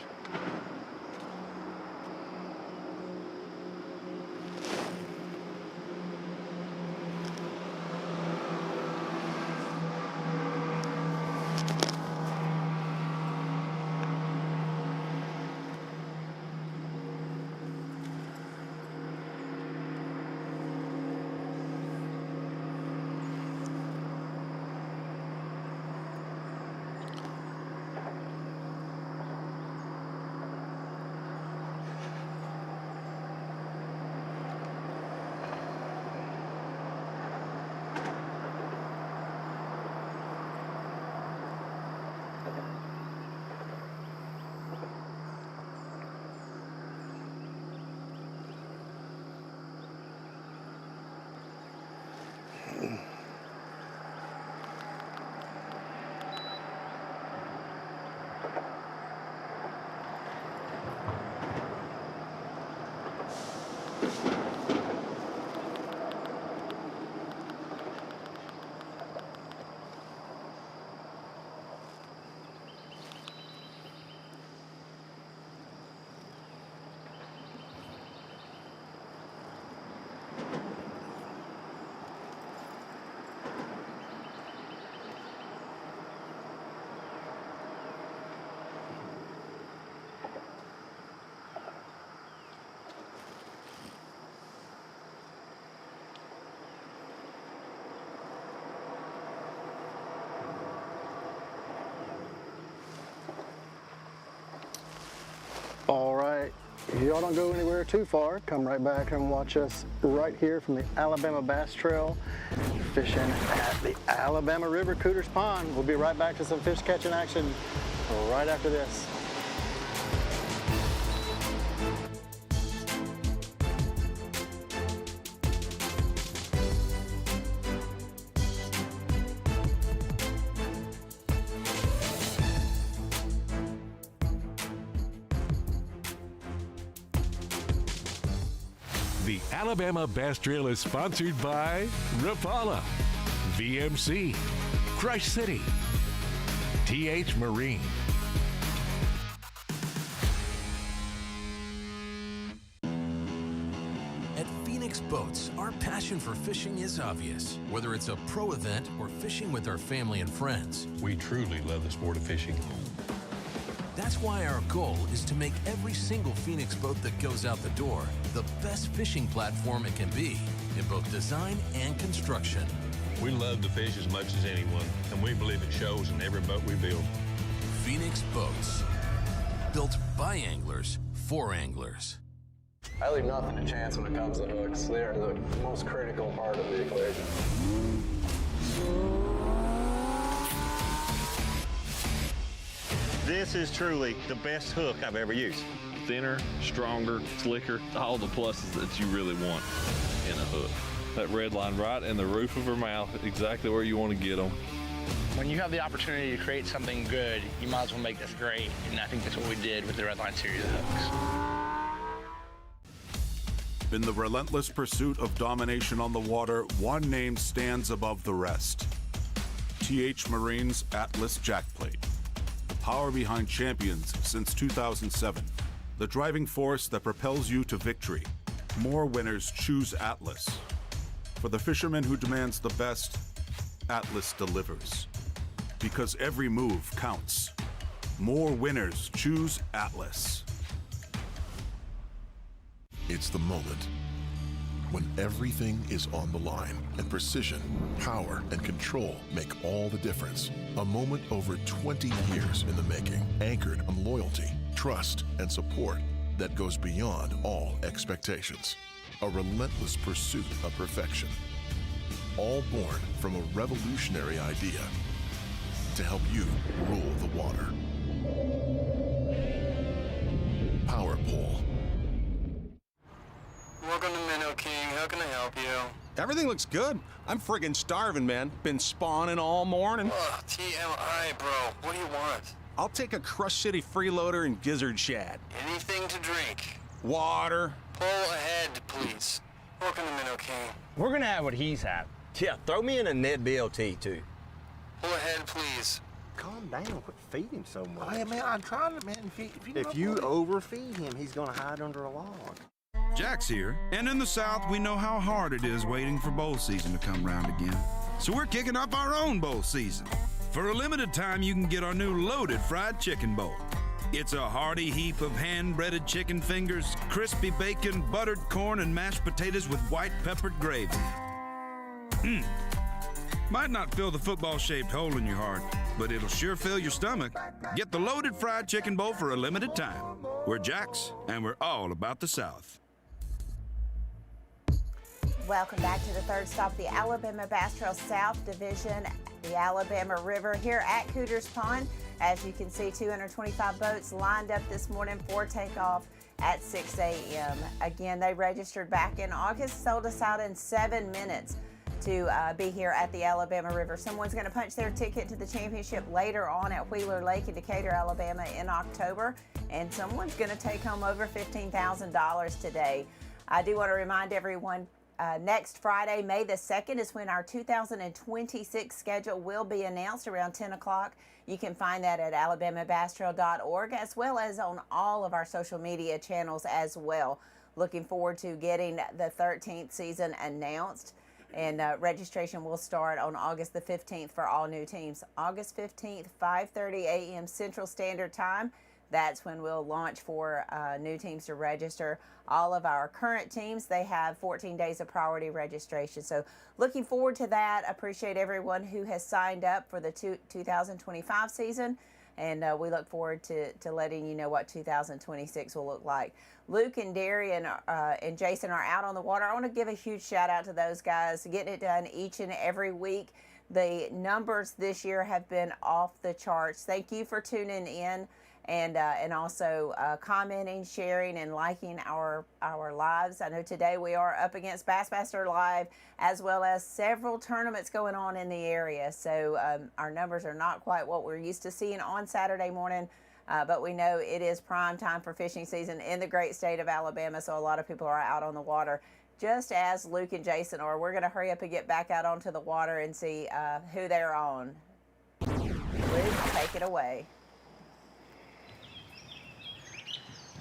All right, y'all don't go anywhere too far. Come right back and watch us right here from the Alabama Bass Trail, fishing at the Alabama River Cooters Pond. We'll be right back to some fish catching action right after this. The Alabama Bass Trail is sponsored by Rapala, VMC, Crush City, TH Marine. At Phoenix Boats, our passion for fishing is obvious. Whether it's a pro event or fishing with our family and friends, We truly love the sport of fishing. that's why our goal is to make every single Phoenix boat that goes out the door the best fishing platform it can be in both design and construction. We love to fish as much as anyone, and we believe it shows in every boat we build. Phoenix Boats, built by anglers for anglers. I leave nothing to chance when it comes to hooks. They are the most critical part of the equation. This is truly the best hook I've ever used. Thinner, stronger, slicker, all the pluses that you really want in a hook. That red line right in the roof of her mouth, exactly where you want to get them. When you have the opportunity to create something good, you might as well make this great, and I think that's what we did with the Red Line series of hooks. In the relentless pursuit of domination on the water, one name stands above the rest. TH Marine's Atlas Jackplate. The power behind champions since 2007. The driving force that propels you to victory. More winners choose Atlas. For the fisherman who demands the best, Atlas delivers. Because every move counts. More winners choose Atlas. It's the moment when everything is on the line and precision, power, and control make all the difference. A moment over 20 years in the making, anchored on loyalty, trust, and support that goes beyond all expectations. A relentless pursuit of perfection. All born from a revolutionary idea to help you rule the water. Power Pole. Welcome to Minnow King. How can I help you? Everything looks good. I'm friggin' starving, man. Been spawning all morning. Ugh, TMI, bro. What do you want? I'll take a Crush City freeloader and gizzard shad. Anything to drink? Water. Pull ahead, please. Welcome to Minnow King. We're gonna have what he's had. Yeah, throw me in a Ned BLT too. Pull ahead, please. Calm down. Quit feeding him so much. Oh, yeah, man, I'm trying to, man. If you overfeed him, he's gonna hide under a log. Jack's here, and in the South, we know how hard it is waiting for bowl season to come round again. So we're kicking off our own bowl season. For a limited time, you can get our new loaded fried chicken bowl. It's a hearty heap of hand-breaded chicken fingers, crispy bacon, buttered corn, and mashed potatoes with white peppered gravy. Might not fill the football-shaped hole in your heart, but it'll sure fill your stomach. Get the loaded fried chicken bowl for a limited time. We're Jack's, and we're all about the South. Welcome back to the third stop, the Alabama Bass Trail South Division, the Alabama River here at Cooters Pond. As you can see, 225 boats lined up this morning for takeoff at 6 a.m. Again, they registered back in August, sold us out in 7 minutes to be here at the Alabama River. Someone's going to punch their ticket to the championship later on at Wheeler Lake in Decatur, Alabama in October, and someone's going to take home over $15,000 today. I do want to remind everyone, next Friday, May the 2nd, is when our 2026 schedule will be announced around 10 o'clock. You can find that at alabamabasstrail.org as well as on all of our social media channels as well. Looking forward to getting the 13th season announced. And registration will start on August the 15th for all new teams. August 15th, 5:30 a.m. Central Standard Time. That's when we'll launch for new teams to register. All of our current teams, they have 14 days of priority registration. So looking forward to that. Appreciate everyone who has signed up for the 2025 season. And we look forward to letting you know what 2026 will look like. Luke and Darian and Jason are out on the water. I want to give a huge shout out to those guys, getting it done each and every week. The numbers this year have been off the charts. Thank you for tuning in and also commenting, sharing, and liking our lives. I know today we are up against Bassmaster Live, as well as several tournaments going on in the area. So our numbers are not quite what we're used to seeing on Saturday morning, but we know it is prime time for fishing season in the great state of Alabama, so a lot of people are out on the water, just as Luke and Jason are. We're going to hurry up and get back out onto the water and see who they're on. Luke, take it away.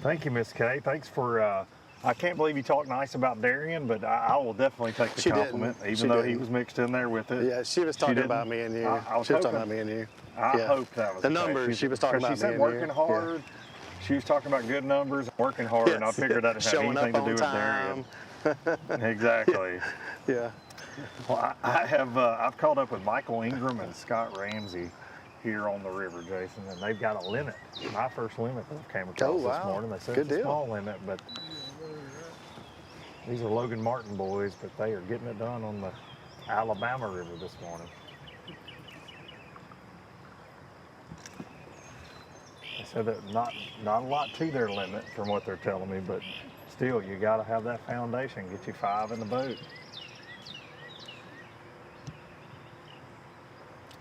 Thank you, Miss Kay. Thanks for, I can't believe you talked nice about Darian, but I will definitely take the compliment, even though he was mixed in there with it. Yeah, she was talking about me and you. She was talking about me and you. I hope that was the numbers. She was talking about me and you. She said working hard. Yeah. She was talking about good numbers, working hard, and I figured that didn't have anything to do with Darian. Exactly. Yeah. Well, I've caught up with Michael Ingram and Scott Ramsey here on the river, Jason, and they've got a limit. My first limit that I came across this morning. They said it's a small limit, but these are Logan Martin boys, but they are getting it done on the Alabama River this morning. They said that not a lot to their limit from what they're telling me, but still, you got to have that foundation. Get you 5 in the boat.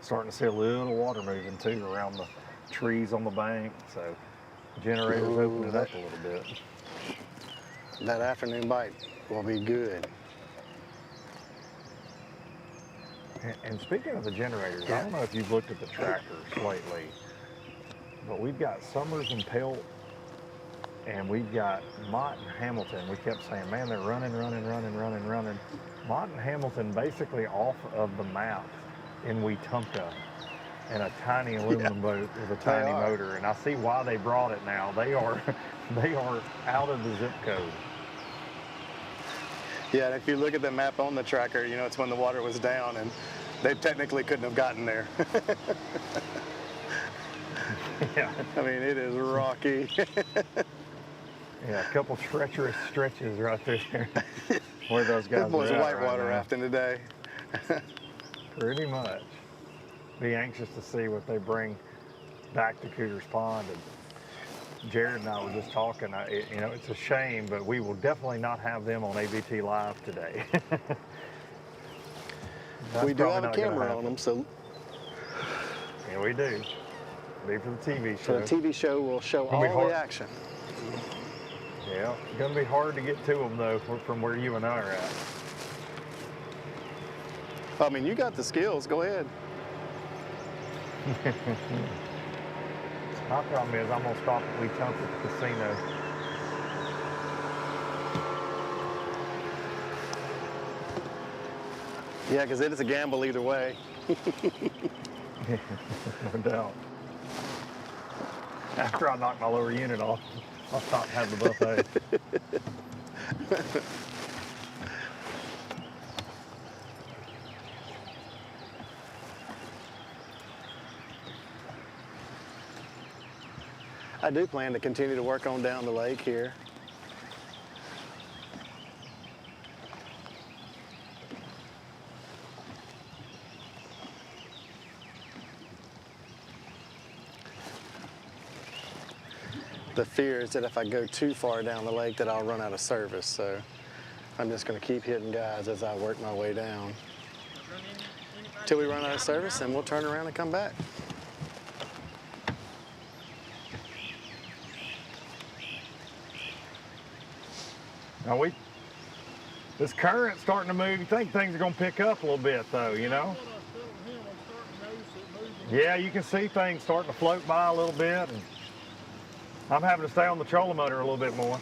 Starting to see a little water moving too around the trees on the bank, so the generators opened it up a little bit. That afternoon bite will be good. And speaking of the generators, I don't know if you've looked at the tractors lately, but we've got Summers and Pelt, and we've got Mott and Hamilton. We kept saying, man, they're running. Mott and Hamilton basically off of the map in Wetumpka in a tiny aluminum boat with a tiny motor, and I see why they brought it now. They are out of the zip code. Yeah, and if you look at the map on the tracker, you know it's when the water was down, and they technically couldn't have gotten there. Yeah. I mean, it is rocky. Yeah, a couple treacherous stretches right there where those guys This boy's are whitewater right rafting today. Pretty much. Be anxious to see what they bring back to Cooters Pond. And Jared and I were just talking. You know, it's a shame, but we will definitely not have them on ABT Live today. We do have a camera on them, so. Yeah, we do. Be for the TV show. For the TV show, we'll show all the action. Yeah, it's gonna be hard to get to them though from where you and I are at. I mean, you got the skills. Go ahead. My problem is I'm gonna stop at Wetumpka at the casino. Yeah, because it is a gamble either way. No doubt. After I knock my lower unit off, I'll stop and have the buffet. I do plan to continue to work on down the lake here. The fear is that if I go too far down the lake that I'll run out of service, so I'm just going to keep hitting guys as I work my way down. Till we run out of service, and we'll turn around and come back. Now this current's starting to move. You think things are going to pick up a little bit though, you know? Yeah, you can see things starting to float by a little bit. And I'm having to stay on the trolling motor a little bit more.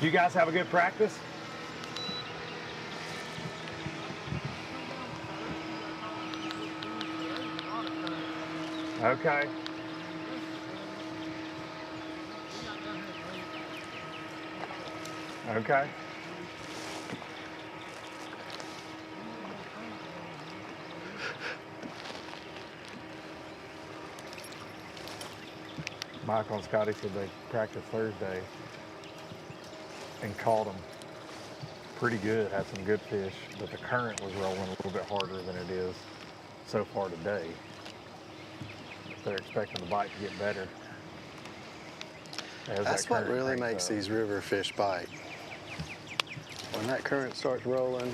You guys have a good practice? Okay. Okay. Michael and Scotty said they practiced Thursday and caught them pretty good, had some good fish, but the current was rolling a little bit harder than it is so far today. They're expecting the bite to get better. That's what really makes these river fish bite. When that current starts rolling,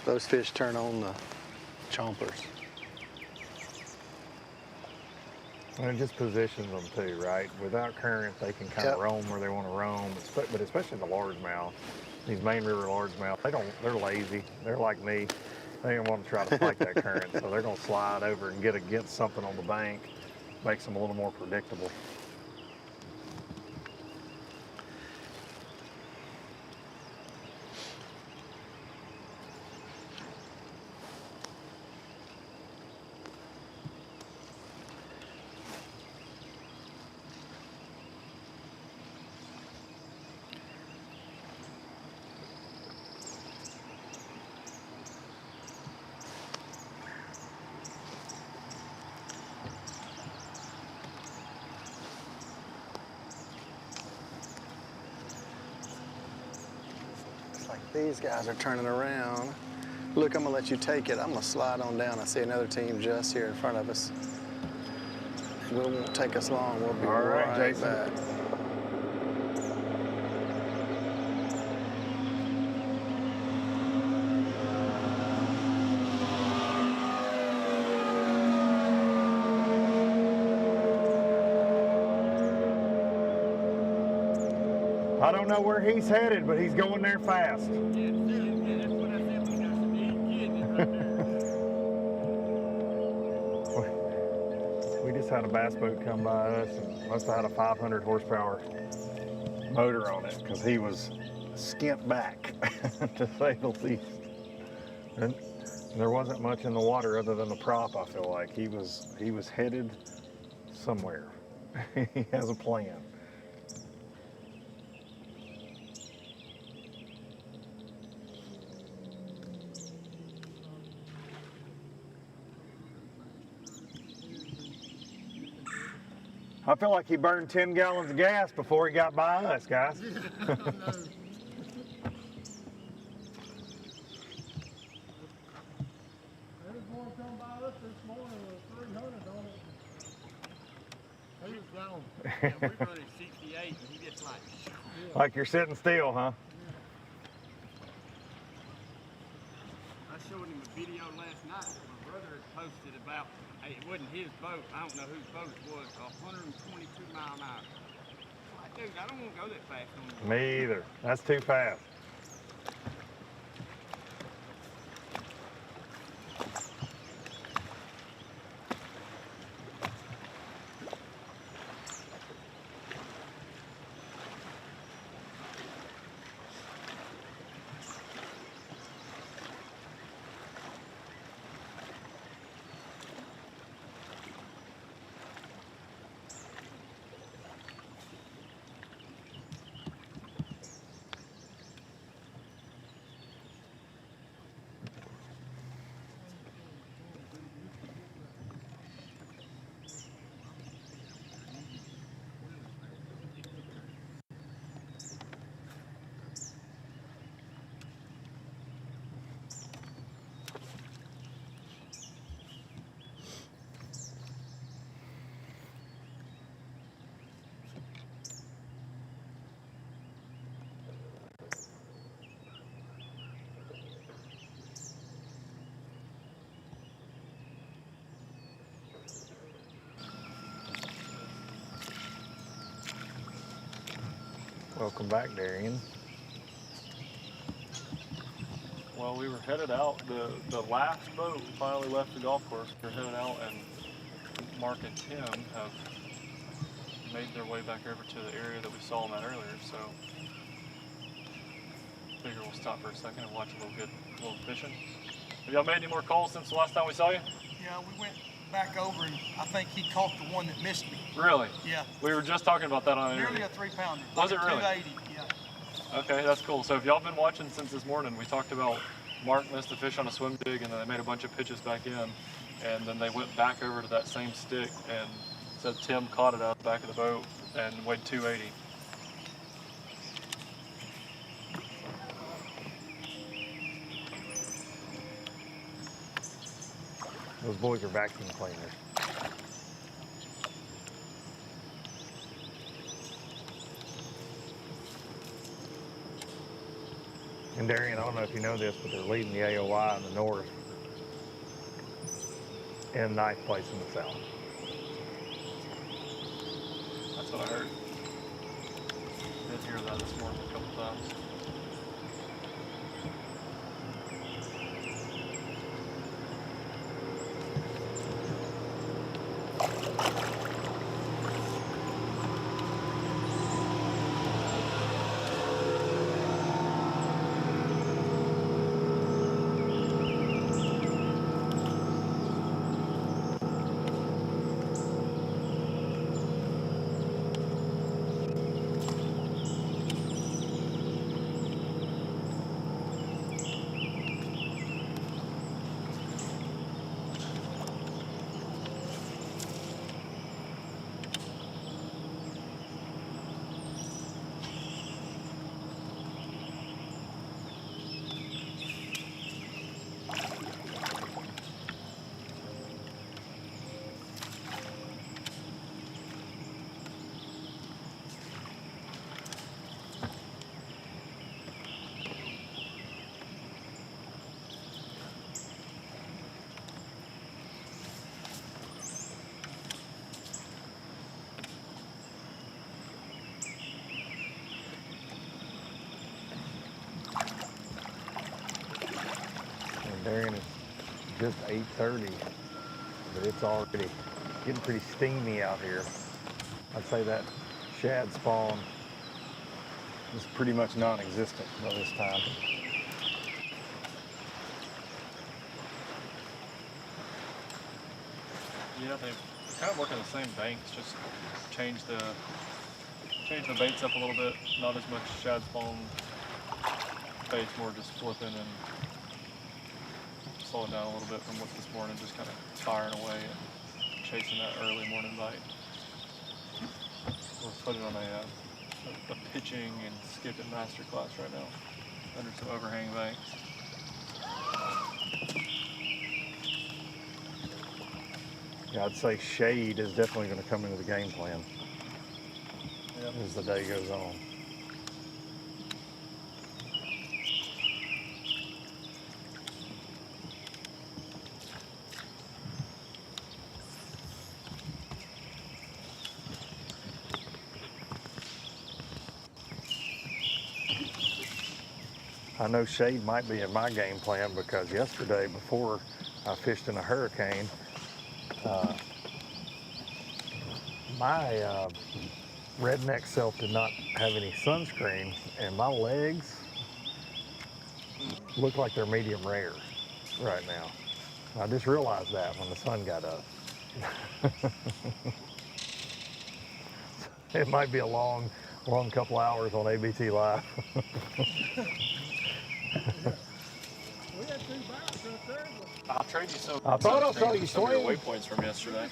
those fish turn on the chompers. And it just positions them too, right? Without current, they can kind of roam where they want to roam, but especially the largemouth, these main river largemouth, they're lazy. They're like me. They don't want to try to fight that current, so they're going to slide over and get against something on the bank, makes them a little more predictable. These guys are turning around. Look, I'm gonna let you take it. I'm gonna slide on down. I see another team just here in front of us. It won't take us long. We'll be right Jason. back. I don't know where he's headed, but he's going there fast. We just had a bass boat come by us and must have had a 500 horsepower motor on it because he was skint back, to say the least. And there wasn't much in the water other than the prop, I feel like. He was headed somewhere. He has a plan. I feel like he burned 10 gallons of gas before he got by us, guys. They was going to come by us this morning with 300 on it. He was gone. Yeah, we running 68 and he just Like you're sitting still, huh? I showed him a video last night that my brother had posted about Hey, it wasn't his boat. I don't know whose boat it was. 122 mile an hour. Dude, I don't want to go that fast on the Me either. That's too fast. Welcome back, Darian. Well, we were headed out. The last boat finally left the golf course. We're headed out, and Mark and Tim have made their way back over to the area that we saw them at earlier. So, figure we'll stop for a second and watch a little fishing. Have y'all made any more calls since the last time we saw you? Yeah, we went back over, and I think he caught the one that missed me. Really? Yeah. We were just talking about that on the Nearly interview. a 3-pounder. Was like it really? 280, yeah. Okay, that's cool. So if y'all been watching since this morning, we talked about Mark missed a fish on a swim jig, and then they made a bunch of pitches back in, and then they went back over to that same stick, and said Tim caught it out the back of the boat and weighed 280. Those boys are vacuum cleaners. And Darian, I don't know if you know this, but they're leading the AOI in the north and ninth place in the south. That's what I heard. Did hear that this morning a couple times. Darian, it's just 8:30, but it's already getting pretty steamy out here. I'd say that shad spawn is pretty much non-existent by this time. Yeah, they kind of work on the same banks, just change the baits up a little bit. Not as much shad spawn baits, more just flipping and slowing down a little bit from what this morning, just kind of firing away and chasing that early morning bite. We're putting on a pitching and skipping master class right now under some overhang banks. Yeah, I'd say shade is definitely going to come into the game plan as the day goes on. I know shade might be in my game plan because yesterday, before I fished in a hurricane, my redneck self did not have any sunscreen, and my legs look like they're medium rare right now. I just realized that when the sun got up. It might be a long couple hours on ABT Live. We had 2 barrels up there. I'll trade you some. I thought I saw you some of your swing. waypoints from yesterday.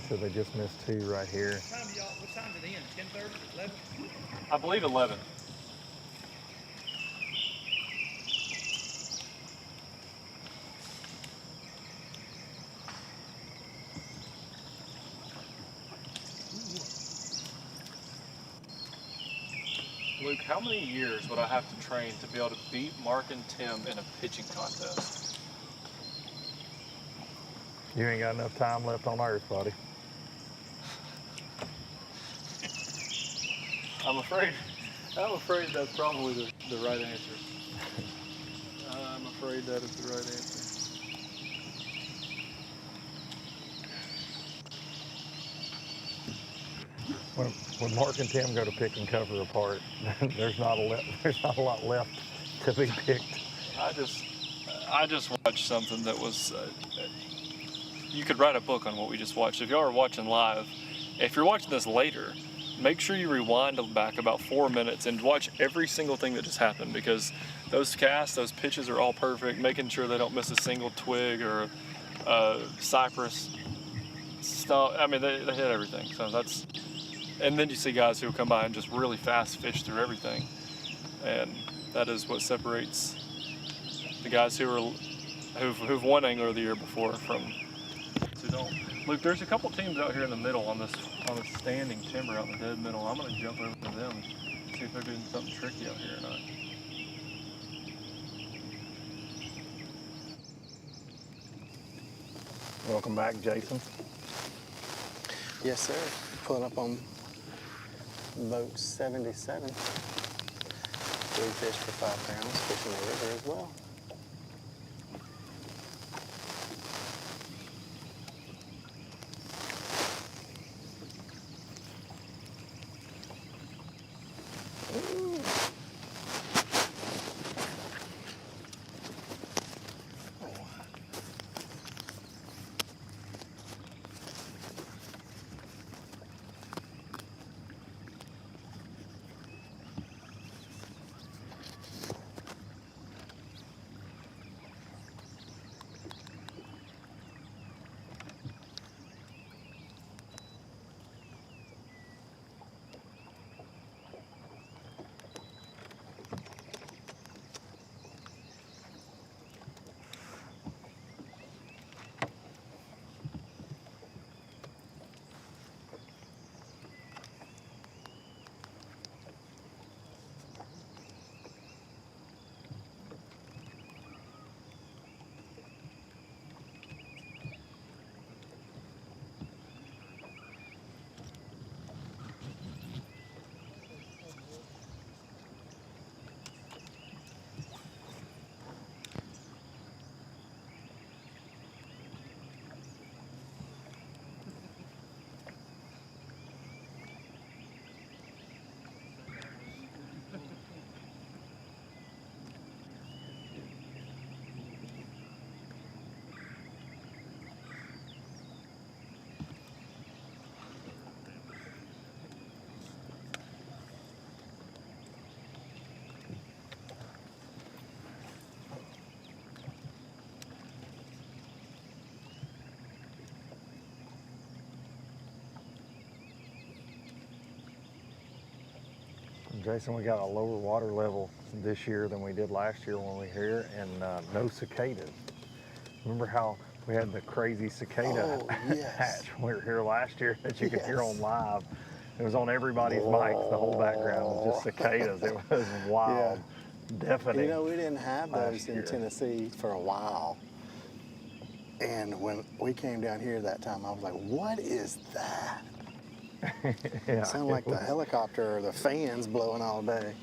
So they just missed 2 right here. What time did it end? 10:30, 11? I believe 11. Luke, how many years would I have to train to be able to beat Mark and Tim in a pitching contest? You ain't got enough time left on Earth, buddy. I'm afraid that's probably the right answer. I'm afraid that is the right answer. When Mark and Tim go to pick and cover apart, there's not a lot left to be picked. I just watched something that was. You could write a book on what we just watched. If y'all are watching live, if you're watching this later, make sure you rewind back about 4 minutes and watch every single thing that just happened, because those casts, those pitches are all perfect, making sure they don't miss a single twig or cypress stump. I mean, they hit everything. So that's. And then you see guys who come by and just really fast fish through everything, and that is what separates the guys who've won Angler of the Year before from who don't. Luke, there's a couple teams out here in the middle on this standing timber out in the dead middle. I'm gonna jump over to them and see if they're doing something tricky out here or not. Welcome back, Jason. Yes, sir. Pulling up on boat 77. 3 fish for 5 pounds, fishing the river as well. Jason, we got a lower water level this year than we did last year when we were here, and no cicadas. Remember how we had the crazy cicada hatch when we were here last year that you could hear on live? It was on everybody's mics. The whole background was just cicadas. It was wild, deafening. You know, we didn't have those in Tennessee for a while. And when we came down here that time, I was like, what is that? Yeah. Sound like the helicopter or the fans blowing all day.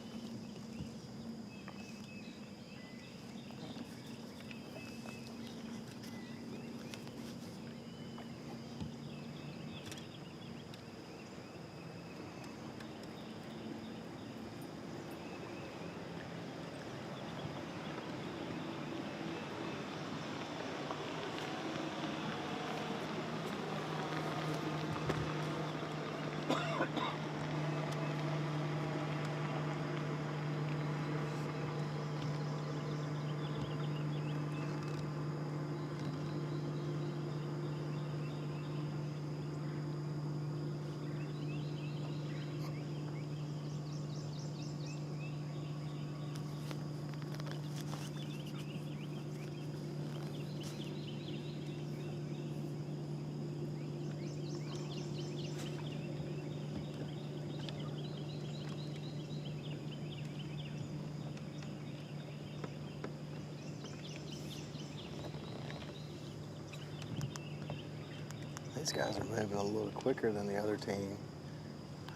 These guys are moving a little quicker than the other team,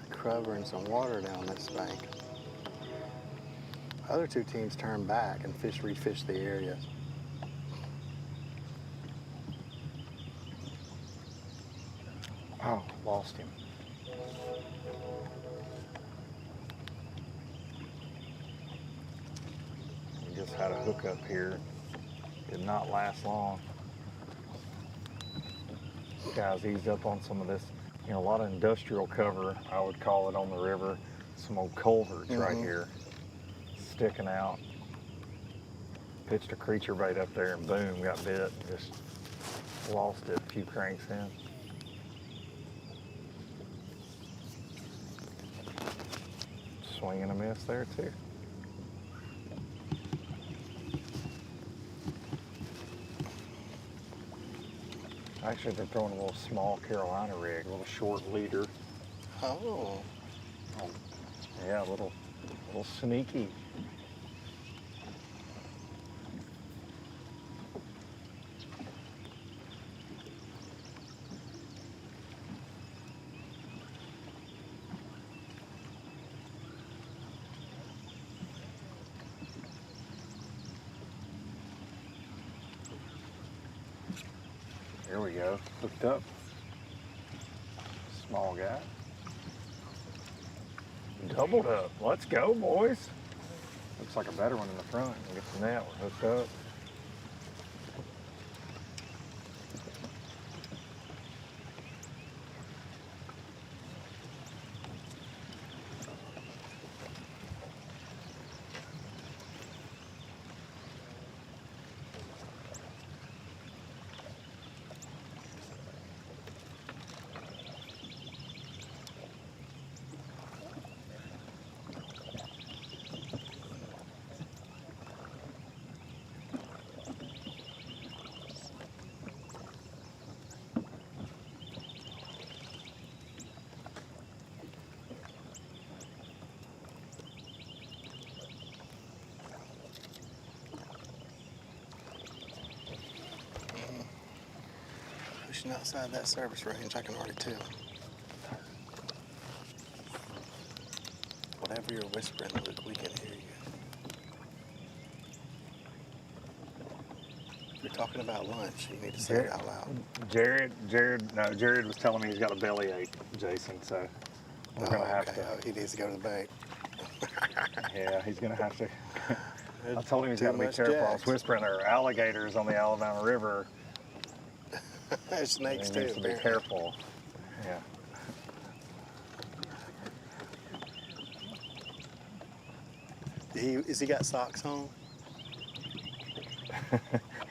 covering some water down this bank. Other two teams turn back and refish the area. Oh, lost him. We just had a hookup here. Did not last long. Guys eased up on some of this, a lot of industrial cover, I would call it, on the river. Some old culverts right here sticking out. Pitched a creature bait up there and boom, got bit. Just lost it, a few cranks in. Swing and a miss there too. Actually, they're throwing a little small Carolina rig, a little short leader. Oh. Yeah, a little sneaky. Here we go, hooked up. Small guy. Doubled up. Let's go, boys. Looks like a better one in the front. We'll get the net, we're hooked up. Pushing outside that service range, I can already tell. Whatever you're whispering, Luke, we can hear you. If you're talking about lunch, you need to say it out loud. Jared was telling me he's got a bellyache, Jason, so we're gonna have to. Oh, he needs to go to the bank. Yeah, he's gonna have to. I told him he's got to be careful. I was whispering there are alligators on the Alabama River. There's snakes too. He needs to be careful. Yeah. Has he got socks on?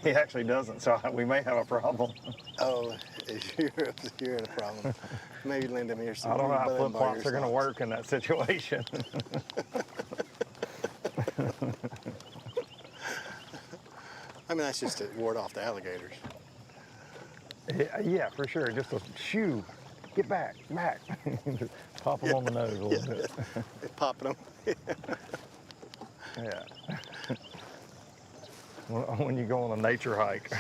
He actually doesn't, so we may have a problem. Oh, you're in a problem. Maybe lend him here some. I don't know how flip-flops are going to work in that situation. I mean, that's just to ward off the alligators. Yeah, for sure. Just a shoo. Get back. Just pop them on the nose a little bit. Popping them. Yeah. When you go on a nature hike.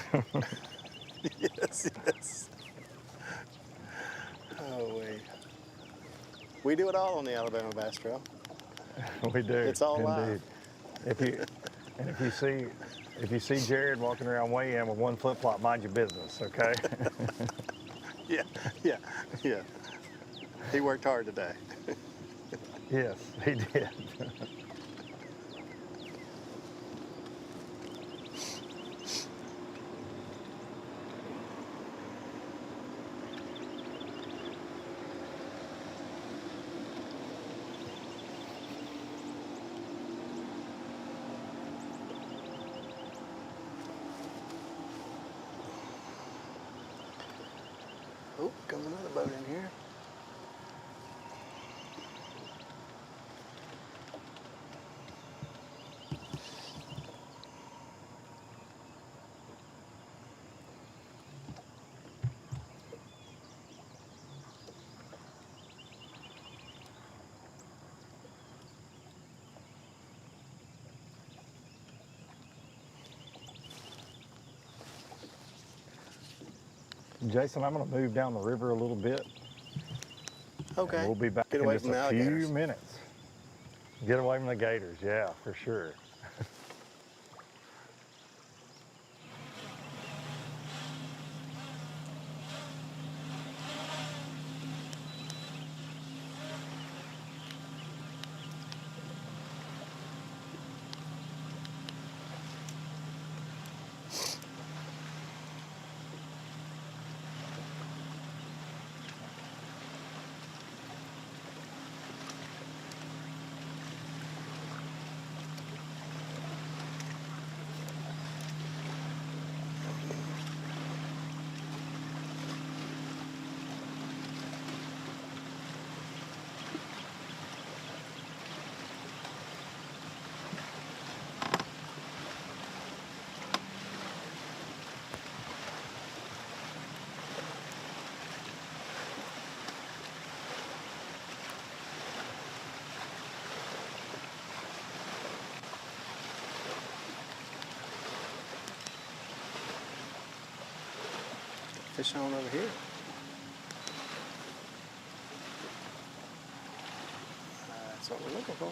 Yes. Oh, wait. We do it all on the Alabama Bass Trail. We do. It's all indeed. live. If you see Jared walking around weigh-in with one flip-flop, mind your business, okay? Yeah. He worked hard today. Yes, he did. Oh, comes another boat in here. Jason, I'm going to move down the river a little bit. Okay. And we'll be back Get in away just from the a alligators. few minutes. Get away from the gators, yeah, for sure. Fish on over here. That's what we're looking for.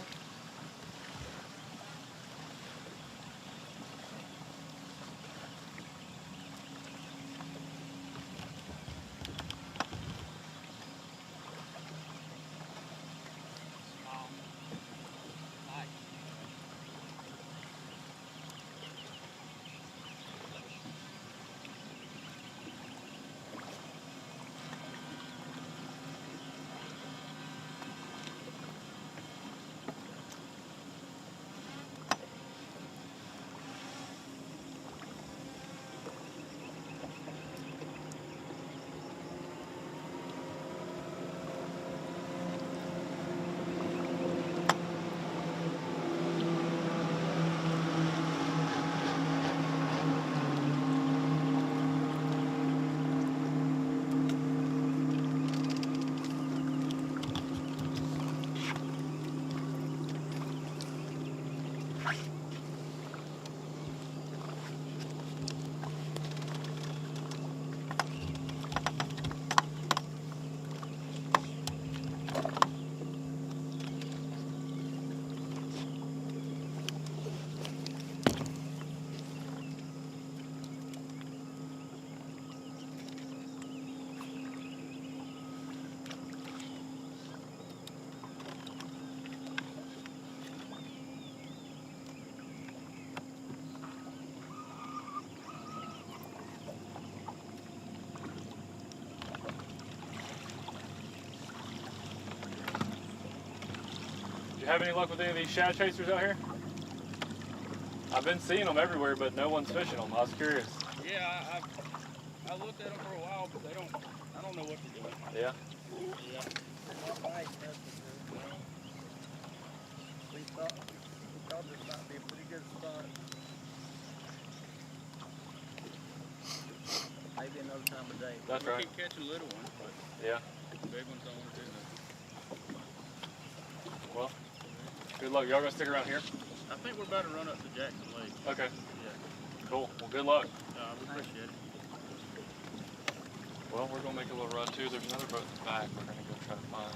Have any luck with any of these shad chasers out here? I've been seeing them everywhere, but no one's fishing them. I was curious. Yeah, I looked at them for a while, but I don't know what they're doing. Yeah? Yeah. We thought this might be a pretty good spot. Maybe another time of day. That's We right. keep catching little ones, but Yeah. big ones don't want to do nothing. Well, good luck. Y'all gonna stick around here? I think we're about to run up to Jackson Lake. Okay. Yeah. Cool. Well, good luck. We appreciate it. Well, we're gonna make a little run too. There's another boat in the back we're gonna go try to find.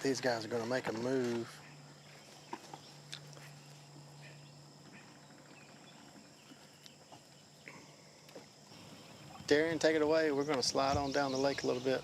these guys are going to make a move. Darian, take it away. We're going to slide on down the lake a little bit.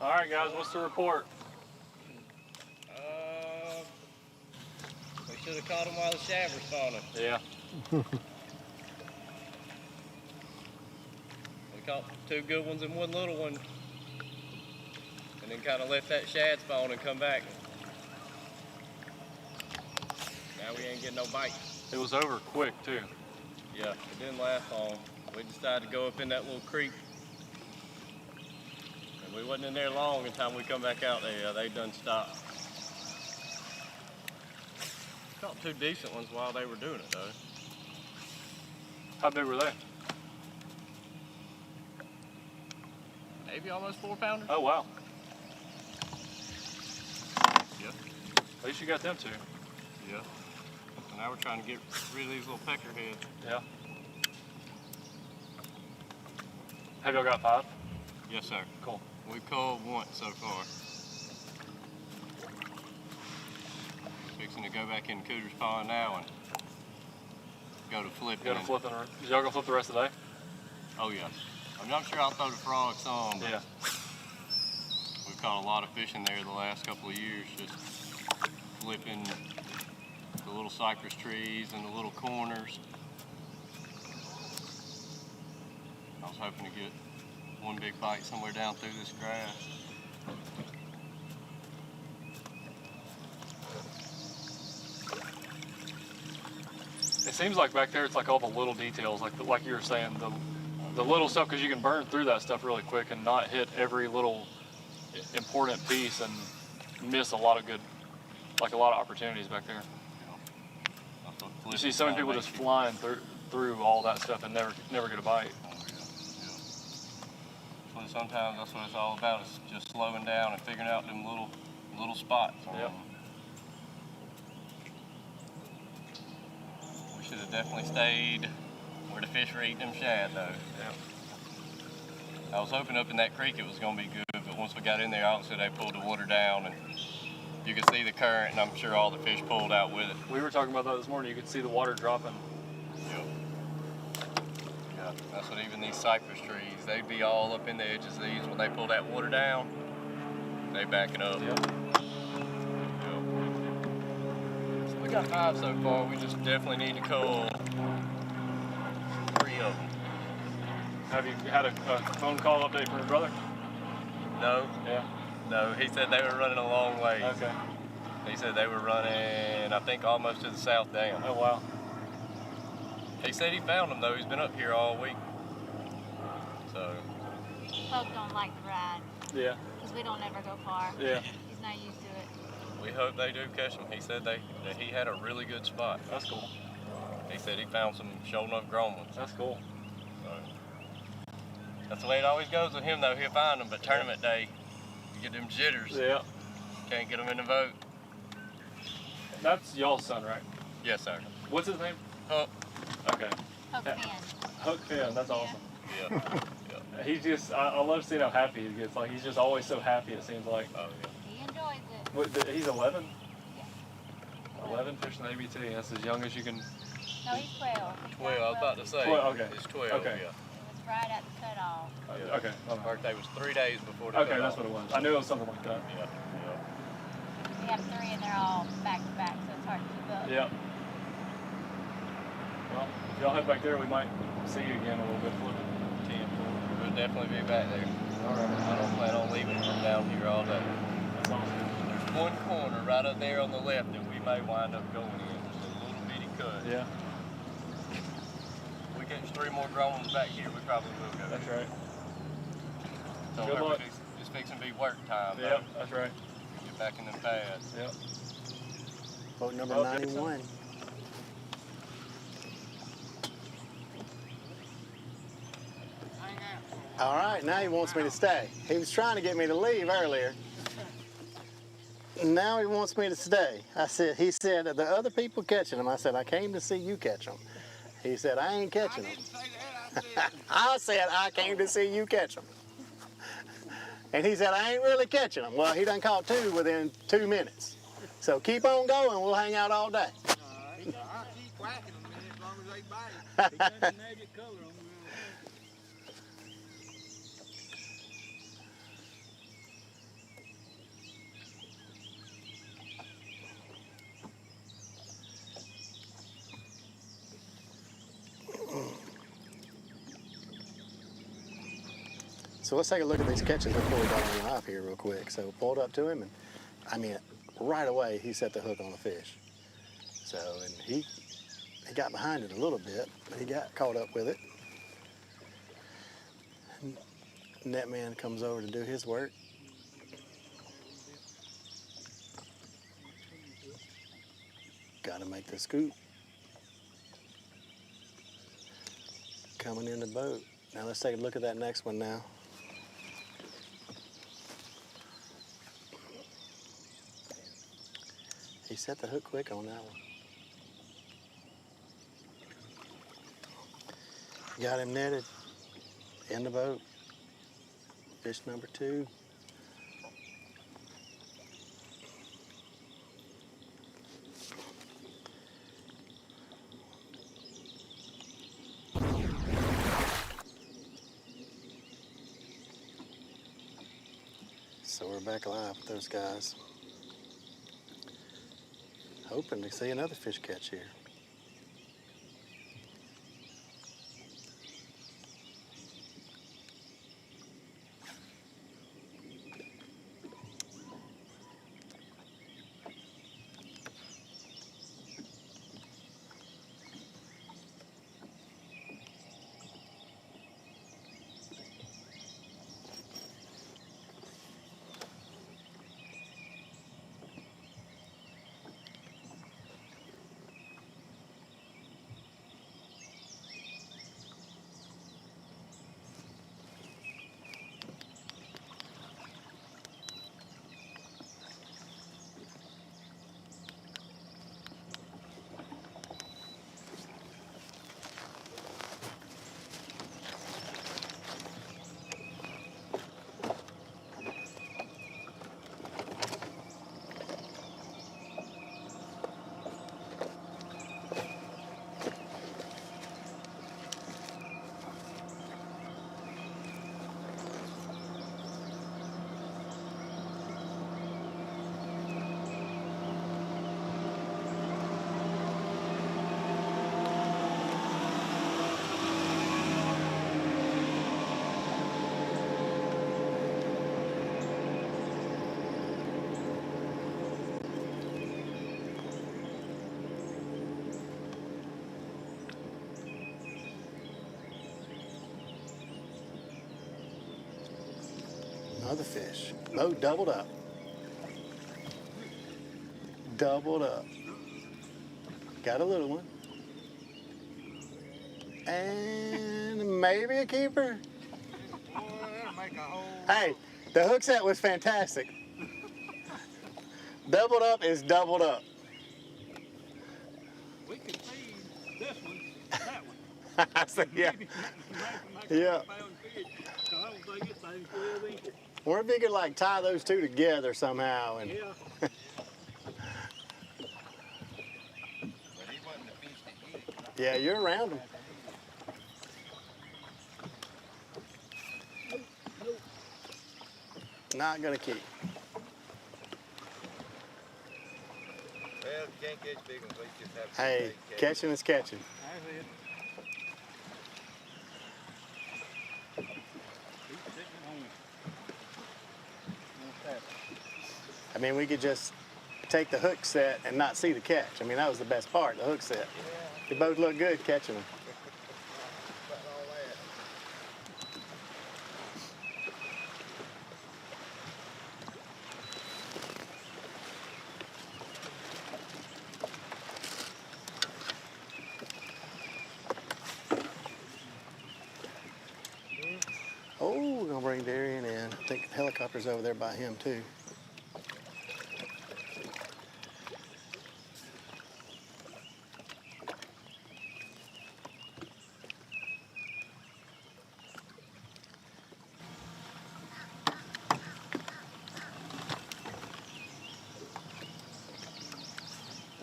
All right, guys, what's the report? We should have caught him while the shad was spawning. Yeah. We caught 2 good ones and 1 little one. And then kind of let that shad spawn and come back. Now we ain't getting no bite. It was over quick, too. Yeah, it didn't last long. We decided to go up in that little creek. And we wasn't in there long. Until time we come back out there, they done stopped. Caught 2 decent ones while they were doing it, though. How big were they? Maybe almost 4-pounders. Oh, wow. Yeah. At least you got them 2. Yeah. And now we're trying to get rid of these little peckerheads. Yeah. Have y'all got 5? Yes, sir. Cool. We caught once so far. Fixing to go back in Cooter's Pond now and go to flipping. You y'all gonna flip the rest of the day? Oh yeah. I'm not sure I'll throw the frog some, but yeah. We've caught a lot of fish in there the last couple of years, just flipping the little cypress trees and the little corners. I was hoping to get 1 big bite somewhere down through this grass. It seems like back there it's like all the little details, like you were saying, the little stuff, because you can burn through that stuff really quick and not hit every little important piece and miss a lot of opportunities back there. You see so many people just flying through all that stuff and never get a bite. Well, sometimes that's what it's all about, is just slowing down and figuring out them little spots. Yep. We should have definitely stayed where the fish were eating them shad, though. Yeah. I was hoping up in that creek it was going to be good, but once we got in there, obviously they pulled the water down, and you could see the current, and I'm sure all the fish pulled out with it. We were talking about that this morning. You could see the water dropping. Yep. Yeah, that's what even these cypress trees, they'd be all up in the edges of these. When they pull that water down, they backing up. Yep. So we got 5 so far. We just definitely need to call 3 of them. Have you had a phone call update from your brother? No. Yeah. No, he said they were running a long way. Okay. He said they were running, I think, almost to the south dam. Oh, wow. He said he found them, though. He's been up here all week. So. Pope don't like to ride. Yeah. Because we don't ever go far. Yeah. He's not used to it. We hope they do catch them. He said that he had a really good spot. That's cool. He said he found some sure enough grown ones. That's cool. So, that's the way it always goes with him, though. He'll find them, but tournament day, you get them jitters. Yeah. Can't get them in the boat. That's y'all's son, right? Yes, sir. What's his name? Hook. Okay. Hook Finn. Hook Finn, that's awesome. Yeah. Yeah. He's just, I love seeing how happy he gets. Like, he's just always so happy, it seems like. Oh, yeah. He enjoys it. What, he's 11? Yeah. 11 fishing ABT. That's as young as you can. No, he's 12. 12, I was about to say. 12, okay. He's 12, okay. yeah. It was right at the cutoff. Yeah. Okay. His birthday was 3 days before the Okay, cutoff. that's what it was. I knew it was something like that. Yeah. We have 3 and they're all back to back, so it's hard to keep up. Yeah. Well, if y'all head back there, we might see you again a little bit flipping. We'll definitely be back there. All right. I don't plan on leaving from down here all day. That's awesome. There's one corner right up there on the left that we may wind up going in. Just a little bitty cut. Yeah. We 3 more growing ones back here, we probably will go. That's right. So Good luck. it's fixing to be work time. Yep, that's right. Get back in them pads. Yep. Boat number Well, 91. All right, now he wants me to stay. He was trying to get me to leave earlier. Now he wants me to stay. He said, the other people catching them. I said, I came to see you catch them. He said, I ain't catching them. I said, I came to see you catch them. And he said, I ain't really catching them. Well, he done caught 2 within 2 minutes. So keep on going, we'll hang out all day. I'll keep whacking them, man, as long as they bite. He got the magic color on them. So let's take a look at these catches before we got on live here real quick. So pulled up to him, and I mean, right away he set the hook on the fish. So, and he got behind it a little bit, but he got caught up with it. Net man comes over to do his work. Got to make the scoop. Coming in the boat. Now let's take a look at that next one now. He set the hook quick on that one. Got him netted in the boat. Fish number 2. So we're back live with those guys. Hoping to see another fish catch here. Another fish. Boat doubled up. Doubled up. Got a little one. And maybe a keeper. Boy, that'll make a whole... Hey, the hook set was fantastic. Doubled up is doubled up. We could feed this one, that one. I said, yeah. Yeah. So I don't think it's 12 inches. Wonder if you could like tie those 2 together somehow. And Yeah. yeah, you're around them. Not gonna keep. Well, you can't catch big ones, you just have to Hey, catching is catching. That's it. Keep sitting home. I mean, we could just take the hook set and not see the catch. I mean, that was the best part, the hook set. They both look good catching them. morning, Darian, and I think the helicopter's over there by him too.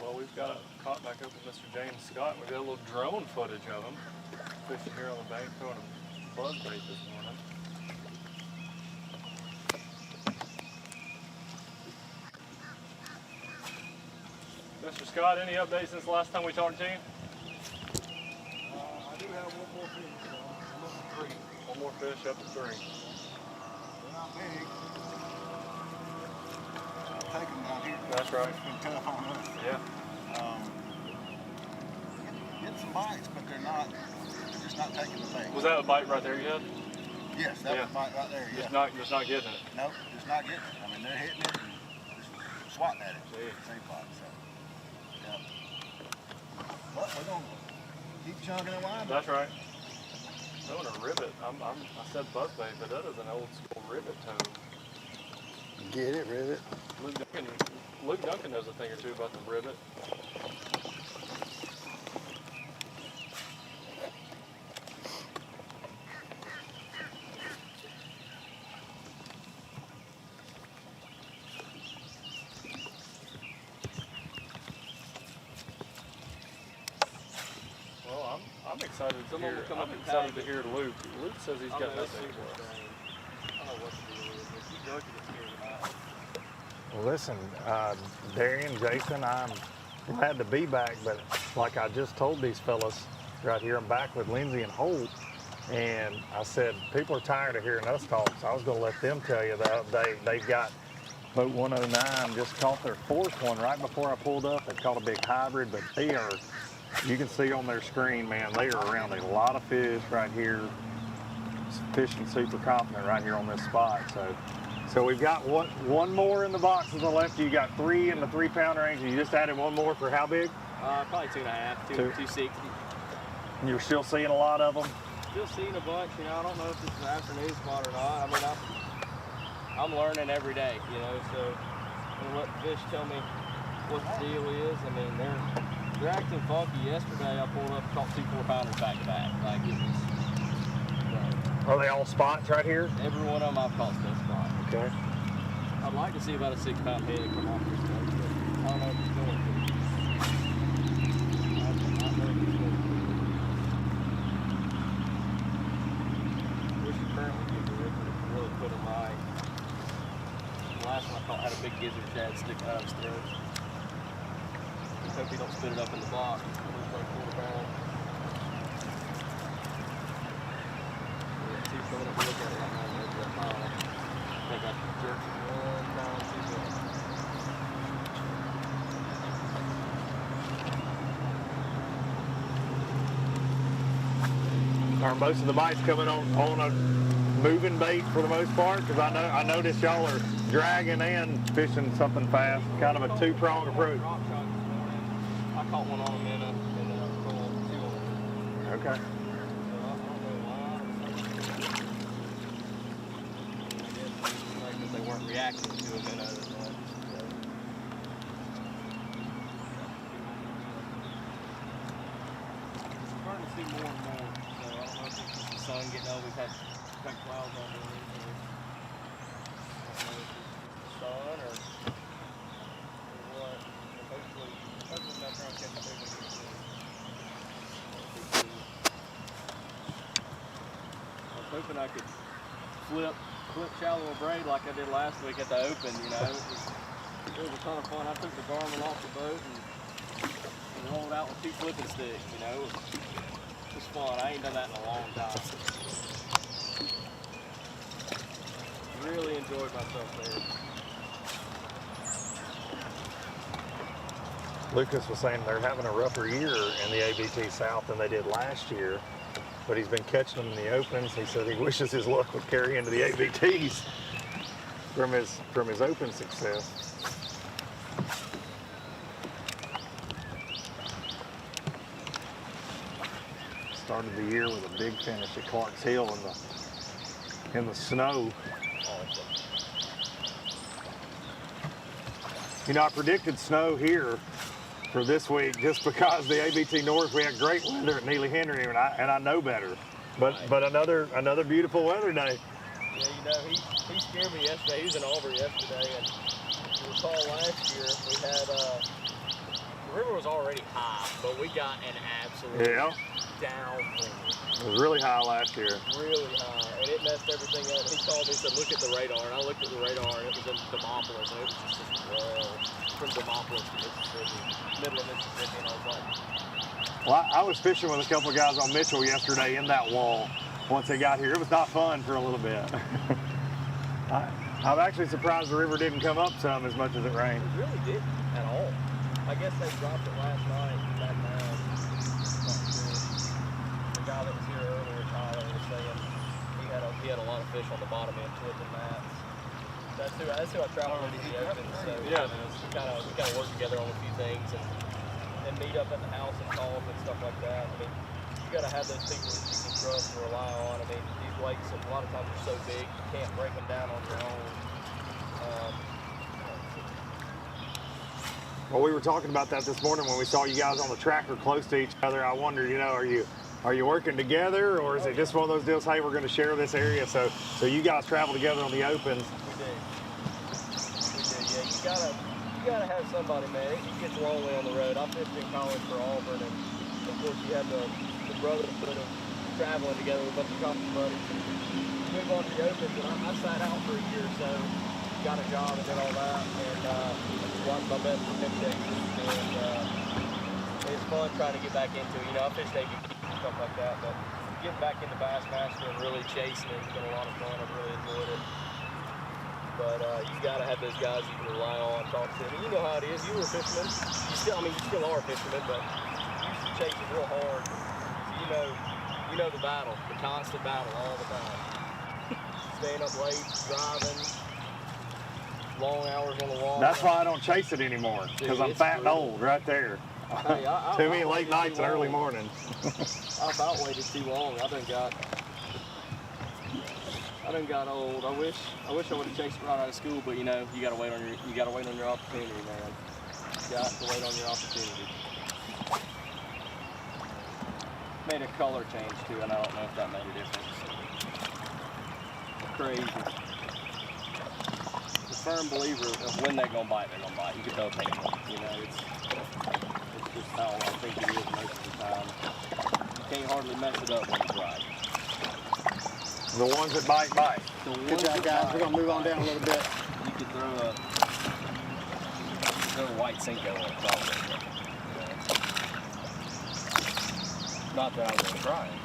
Well, we've got caught back up with Mr. James Scott. We've got a little drone footage of him fishing here on the bank, throwing a buzz bait this morning. Mr. Scott, any updates since the last time we talked to you? I do have one more fish. I'm up to 3. One more fish, up to 3. They're not big. I'll take them down here. That's right. It's been tough on us. Yeah. Get some bites, but they're just not taking the bait. Was that a bite right there you had? Yes, that was a bite right there, yeah. Just not getting it. Nope, just not getting it. I mean, they're hitting it and just swatting at it. Same spot, so. Yeah. But we're going to keep chunking and winding. That's right. Throwing a rivet. I said buzzbait, but that is an old school rivet toad. Get it, rivet. Luke Duncan knows a thing or two about the rivet. I'm excited to hear. I'm excited to hear Luke. Luke says he's got nothing for us. I don't know what to do with it. If you go to the spirit tonight. Well, listen, Darian, Jason, I'm glad to be back, but like I just told these fellas right here, I'm back with Lindsay and Holt, and I said, people are tired of hearing us talk, so I was going to let them tell you the update. They've got boat 109, just caught their 4th one right before I pulled up. They caught a big hybrid, but they are, you can see on their screen, man, they are around a lot of fish right here, fishing super confident right here on this spot. So we've got one more in the boxes on the left. You got 3 in the 3-pound range. You just added one more for how big? Probably 2.5, 260. And you're still seeing a lot of them? Still seeing a bunch, you know. I don't know if this is an afternoon spot or not. I mean, I'm learning every day, you know, so I'm gonna let the fish tell me what the deal is. I mean, they're acting funky. Yesterday I pulled up and caught 2 4-pounders back to back. Like it was. Are they all spots right here? Every one of them I've caught still spot. Okay. I'd like to see about a 6-pound head come off this thing, but I don't know if it's going to. I don't know if it's going to. Wish you currently get the ripper to really put them right. The last one I caught had a big gizzard shad sticking out of his throat. Just hope he don't spit it up in the box. It looks like 4 pounds. Yeah, 2 coming up to look at it right now. Maybe that pile. I think I jerked it 1 pound, 2 pounds. Are most of the bites coming on a moving bait for the most part? Because I noticed y'all are dragging and fishing something fast, kind of a 2-pronged approach. I caught one on them in a pool. Okay. They weren't reacting to them in other than starting to see more and more. So I don't know if it's just the sun getting over. We've had clouds on there. I don't know if it's the sun or what. But hopefully I'm not trying to catch a big one. I was hoping I could flip shallow braid like I did last week at the Open, you know. It was a ton of fun. I took the Garmin off the boat and rolled out with 2 flipping sticks, you know. It was fun. I ain't done that in a long time. Really enjoyed myself there. Lucas was saying they're having a rougher year in the ABT South than they did last year, but he's been catching them in the opens. He said he wishes his luck would carry into the ABTs from his open success. Started the year with a big finish at Clark's Hill in the in the snow. Awesome. You know, I predicted snow here for this week just because the ABT North, we had great weather at Neely Henry, and I know better. But another beautiful weather day. Yeah, you know, he scared me yesterday. He was in Auburn yesterday, and if you recall last year, we had, the river was already high, but we got an absolute downpour. It was really high last year. Really high, and it messed everything up. He called me and said, look at the radar, and I looked at the radar, and it was in Demopolis, and it was just this wall from Demopolis to Mississippi, middle of Mississippi, and I was like, well, I was fishing with a couple of guys on Mitchell yesterday in that wall once they got here. It was not fun for a little bit. I'm actually surprised the river didn't come up some as much as it rained. It really didn't at all. I guess they dropped it last night back down. The guy that was here earlier, Tyler, was saying he had a lot of fish on the bottom end flipping mats. That's who I travel with the open. So yeah, we kind of work together on a few things and meet up at the house and talk and stuff like that. I mean, you got to have those people that you can trust and rely on. I mean, these lakes a lot of times are so big you can't break them down on your own. Well, we were talking about that this morning when we saw you guys on the tractor close to each other. I wonder, you know, are you working together, or is it just one of those deals? Hey, we're going to share this area, so you guys travel together on the opens. We do. Yeah, you gotta have somebody, man. It gets lonely on the road. I fished in college for Auburn, and of course you have the brotherhood of traveling together with a bunch of college buddies. Move on to the opens, and I sat out for a year or so, got a job and did all that, and watched my best for 10 days. And it's fun trying to get back into it. You know, I fished ABT and stuff like that, but getting back into Bassmaster and really chasing it has been a lot of fun. I've really enjoyed it. But you got to have those guys you can rely on, talk to. And you know how it is. You were a fisherman. You still are a fisherman, but you used to chase it real hard. You know the battle, the constant battle all the time. Staying up late, driving, long hours on the water. That's why I don't chase it anymore, because I'm fat and old right there. Hey, Too many late nights and early mornings. I about waited too long. I done got old. I wish I would have chased it right out of school, but you know, you gotta wait on your opportunity, man. You got to wait on your opportunity. Made a color change too, and I don't know if that made a difference. Crazy. A firm believer of when they're gonna bite, they're gonna bite. You can tell paint. You know, it's just how I think it is most of the time. You can't hardly mess it up when it's right. The ones that bite, bite. Good job, guys. We're going to move on down a little bit. You could throw a white Cinco on top of it. Not that I was trying.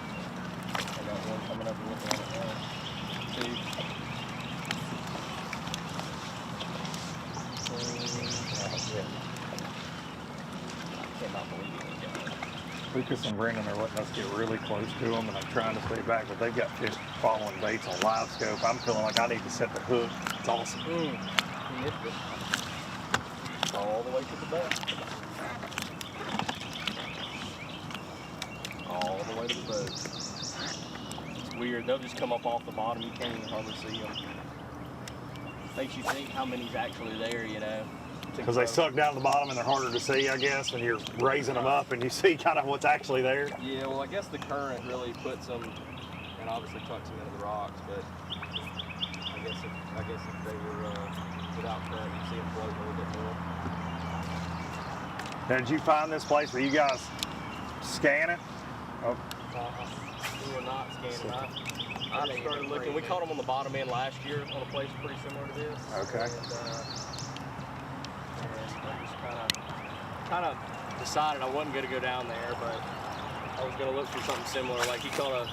I got one coming up and looking at it now. Two. I cannot believe it. Lucas and Brendan are letting us get really close to them, and I'm trying to stay back, but they've got fish following baits on live scope. I'm feeling like I need to set the hook. It's awesome. All the way to the boat. All the way to the boat. It's weird. They'll just come up off the bottom. You can't even hardly see them. Makes you think how many's actually there, you know. Because they suck down to the bottom and they're harder to see, I guess, when you're raising them up and you see kind of what's actually there. Yeah, well, I guess the current really puts them, and obviously tucks them into the rocks, but I guess if they were without current, you'd see them floating a little bit more. Now, did you find this place where you guys scan it? Oh. We were not scanning. I just started looking. We caught them on the bottom end last year on a place pretty similar to this. Okay. And I just kind of decided I wasn't going to go down there, but I was going to look for something similar. Like he caught us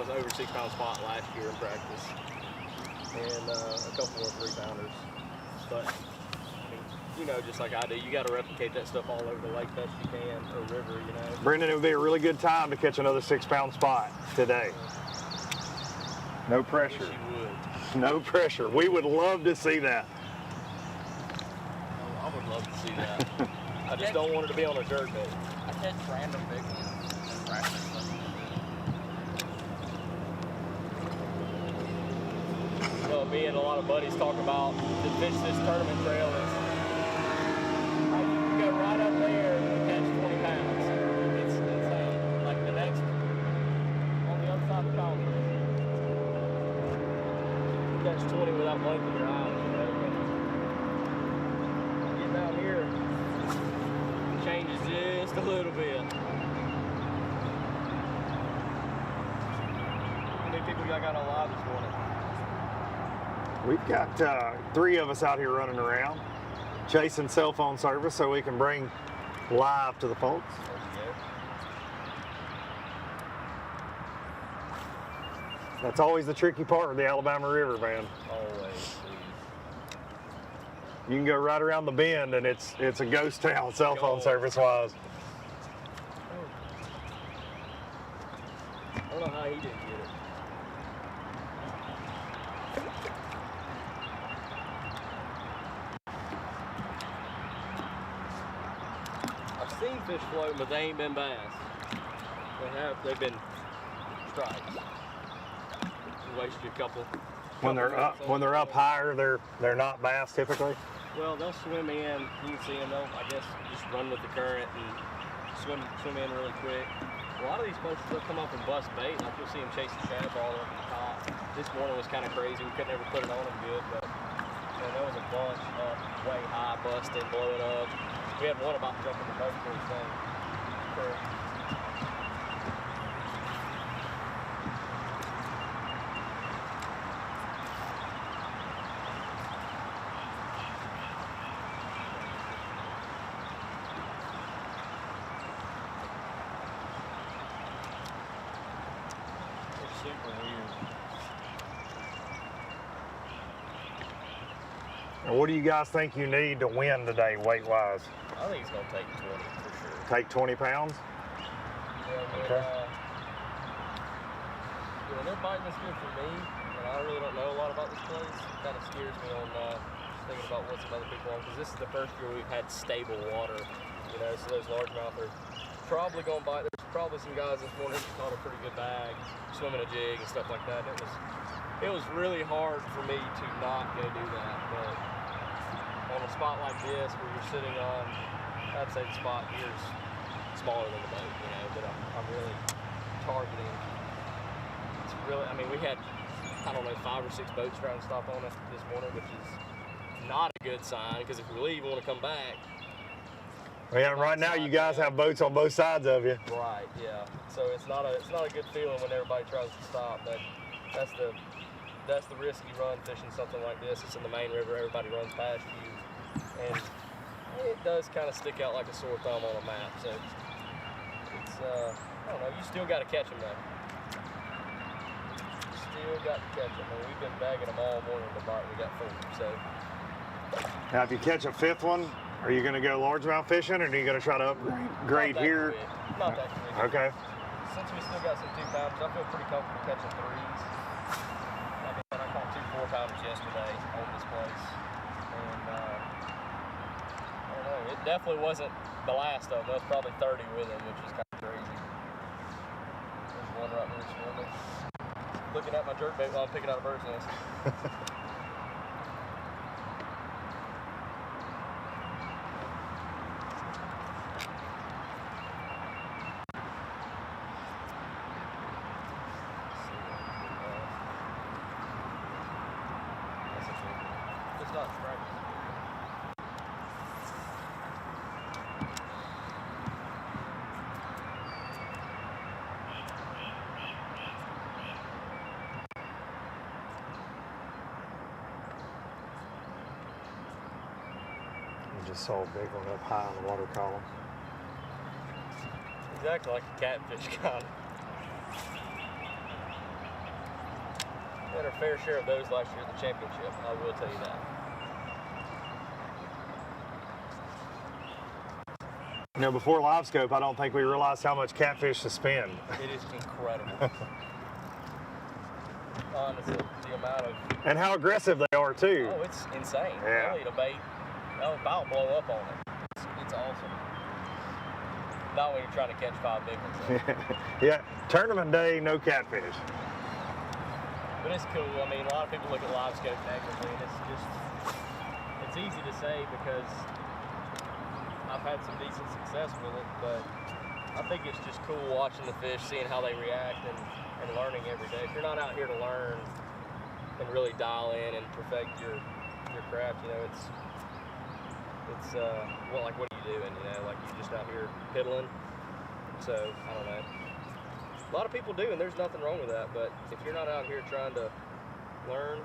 over 6-pound spot last year in practice, and a couple more 3-pounders. But I mean, you know, just like I do, you got to replicate that stuff all over the lake best you can, or river, you know. Brendan, it would be a really good time to catch another 6-pound spot today. No pressure. No pressure. We would love to see that. I would love to see that. I just don't want it to be on a jerk bait. I catch random big ones and practice them. me and a lot of buddies talk about to fish this tournament trail is like you can go right up there and catch 20 pounds. It's insane. Like the next, on the other side of the column, you catch 20 without blinking your eyes, you know. But getting out here changes just a little bit. How many people y'all got on live this morning? We've got 3 of us out here running around, chasing cell phone service so we can bring live to the folks. That's always the tricky part of the Alabama River, man. Always. You can go right around the bend and it's a ghost town cell phone service wise. I don't know how he didn't get it. I've seen fish floating, but they ain't been bass. They've been stripes. We wasted a couple. When they're up higher, they're not bass typically. Well, they'll swim in. You can see them. They'll, I guess, just run with the current and swim in really quick. A lot of these places, they'll come up and bust bait. Like you'll see them chasing shad ball up in the top. This morning was kind of crazy. We couldn't ever put it on them good, but man, there was a bunch up way high, busting, blowing up. We had one about to jump in the boat for his thing. Super weird. And what do you guys think you need to win today, weight-wise? I think it's going to take 20 for sure. Take 20 pounds? Yeah, okay. When they're biting this good for me, and I really don't know a lot about this place, it kind of scares me on thinking about what some other people are, because this is the first year we've had stable water, you know, so those largemouth are probably going to bite. There's probably some guys this morning who caught a pretty good bag, swimming a jig and stuff like that. And it was really hard for me to not go do that, but on a spot like this where you're sitting on, I'd say the spot here is smaller than the boat, you know, but I'm really targeting. It's really, I mean, we had, I don't know, 5 or 6 boats trying to stop on us this morning, which is not a good sign, because if we leave, we want to come back. Yeah, right now you guys have boats on both sides of you. Right, yeah. So it's not a good feeling when everybody tries to stop, but that's the risk you run fishing something like this. It's in the main river, everybody runs past you, and it does kind of stick out like a sore thumb on a map. So it's I don't know, you still got to catch them though. You still got to catch them. I mean, we've been bagging them all morning to bite. We got 4, so. Now, if you catch a 5th one, are you going to go largemouth fishing, or are you going to try to upgrade here? Quick. Not that quick. Okay. Since we still got some 2-pounders, I feel pretty comfortable catching 3s. Like I said, I caught 2 4-pounders yesterday on this place, and I don't know. It definitely wasn't the last of them. There was probably 30 with them, which is kind of crazy. There's one right there swimming, looking at my jerkbait while I'm picking out a bird's nest. Just saw a big one up high in the water column. Exactly like a catfish kind. We had our fair share of those last year at the championship, I will tell you that. You know, before live scope, I don't think we realized how much catfish to spend. It is incredible. Honestly, the amount of... And how aggressive they are, too. Oh, it's insane. Yeah. They'll eat a bait. They'll about blow up on it. It's awesome. Not when you're trying to catch 5 big ones. Yeah, tournament day, no catfish. But it's cool. I mean, a lot of people look at live scope negatively, and it's easy to say because I've had some decent success with it, but I think it's just cool watching the fish, seeing how they react, and learning every day. If you're not out here to learn and really dial in and perfect your craft, you know, it's well, like, what are you doing? You know, like, you're just out here piddling. So I don't know. A lot of people do, and there's nothing wrong with that, but if you're not out here trying to learn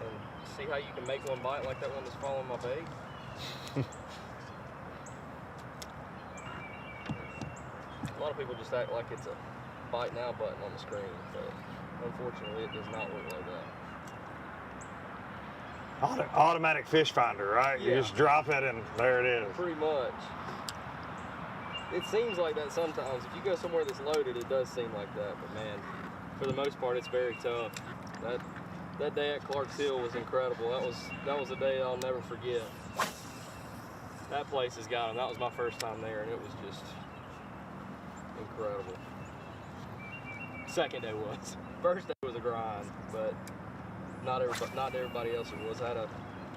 and see how you can make one bite like that one that's following my bait, a lot of people just act like it's a bite now button on the screen, but unfortunately it does not work like that. Automatic fish finder, right? Yeah. You just drop it and there it is. Pretty much. It seems like that sometimes. If you go somewhere that's loaded, it does seem like that. But man, for the most part, it's very tough. That day at Clark's Hill was incredible. That was a day I'll never forget. That place has got them. That was my first time there, and it was just incredible. Second day was. First day was a grind, but not everybody else it was. I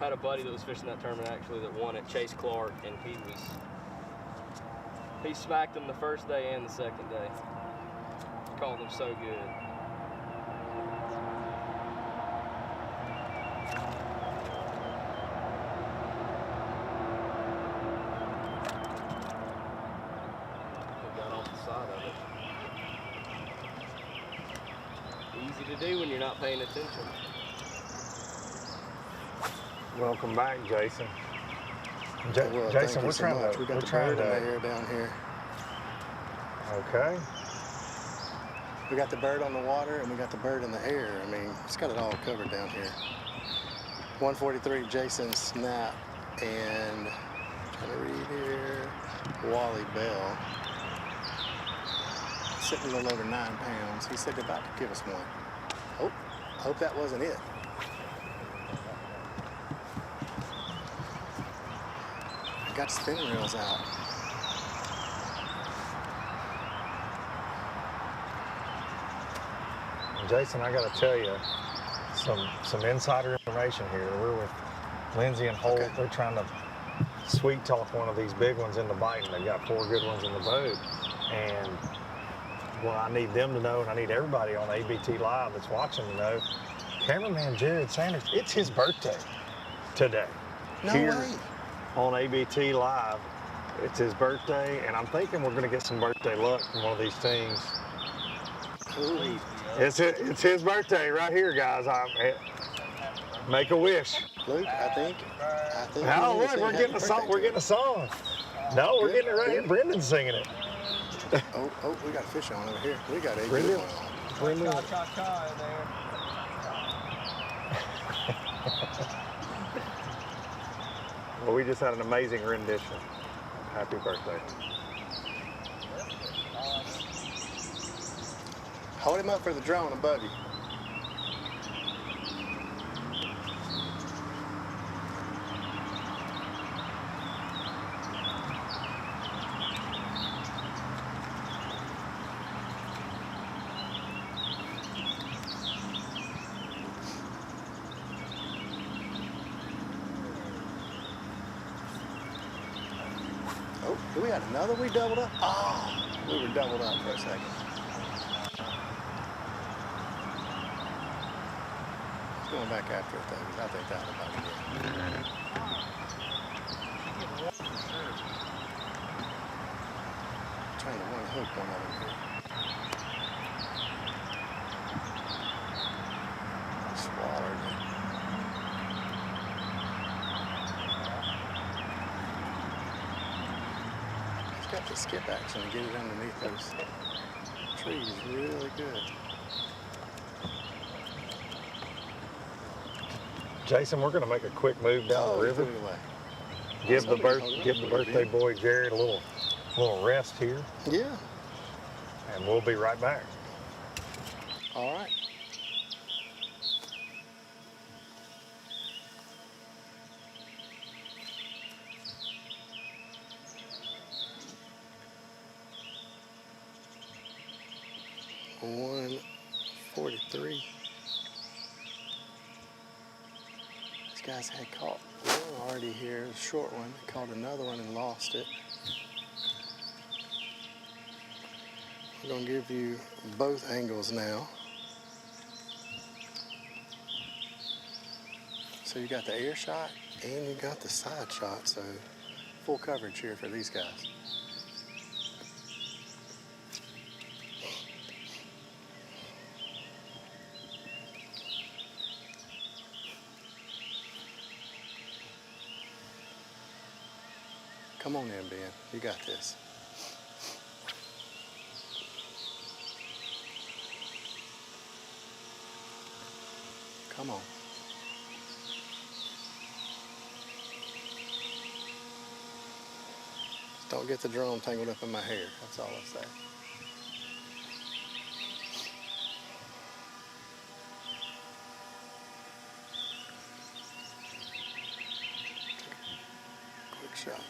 had a buddy that was fishing that tournament actually that won it, Chase Clark, and he smacked them the first day and the second day. Caught them so good. Got off the side of it. Easy to do when you're not paying attention. Welcome back, Jason. Well, Jason, we're trying to. We got the bird in the air down here. Okay. We got the bird on the water and we got the bird in the air. I mean, it's got it all covered down here. 143 Jason Snap and trying to read here. Wally Bell. Sitting a little over 9 pounds. He said they're about to give us one. Oh, I hope that wasn't it. I got spinning reels out. Jason, I got to tell you some insider information here. We're with Lindsay and Holt. Okay. They're trying to sweet talk one of these big ones into biting. They've got 4 good ones in the boat. And well, I need them to know, and I need everybody on ABT Live that's watching to know, cameraman Jared Sanders, it's his birthday today. No Here way. On ABT Live, it's his birthday, and I'm thinking we're going to get some birthday luck from one of these teams. Ooh. It's his birthday right here, guys. Make a wish. Luke, I think. Oh, look, we're getting a song. We're getting a song. No, we're getting it right here. Brendan's singing it. Oh, we got fish on over here. We got a Brendan. Cha cha cha in there. Well, we just had an amazing rendition. Happy birthday. Hold him up for the drone above you. Oh, do we have another? We doubled up? Oh, we were doubled up for a second. Going back after it though, because I think that was about it. Trying to unhook one of them here. Swallowed it. He's got the skip action to get it underneath those trees really good. Jason, we're going to make a quick move down the river. Give the birthday boy Jared a little rest here. Yeah. And we'll be right back. All right. $143. These guys had caught one already here, a short one. They caught another one and lost it. We're gonna give you both angles now. So you got the air shot and you got the side shot, so full coverage here for these guys. Come on in, Ben. You got this. Come on. Just don't get the drone tangled up in my hair. That's all I say. Quick shot.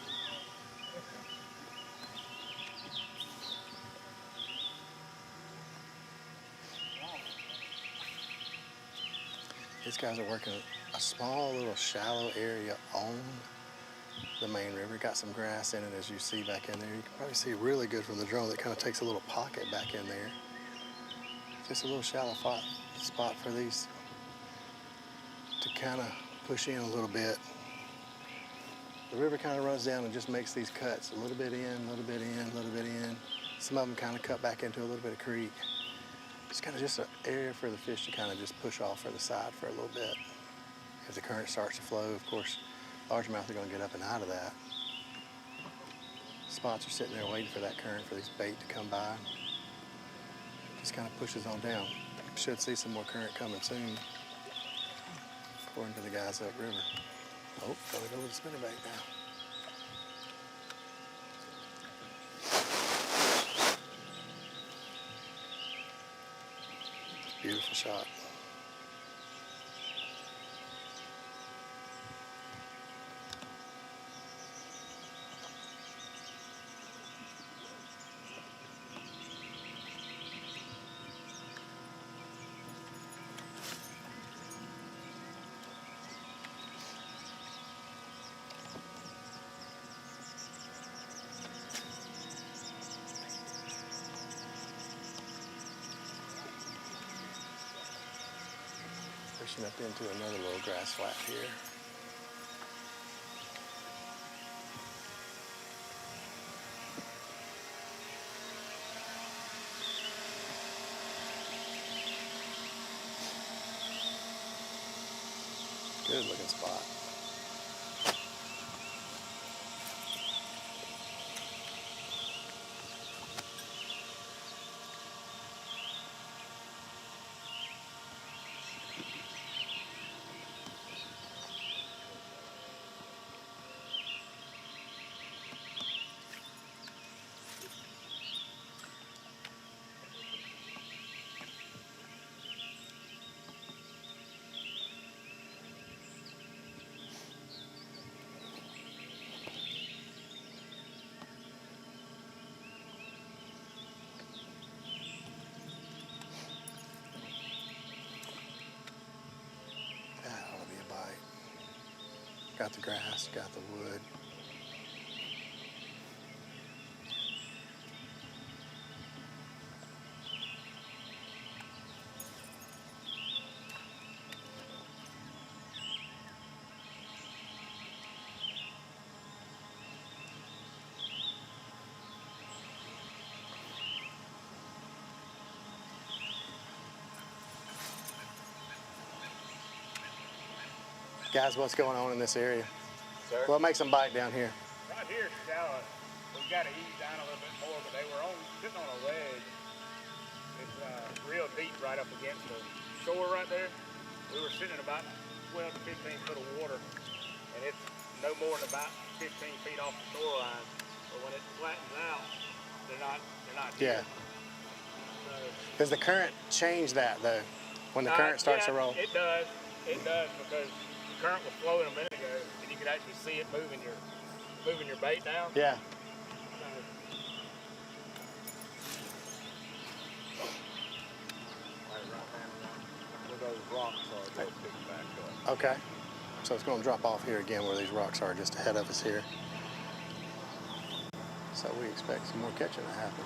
These guys are working a small little shallow area on the main river. Got some grass in it, as you see back in there. You can probably see really good from the drone. That kind of takes a little pocket back in there. Just a little shallow spot for these to kind of push in a little bit. The river kind of runs down and just makes these cuts. A little bit in, a little bit in, a little bit in. Some of them kind of cut back into a little bit of creek. It's kind of just an area for the fish to kind of just push off for the side for a little bit. If the current starts to flow, of course, largemouth are going to get up and out of that. Spots are sitting there waiting for that current, for these bait to come by. Just kind of pushes on down. Should see some more current coming soon, according to the guys upriver. Oh, gotta go with the spinnerbait now. Beautiful shot. Pushing up into another little grass flat here. Good looking spot. Got the grass, got the wood. Guys, what's going on in this area? Sir? What makes them bite down here? Right here, it's shallow. We've got to ease down a little bit more, but they were sitting on a ledge. It's real deep right up against the shore right there. We were sitting in about 12 to 15 foot of water, and it's no more than about 15 feet off the shoreline. But when it flattens out, they're not Yeah. here. Does the current change that though? When the current starts to roll? It does. It does, because the current was flowing a minute ago, and you could actually see it moving your bait down. Yeah. Where those rocks are, they'll pick back up. Okay. So it's going to drop off here again where these rocks are just ahead of us here. So we expect some more catching to happen.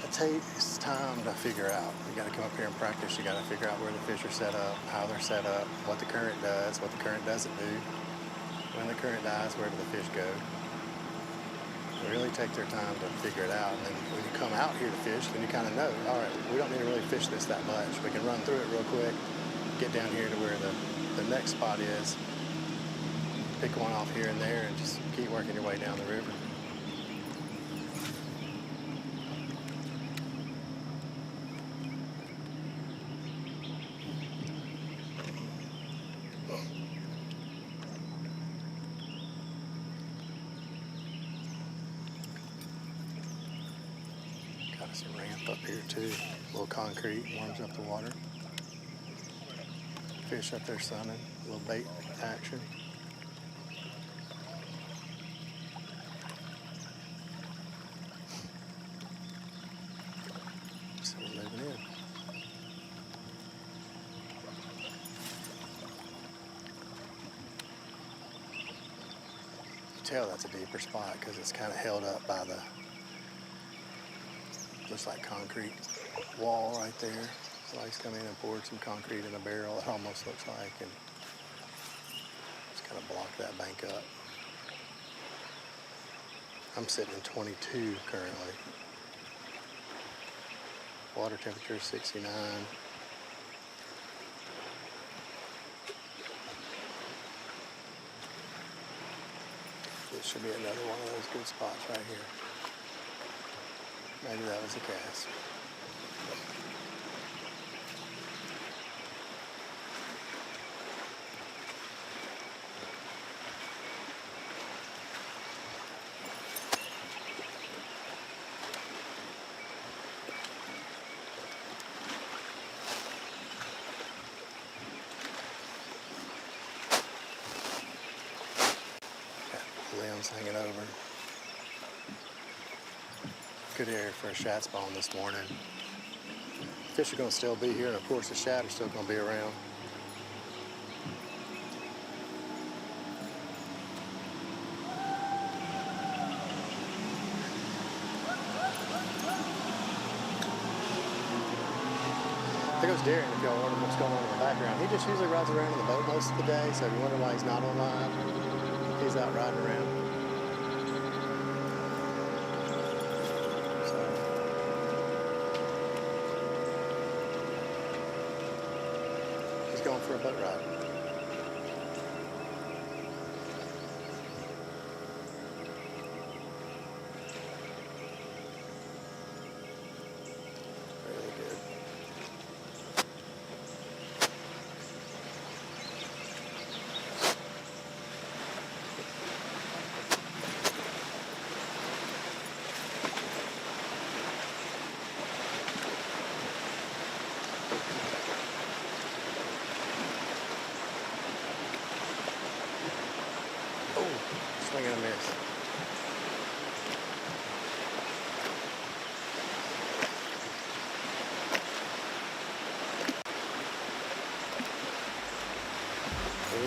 It takes time to figure out. You got to come up here and practice. You got to figure out where the fish are set up, how they're set up, what the current does, what the current doesn't do. When the current dies, where do the fish go? They really take their time to figure it out. And then when you come out here to fish, then you kind of know, all right, we don't need to really fish this that much. We can run through it real quick, get down here to where the next spot is, pick one off here and there, and just keep working your way down the river. Got us a ramp up here too. A little concrete, warms up the water. Fish up there sunning, a little bait action. So we're moving in. You can tell that's a deeper spot because it's kind of held up by the, looks like concrete wall right there. Somebody's come in and poured some concrete in a barrel, it almost looks like, and just kind of blocked that bank up. I'm sitting in 22 currently. Water temperature is 69. This should be another one of those good spots right here. Maybe that was a cast. Limbs hanging over. Good area for a shad spawn this morning. Fish are going to still be here, and of course the shad are still going to be around. There goes Darren, if y'all wonder what's going on in the background. He just usually rides around in the boat most of the day, so if you wonder why he's not online, he's out riding around. So, he's going for a boat ride. Really good. Swing and a miss.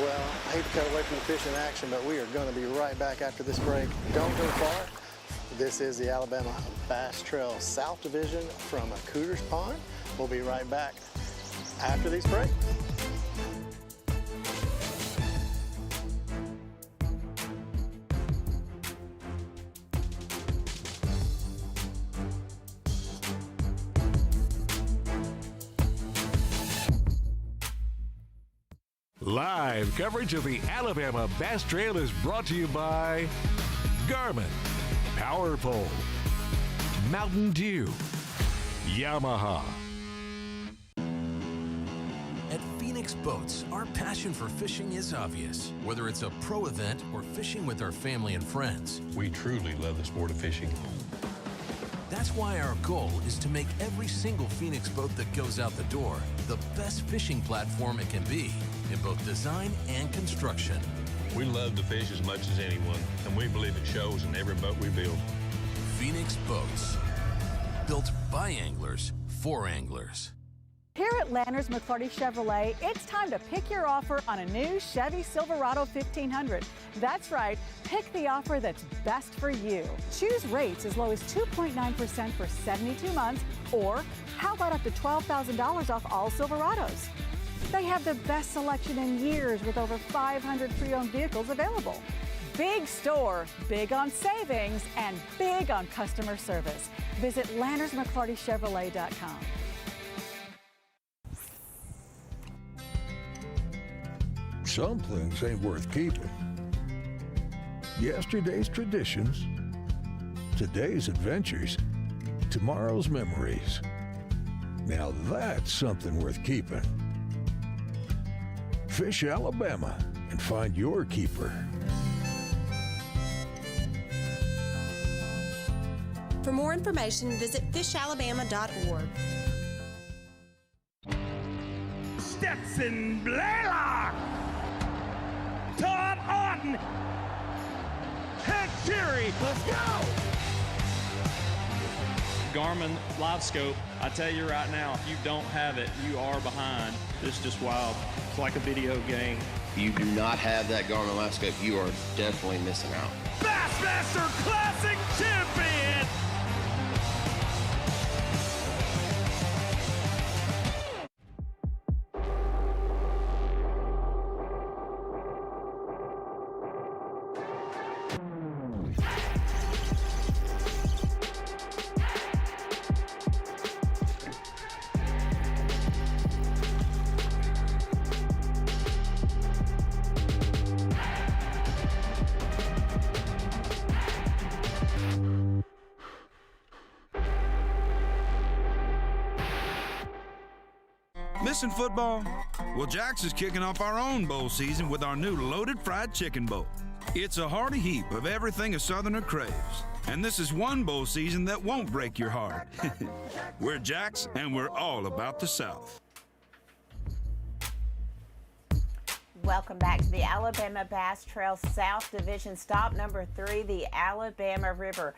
Well, I hate to cut away from the fishing action, but we are going to be right back after this break. Don't go far. This is the Alabama Bass Trail South Division from Cooter's Pond. We'll be right back after these breaks. Live coverage of the Alabama Bass Trail is brought to you by Garmin, Power Pole, Mountain Dew, Yamaha. At Phoenix Boats, our passion for fishing is obvious. Whether it's a pro event or fishing with our family and friends, We truly love the sport of fishing. that's why our goal is to make every single Phoenix boat that goes out the door the best fishing platform it can be in both design and construction. We love to fish as much as anyone, and we believe it shows in every boat we build. Phoenix Boats, built by anglers for anglers. Here at Lanners McClarty Chevrolet, it's time to pick your offer on a new Chevy Silverado 1500. That's right, pick the offer that's best for you. Choose rates as low as 2.9% for 72 months, or how about up to $12,000 off all Silverados? They have the best selection in years with over 500 pre-owned vehicles available. Big store, big on savings, and big on customer service. Visit LannersMcClartyChevrolet.com. Some things ain't worth keeping. Yesterday's traditions, today's adventures, tomorrow's memories. Now that's something worth keeping. Fish Alabama and find your keeper. For more information, visit fishalabama.org. Stetson Blaylock, Todd Auten, Hank Fury, let's go! Garmin Live Scope, I tell you right now, if you don't have it, you are behind. It's just wild. It's like a video game. If you do not have that Garmin Live Scope, you are definitely missing out. Bassmaster Classic Champion! Missing football? Well, Jack's is kicking off our own bowl season with our new loaded fried chicken bowl. It's a hearty heap of everything a Southerner craves. And this is one bowl season that won't break your heart. We're Jack's, and we're all about the South. Welcome back to the Alabama Bass Trail South Division. Stop number 3, the Alabama River.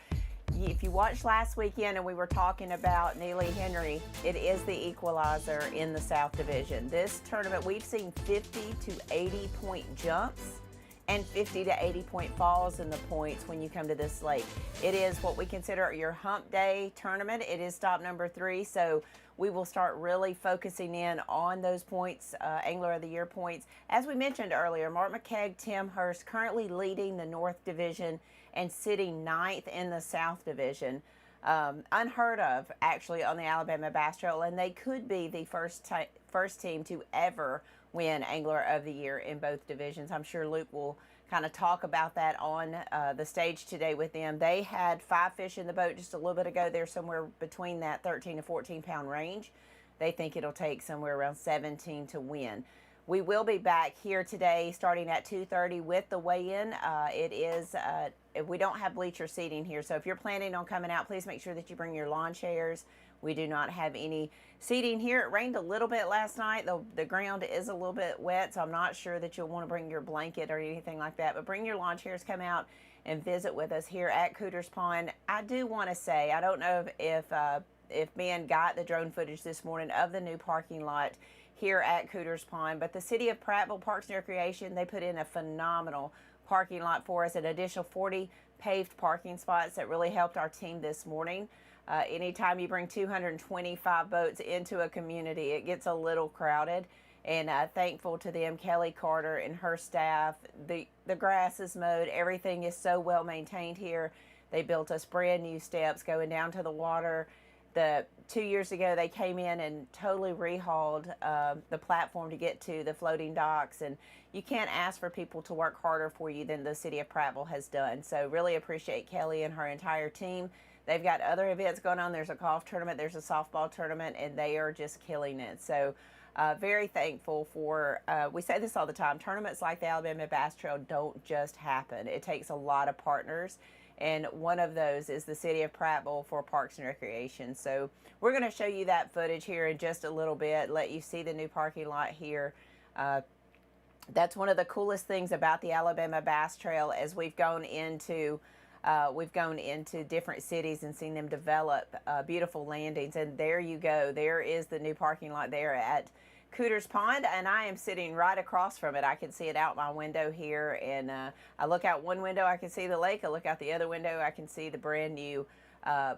If you watched last weekend and we were talking about Neely Henry, it is the equalizer in the South Division. This tournament, we've seen 50 to 80 point jumps and 50 to 80 point falls in the points when you come to this lake. It is what we consider your hump day tournament. It is stop number 3, so we will start really focusing in on those points, Angler of the Year points. As we mentioned earlier, Mark McKeag, Tim Hurst currently leading the North Division and sitting 9th in the South Division. Unheard of, actually, on the Alabama Bass Trail, and they could be the first team to ever win Angler of the Year in both divisions. I'm sure Luke will kind of talk about that on the stage today with them. They had 5 fish in the boat just a little bit ago. They're somewhere between that 13 to 14 pound range. They think it'll take somewhere around 17 to win. We will be back here today starting at 2:30 with the weigh-in. It is, we don't have bleacher seating here, so if you're planning on coming out, please make sure that you bring your lawn chairs. We do not have any seating here. It rained a little bit last night. The ground is a little bit wet, so I'm not sure that you'll want to bring your blanket or anything like that, but bring your lawn chairs, come out and visit with us here at Cooters Pond. I do want to say, I don't know if Ben got the drone footage this morning of the new parking lot here at Cooters Pond, but the City of Prattville Parks and Recreation, they put in a phenomenal parking lot for us, an additional 40 paved parking spots that really helped our team this morning. Anytime you bring 225 boats into a community, it gets a little crowded, and thankful to them, Kelly Carter and her staff. The grass is mowed, everything is so well maintained here. They built us brand new steps going down to the water. 2 years ago, they came in and totally rehauled the platform to get to the floating docks, and you can't ask for people to work harder for you than the City of Prattville has done. So really appreciate Kelly and her entire team. They've got other events going on. There's a golf tournament, there's a softball tournament, and they are just killing it. So very thankful for, we say this all the time, tournaments like the Alabama Bass Trail don't just happen. It takes a lot of partners, and one of those is the City of Prattville for Parks and Recreation. So we're going to show you that footage here in just a little bit, let you see the new parking lot here. That's one of the coolest things about the Alabama Bass Trail as we've gone into we've gone into different cities and seen them develop beautiful landings. And there you go. There is the new parking lot there at Cooter's Pond, and I am sitting right across from it. I can see it out my window here, and I look out one window, I can see the lake. I look out the other window, I can see the brand new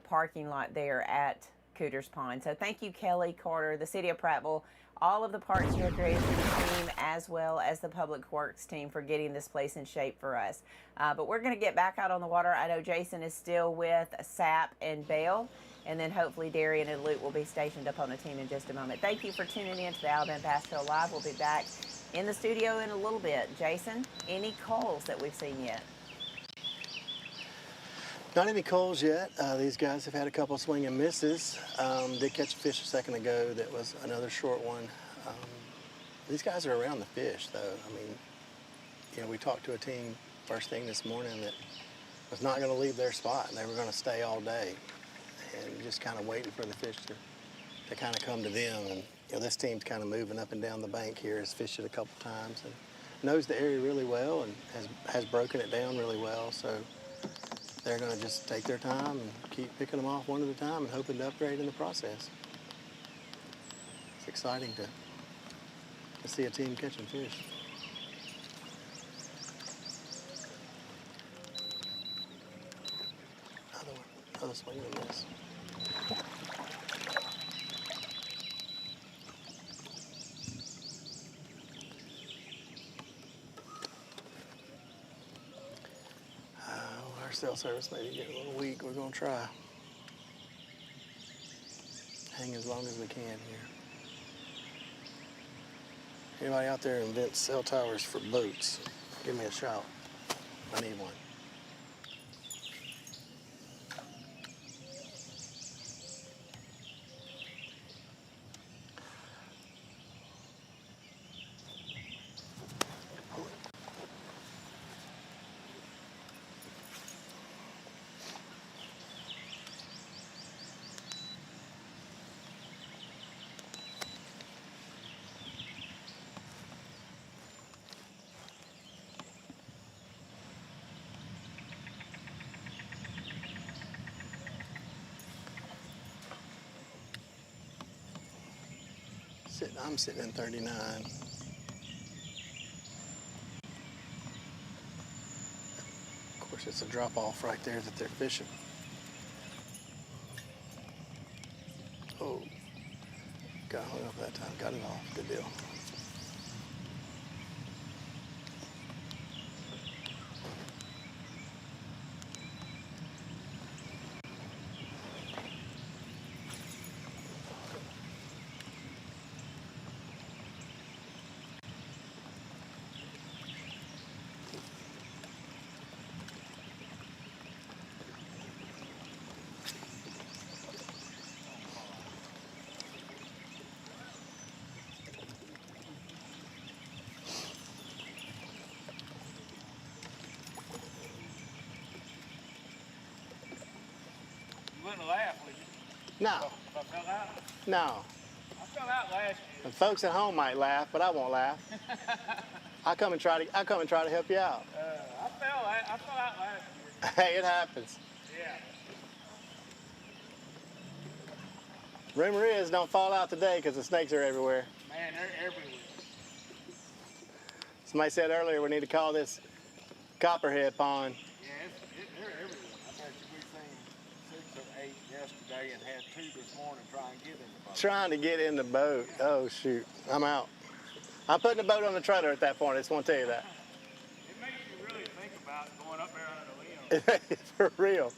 parking lot there at Cooter's Pond. So thank you, Kelly Carter, the City of Prattville, all of the Parks and Recreation team, as well as the Public Works team for getting this place in shape for us. But we're going to get back out on the water. I know Jason is still with Sap and Bale, and then hopefully Darian and Luke will be stationed up on the team in just a moment. Thank you for tuning in to the Alabama Bass Trail Live. We'll be back in the studio in a little bit. Jason, any calls that we've seen yet? Not any calls yet. These guys have had a couple of swing and misses. Did catch a fish a second ago that was another short one. These guys are around the fish, though. I mean, you know, we talked to a team first thing this morning that was not going to leave their spot, and they were going to stay all day, and just kind of waiting for the fish to kind of come to them. And you know, this team's kind of moving up and down the bank here, has fished it a couple times, and knows the area really well, and has broken it down really well. So they're going to just take their time and keep picking them off one at a time and hoping to upgrade in the process. It's exciting to see a team catching fish. Another swing and miss. Our cell service may be getting a little weak. We're going to try. Hang as long as we can here. Anybody out there invents cell towers for boats, give me a shout. I need one. I'm sitting in 39. Of course, it's a drop off right there that they're fishing. Oh, got hung up that time, got it off, good deal. You wouldn't laugh, would you? No. If I fell out? No. I fell out last year. The folks at home might laugh, but I won't laugh. I'll come and try to help you out. I fell out last year. Hey, it happens. Yeah. Rumor is, don't fall out today because the snakes are everywhere. Man, they're everywhere. Somebody said earlier we need to call this Copperhead Pond. Yeah, they're everywhere. I bet we've seen 6 or 8 yesterday and had 2 this morning trying to get in the boat. Oh, shoot. I'm out. I'm putting the boat on the trailer at that point. I just want to tell you that. It makes you really think about going up there under the limb. For real.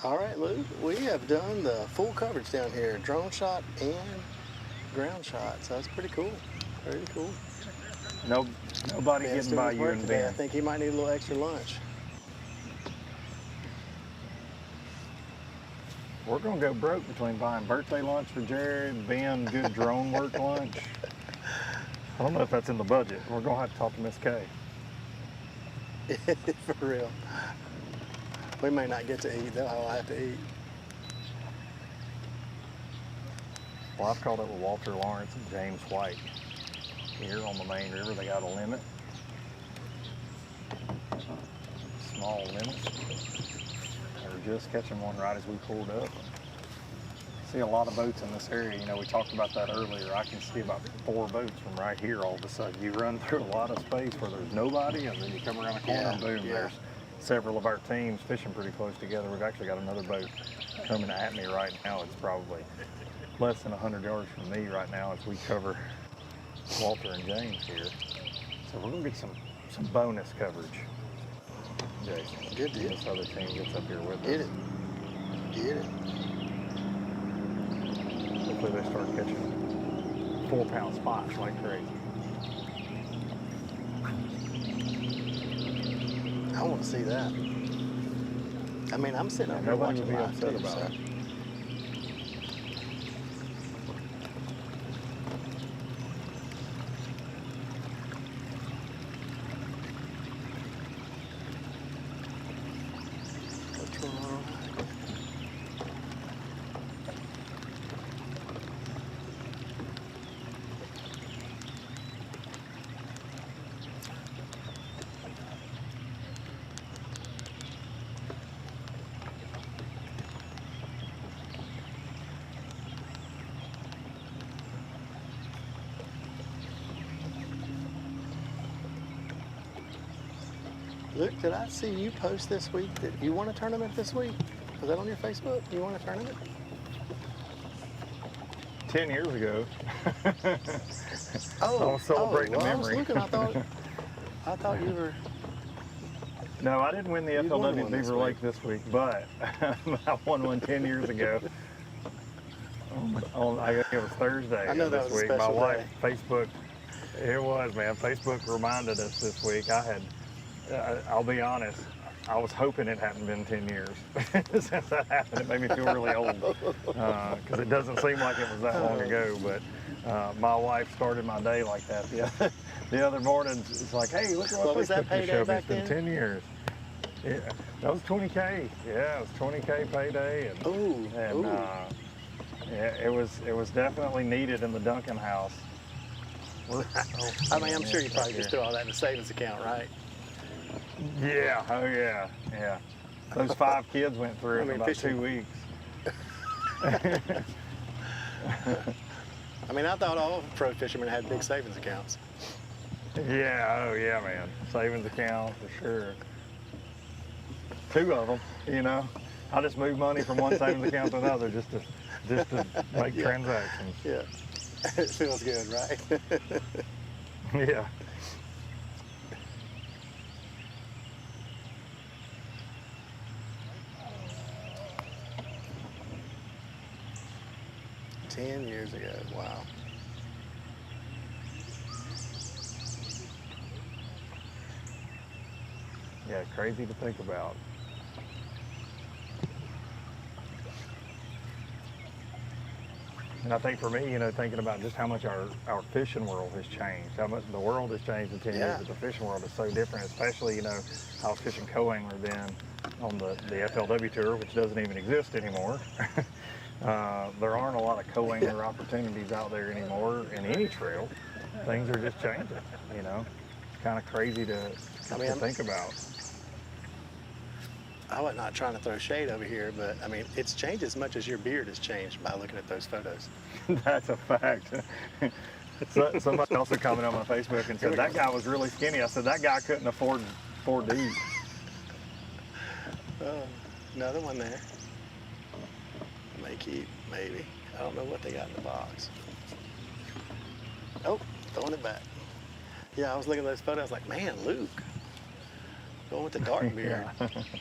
All right, Lou, we have done the full coverage down here, drone shot and ground shot, so that's pretty cool, very cool. Nobody Ben's getting doing by his you work and today. I Ben. think he might need a little extra lunch. We're gonna go broke between buying birthday lunch for Jared, Ben, good drone work lunch. I don't know if that's in the budget. We're gonna have to talk to Miss K. For real. We may not get to eat. They'll all have to eat. Well, I've caught up with Walter Lawrence and James White here on the main river. They got a limit. Small limits. They were just catching one right as we pulled up. See a lot of boats in this area. You know, we talked about that earlier. I can see about 4 boats from right here all of a sudden. You run through a lot of space where there's nobody, and then you come around a corner and boom, there's several of our teams fishing pretty close together. We've actually got another boat coming at me right now. It's probably less than 100 yards from me right now as we cover Walter and James here. So we're gonna get some bonus coverage, Jason. Good deal. This other team gets up here with Get us. it. Get it. Hopefully they start catching 4-pound spots like crazy. I want to see that. I mean, I'm sitting up here Nobody watching would be live upset too, about so. it. Look, did I see you post this week that you won a tournament this week? Was that on your Facebook? You won a tournament? 10 years ago. Oh, I'm celebrating well, a I was memory. looking. I thought you were. No, I didn't win the You won FLW one this Beaver week. Lake this week, but I won one 10 years ago. I guess it was Thursday I know of that this was a week. My special wife, day. Facebook, it was, man. Facebook reminded us this week. I had, I'll be honest, I was hoping it hadn't been 10 years since that happened. It made me feel really old because it doesn't seem like it was that long ago. But my wife started my day like that. The other morning, it's like, hey, look at what was that Facebook just payday showed me. back It's been then? 10 years. Yeah, that was 20K. Yeah, it was 20K payday. And, yeah, it was definitely needed in the Duncan house. I mean, I'm sure you probably just threw all that in the savings account, right? Yeah, oh yeah, yeah. Those 5 kids went through it in about fishing. 2 weeks. I mean, I thought all pro fishermen had big savings accounts. Yeah, oh yeah, man. Savings account for sure. 2 of them, you know. I just move money from one savings account to another just to make transactions. Yeah, it feels good, right? Yeah. $10 years ago, wow. Yeah, crazy to think about. And I think for me, you know, thinking about just how much our fishing world has changed, how much the world has changed in 10 years, but the fishing world is so different, especially, you know, I was fishing co-angler then on the FLW tour, which doesn't even exist anymore. There aren't a lot of co-angler opportunities out there anymore in any trail. Things are just changing, you know. It's kind of crazy to think about. I was not trying to throw shade over here, but I mean, it's changed as much as your beard has changed by looking at those photos. That's a fact. Somebody also commented on my Facebook and said, that guy was really skinny. I said, that guy couldn't afford 4Ds. Another one there. May keep, maybe. I don't know what they got in the box. Oh, throwing it back. Yeah, I was looking at those photos, I was like, man, Luke. Going with the dark beard.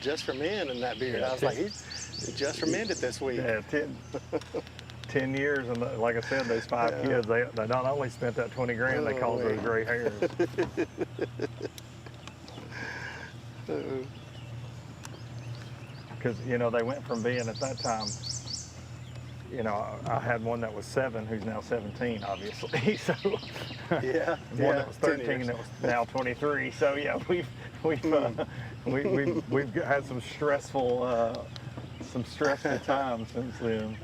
Just for men in that beard. Yeah, I was like, he just for men it this week. Yeah, 10 years, and like I said, those 5 kids, they not only spent that 20 grand, they caused those gray hairs. Because, you know, they went from being, at that time, you know, I had one that was 7 who's now 17, obviously. So one that was 13 that was now 23. So yeah, we've had some stressful times since then,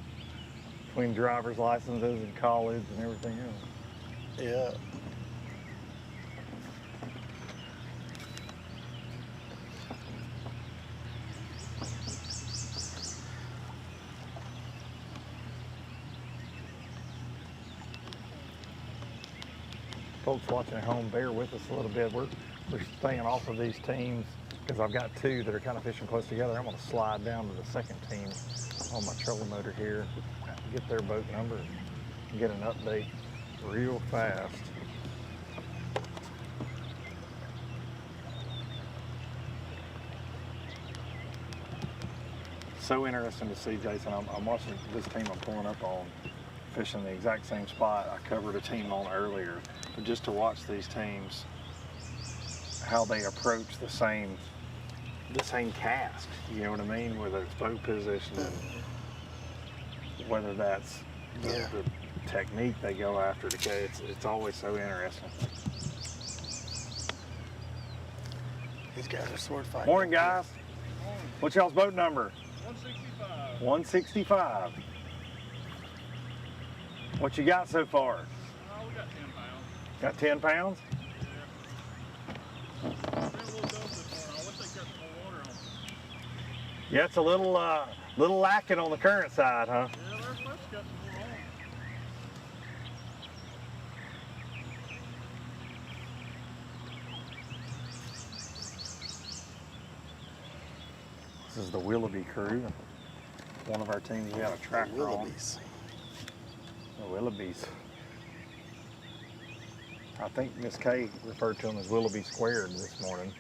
between driver's licenses and college and everything else. Yeah. Folks watching at home, bear with us a little bit. We're staying off of these teams because I've got 2 that are kind of fishing close together. I'm going to slide down to the second team on my trolling motor here, get their boat number, and get an update real fast. So interesting to see, Jason. I'm watching this team I'm pulling up on fishing the exact same spot I covered a team on earlier. But just to watch these teams, how they approach the same cast, you know what I mean? Whether it's boat position, whether that's the technique they go after to catch, it's always so interesting. These guys are sword fighting. Morning, guys. What's y'all's boat number? 165. 165. What you got so far? We got 10 pounds. Got 10 pounds? Yeah. Been a little tough this morning. I wish they kept more water on. Yeah, it's a little lacking on the current side, huh? Yeah, they're supposed to got some more on. This is the Willoughby crew. One of our teams, we got a tractor on. The Willoughbys. I think Miss Kay referred to them as Willoughby squared this morning.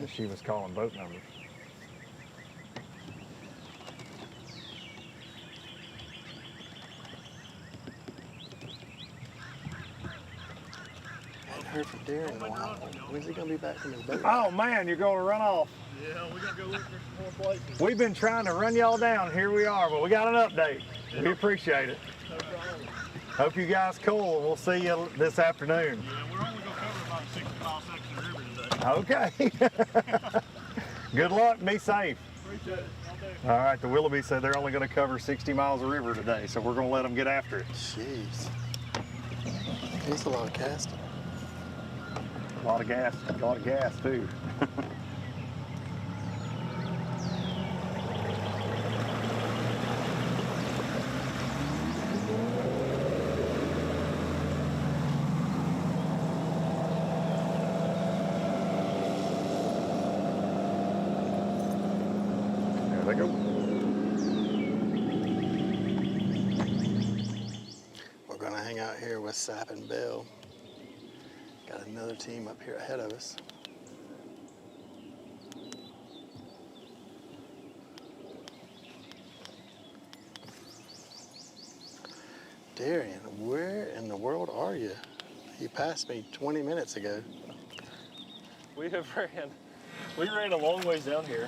As she was calling boat numbers. Hadn't heard from Darren in a while. When's he gonna be back from his boat? Oh man, you're going to run off. Yeah, we gotta go look for some more places. We've been trying to run y'all down. Here we are, but we got an update. We appreciate it. No problem. Hope you guys cool. We'll see you this afternoon. Yeah, we're only gonna cover about a 60-mile section of river today. Okay. Good luck. Be safe. Appreciate it. All right. The Willoughby said they're only going to cover 60 miles of river today, so we're going to let them get after it. Jeez. It's a lot of casting. A lot of gas too. There they go. We're gonna hang out here with Sap and Bill. Got another team up here ahead of us. Darian, where in the world are you? You passed me 20 minutes ago. We ran a long ways down here,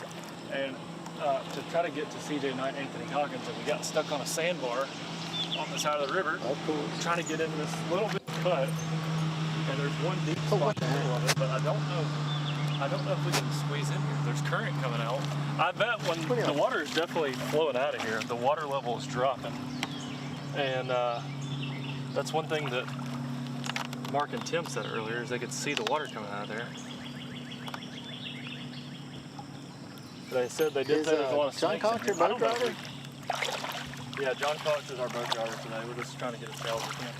and to try to get to CJ Knight and Anthony Goggins, and we got stuck on a sandbar on the side of the river. Of course. Trying to get into this little bit of cut, and there's one deep spot in the middle of it, but I don't know if we can squeeze in here. There's current coming out. I bet when the water is definitely flowing out of here, the water level is dropping, and that's one thing that Mark and Tim said earlier is they could see the water coming out of there. They said they did say there's a lot of John snakes. Cox your boat driver? Yeah, John Cox is our boat driver today. We're just trying to get a sail with him.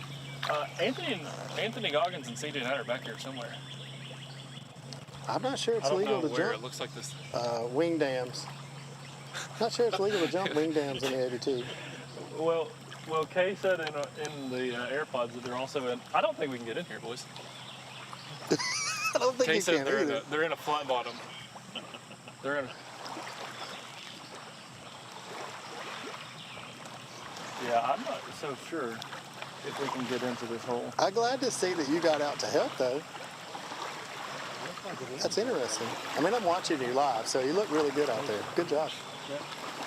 Anthony Goggins and CJ Knight are back here somewhere. I'm not sure it's I don't legal know to where. jump It looks like this. wing dams. Not sure it's legal to jump wing dams in the ABT. Well, Kay said in the AirPods that they're also in. I don't think we can get in here, boys. I don't think Kay you said can they're in a flat bottom. They're in. Yeah, I'm not so sure if we can get into this hole. I'm glad to see that you got out to help, though. That's interesting. I mean, I'm watching you live, so you look really good out there. Good job.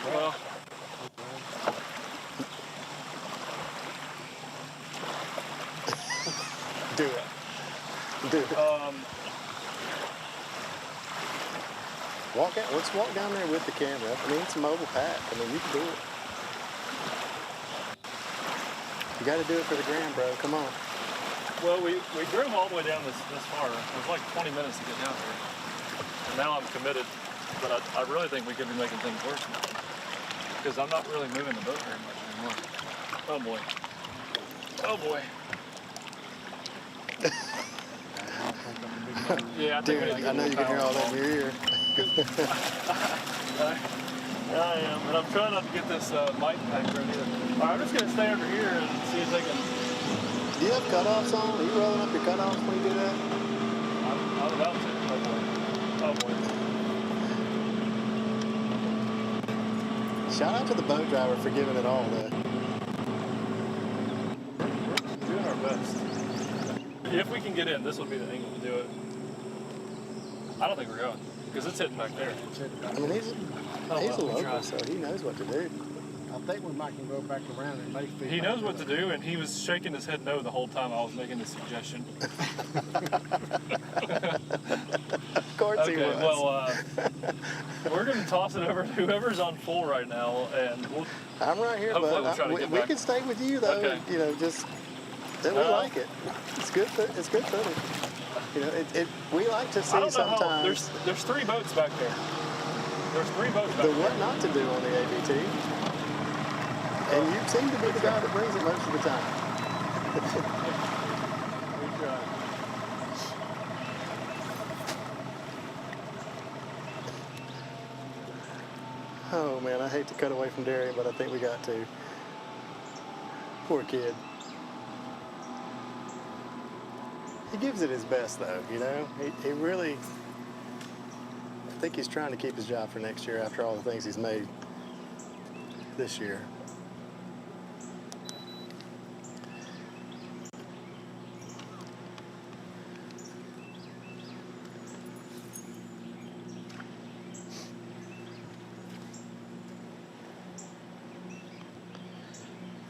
Well, do it. Do it. Walk out. Let's walk down there with the camera. I mean, it's a mobile pack. I mean, you can do it. You got to do it for the gram, bro. Come on. well, we drove all the way down this far. It was like 20 minutes to get down here. And now I'm committed, but I really think we could be making things worse now. Because I'm not really moving the boat very much anymore. Oh boy. Oh boy. Yeah, I think Dude, I know you can hear all that in your ear. I am, and I'm trying not to get this mic pack ready either. All right, I'm just gonna stay over here and see if they can. Do you have cutoffs on? Are you rolling up your cutoffs when you do that? I'm about to. Oh boy. Shout out to the boat driver for giving it all, though. We're doing our best. If we can get in, this will be the angle to do it. I don't think we're going, because it's hitting back there. I mean, he's a local, so he knows what to do. I think we might can go back around and make fish. He knows what to do, and he was shaking his head no the whole time I was making the suggestion. Of course he was. Okay, well, we're going to toss it over to whoever's on full right now, and we'll... I'm right here, hopefully bud. We'll try to get We back. can stay with you, though. Okay. You know, just that we like it. It's good. It's good footage. You know, we like to see I don't know sometimes. How, there's 3 boats back there. There's 3 boats back The there. what not to do on the ABT. And you seem to be the guy that brings it most of the time. We try. Oh man, I hate to cut away from Darian, but I think we got to. Poor kid. He gives it his best though, you know? He really, I think he's trying to keep his job for next year after all the things he's made this year.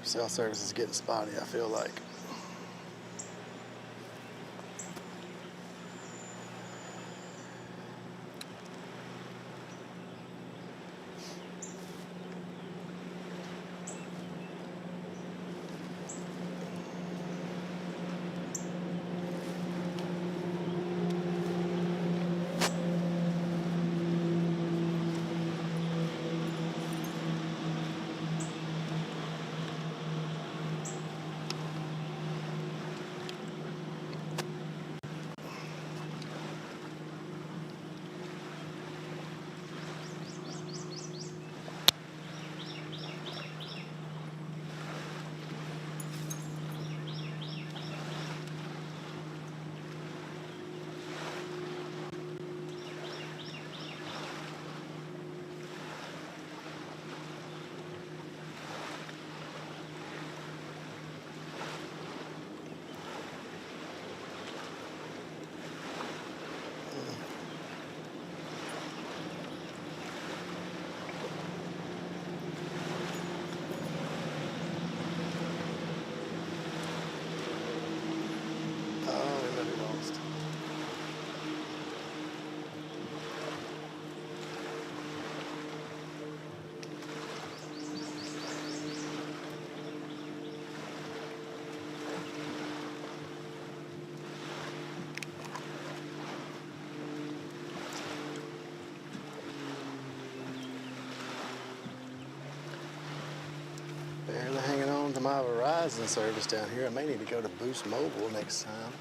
Cell service is getting spotty, I feel like. Barely hanging on to my Verizon service down here. I may need to go to Boost Mobile next time.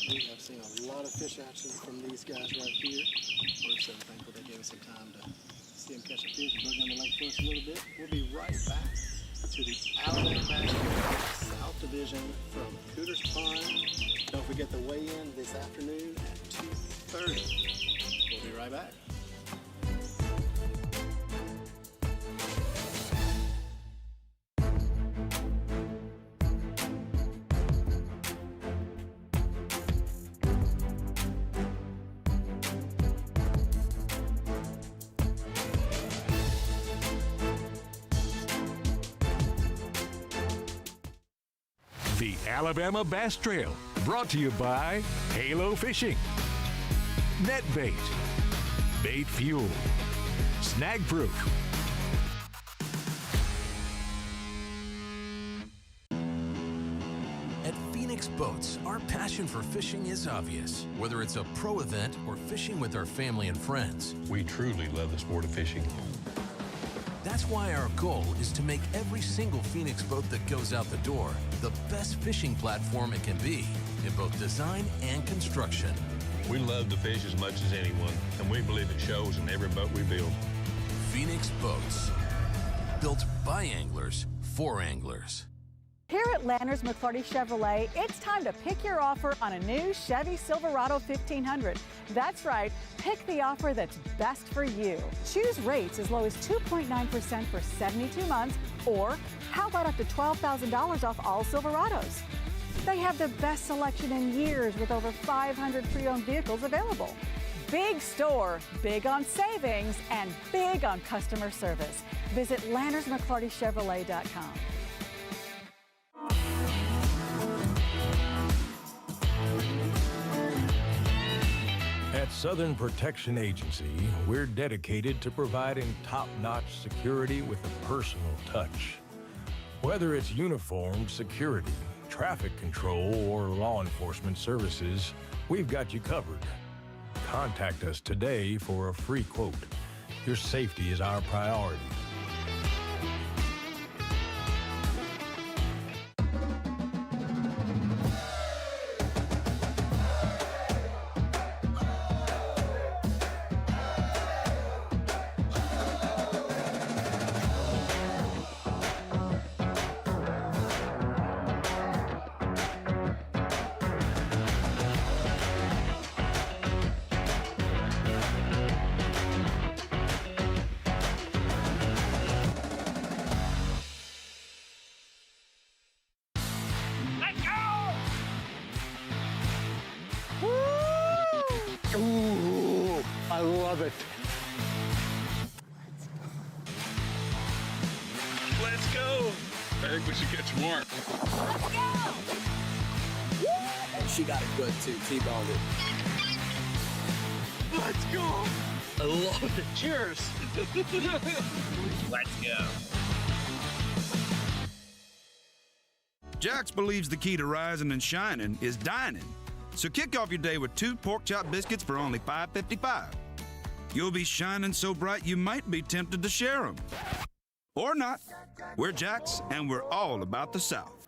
We have seen a lot of fish action from these guys right here. We're so thankful they gave us some time to see them catch a fish and bug down the lake for us a little bit. We'll be right back to the Alabama Bass Trail South Division from Cooters Pond. Don't forget the weigh-in this afternoon at 2:30. We'll be right back. The Alabama Bass Trail, brought to you by Halo Fishing, Net Bait, Bait Fuel, Snag Proof. At Phoenix Boats, our passion for fishing is obvious. Whether it's a pro event or fishing with our family and friends, We truly love the sport of fishing. that's why our goal is to make every single Phoenix boat that goes out the door the best fishing platform it can be in both design and construction. We love to fish as much as anyone, and we believe it shows in every boat we build. Phoenix Boats, built by anglers for anglers. Here at Lanners McClarty Chevrolet, it's time to pick your offer on a new Chevy Silverado 1500. That's right, pick the offer that's best for you. Choose rates as low as 2.9% for 72 months, or how about up to $12,000 off all Silverados? They have the best selection in years with over 500 pre-owned vehicles available. Big store, big on savings, and big on customer service. Visit LannersMcClartyChevrolet.com. At Southern Protection Agency, we're dedicated to providing top-notch security with a personal touch. Whether it's uniformed security, traffic control, or law enforcement services, we've got you covered. Contact us today for a free quote. Your safety is our priority. Ooh, I love it. Let's go! I think we should catch more. She got it good too. T-boned it. Let's go! I love it. Cheers. Let's go. Jax believes the key to rising and shining is dining. So kick off your day with 2 pork chop biscuits for only $5.55. You'll be shining so bright you might be tempted to share them. Or not. We're Jax, and we're all about the South.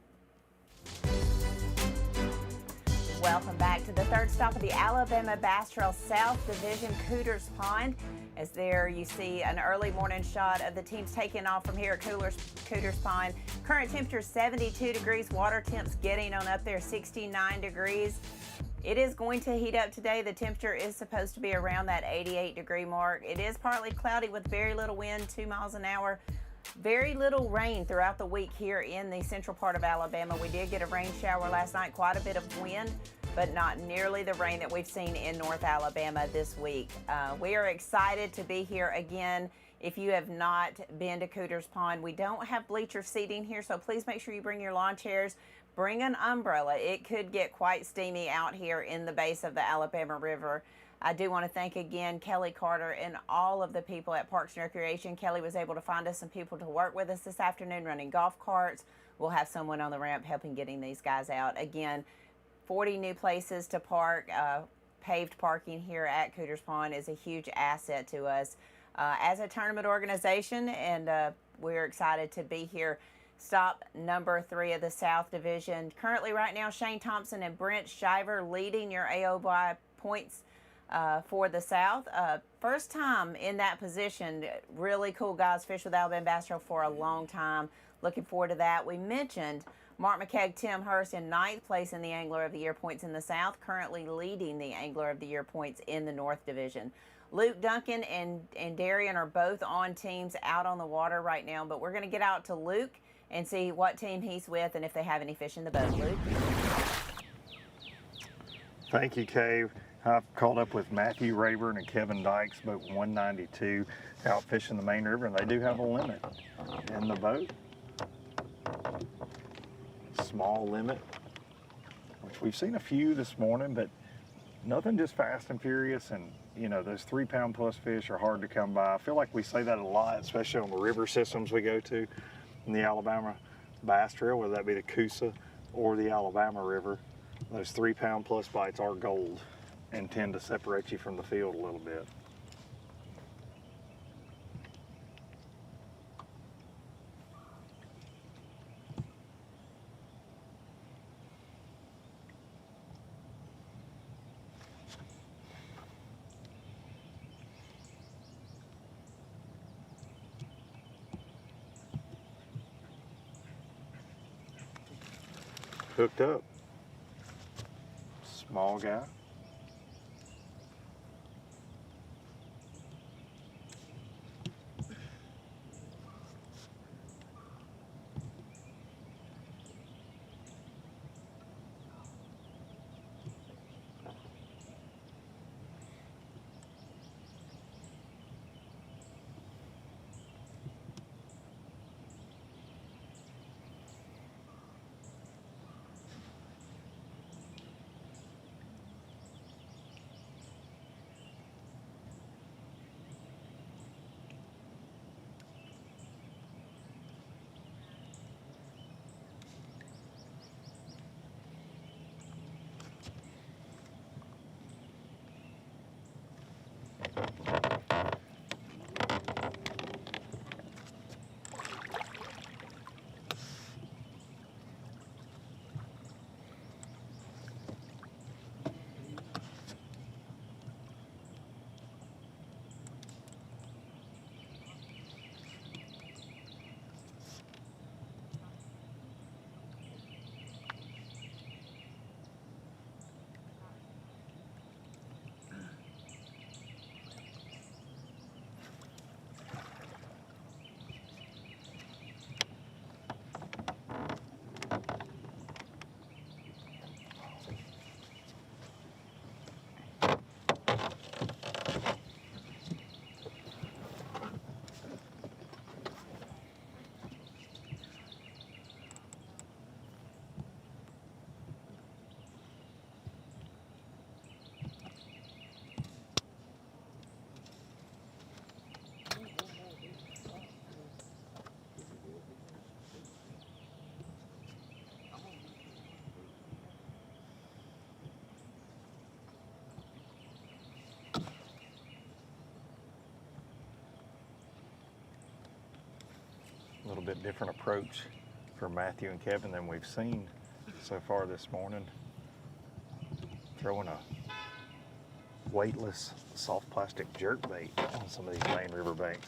Welcome back to the third stop of the Alabama Bass Trail South Division, Cooters Pond. As there you see an early morning shot of the teams taking off from here at Cooters Pond. Current temperature 72 degrees, water temps getting on up there 69 degrees. It is going to heat up today. The temperature is supposed to be around that 88-degree mark. It is partly cloudy with very little wind, 2 miles an hour. Very little rain throughout the week here in the central part of Alabama. We did get a rain shower last night, quite a bit of wind, but not nearly the rain that we've seen in North Alabama this week. We are excited to be here again. If you have not been to Cooters Pond, we don't have bleacher seating here, so please make sure you bring your lawn chairs. Bring an umbrella. It could get quite steamy out here in the base of the Alabama River. I do want to thank again Kelly Carter and all of the people at Parks and Recreation. Kelly was able to find us some people to work with us this afternoon running golf carts. We'll have someone on the ramp helping getting these guys out. Again, 40 new places to park. Paved parking here at Cooters Pond is a huge asset to us as a tournament organization, and we're excited to be here stop number 3 of the South Division. Currently right now, Shane Thompson and Brent Shiver leading your AOY points for the South. First time in that position. Really cool guys. Fished with Alabama Bass Trail for a long time. Looking forward to that. We mentioned Mark McKeag, Tim Hurst in 9th place in the Angler of the Year points in the South, currently leading the Angler of the Year points in the North Division. Luke Duncan and Darian are both on teams out on the water right now, but we're going to get out to Luke and see what team he's with and if they have any fish in the boat. Luke? Thank you, Kay. I've caught up with Matthew Rayburn and Kevin Dykes, boat 192, out fishing the main river, and they do have a limit in the boat. Small limit, which we've seen a few this morning, but nothing just fast and furious. And you know, those 3-pound plus fish are hard to come by. I feel like we say that a lot, especially on the river systems we go to in the Alabama Bass Trail, whether that be the Coosa or the Alabama River. Those 3-pound plus bites are gold and tend to separate you from the field a little bit. Hooked up. Small guy. A little bit different approach for Matthew and Kevin than we've seen so far this morning. Throwing a weightless soft plastic jerk bait on some of these main river banks.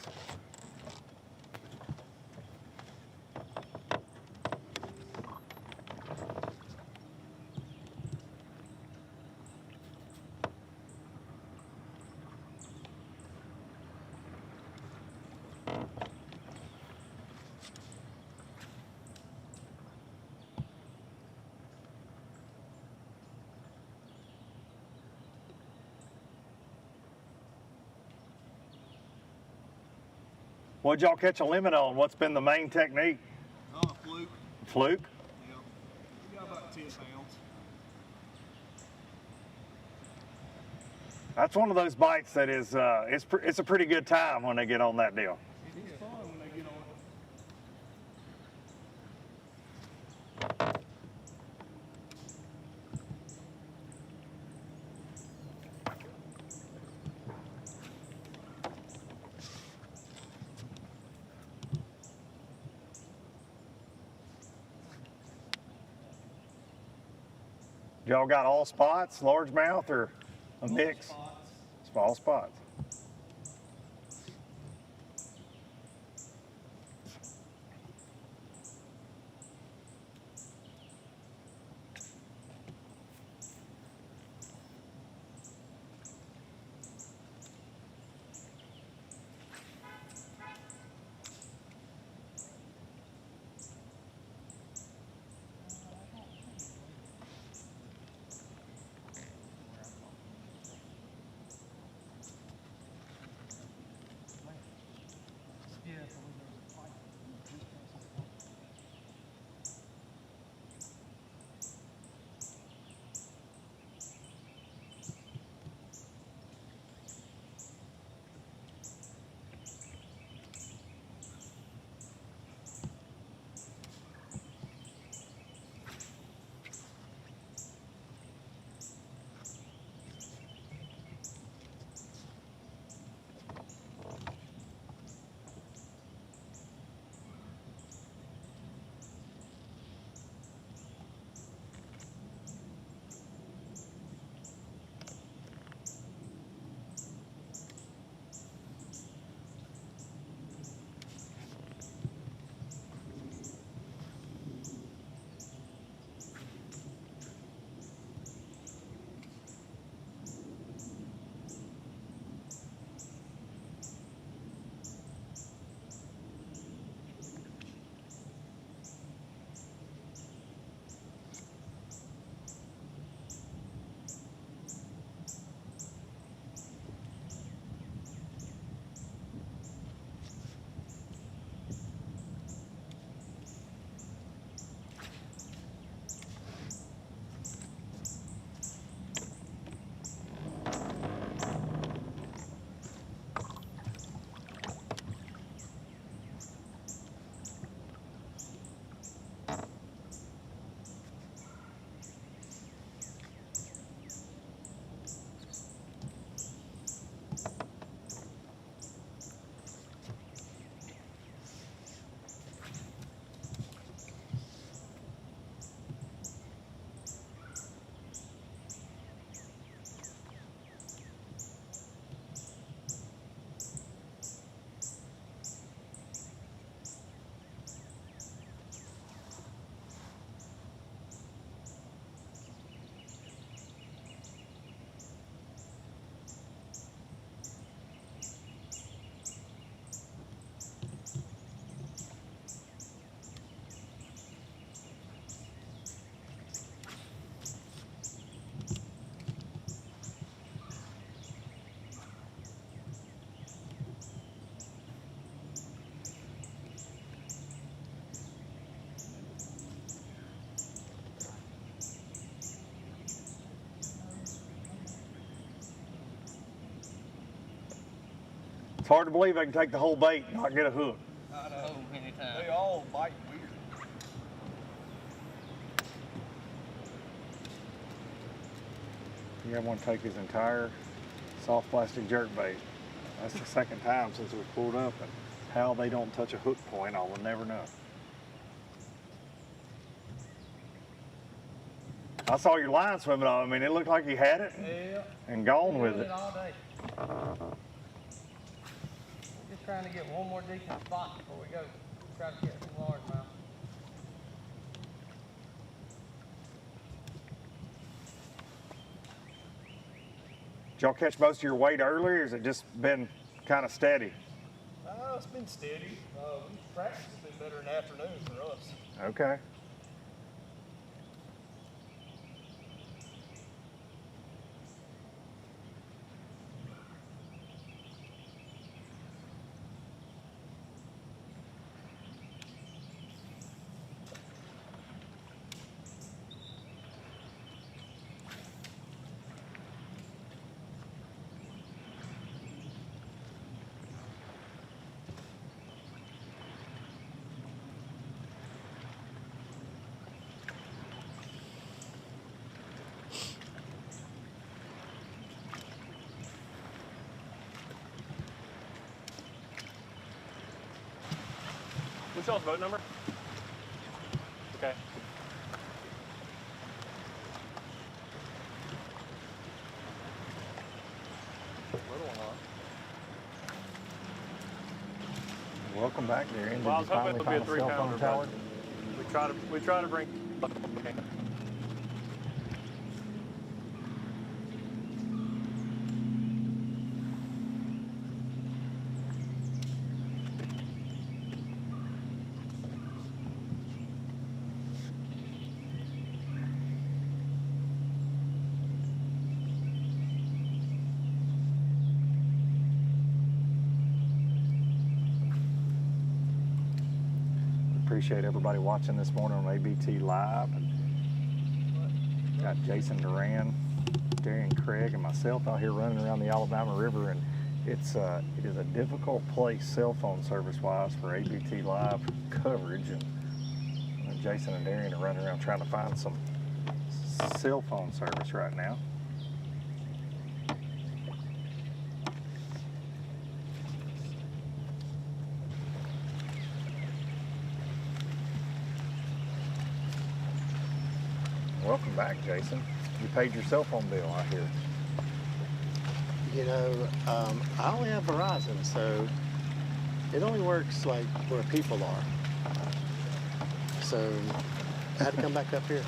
What'd y'all catch a limit on? What's been the main technique? Fluke. Fluke? Yep. We got about 10 pounds. That's one of those bites that is, it's a pretty good time when they get on that deal. It's fun when they get on it. Y'all got all spots, largemouth, or a mix? All spots. It's hard to believe they can take the whole bait and not get a hook. I know, anytime. They all bite weird. You have one take his entire soft plastic jerkbait. That's the second time since we pulled up, and how they don't touch a hook point, I will never know. I saw your line swimming on. I mean, it looked like he had it and gone with it. All day. Just trying to get one more decent spot before we go. Try to get some largemouth. Did y'all catch most of your weight early, or has it just been kind of steady? It's been steady. Practice has been better in the afternoon for us. Okay. What's y'all's boat number? Okay. Welcome back, Darian. Did Well, I you was hoping finally it would be find a a cell phone 3-pounder, tower? but we try to bring. Appreciate everybody watching this morning on ABT Live. Got Jason Duran, Darian Craig, and myself out here running around the Alabama River, and it is a difficult place cell phone service-wise for ABT Live coverage. And Jason and Darian are running around trying to find some cell phone service right now. Welcome back, Jason. You paid your cell phone bill out here. You know, I only have Verizon, so it only works like where people are. So I had to come back up here.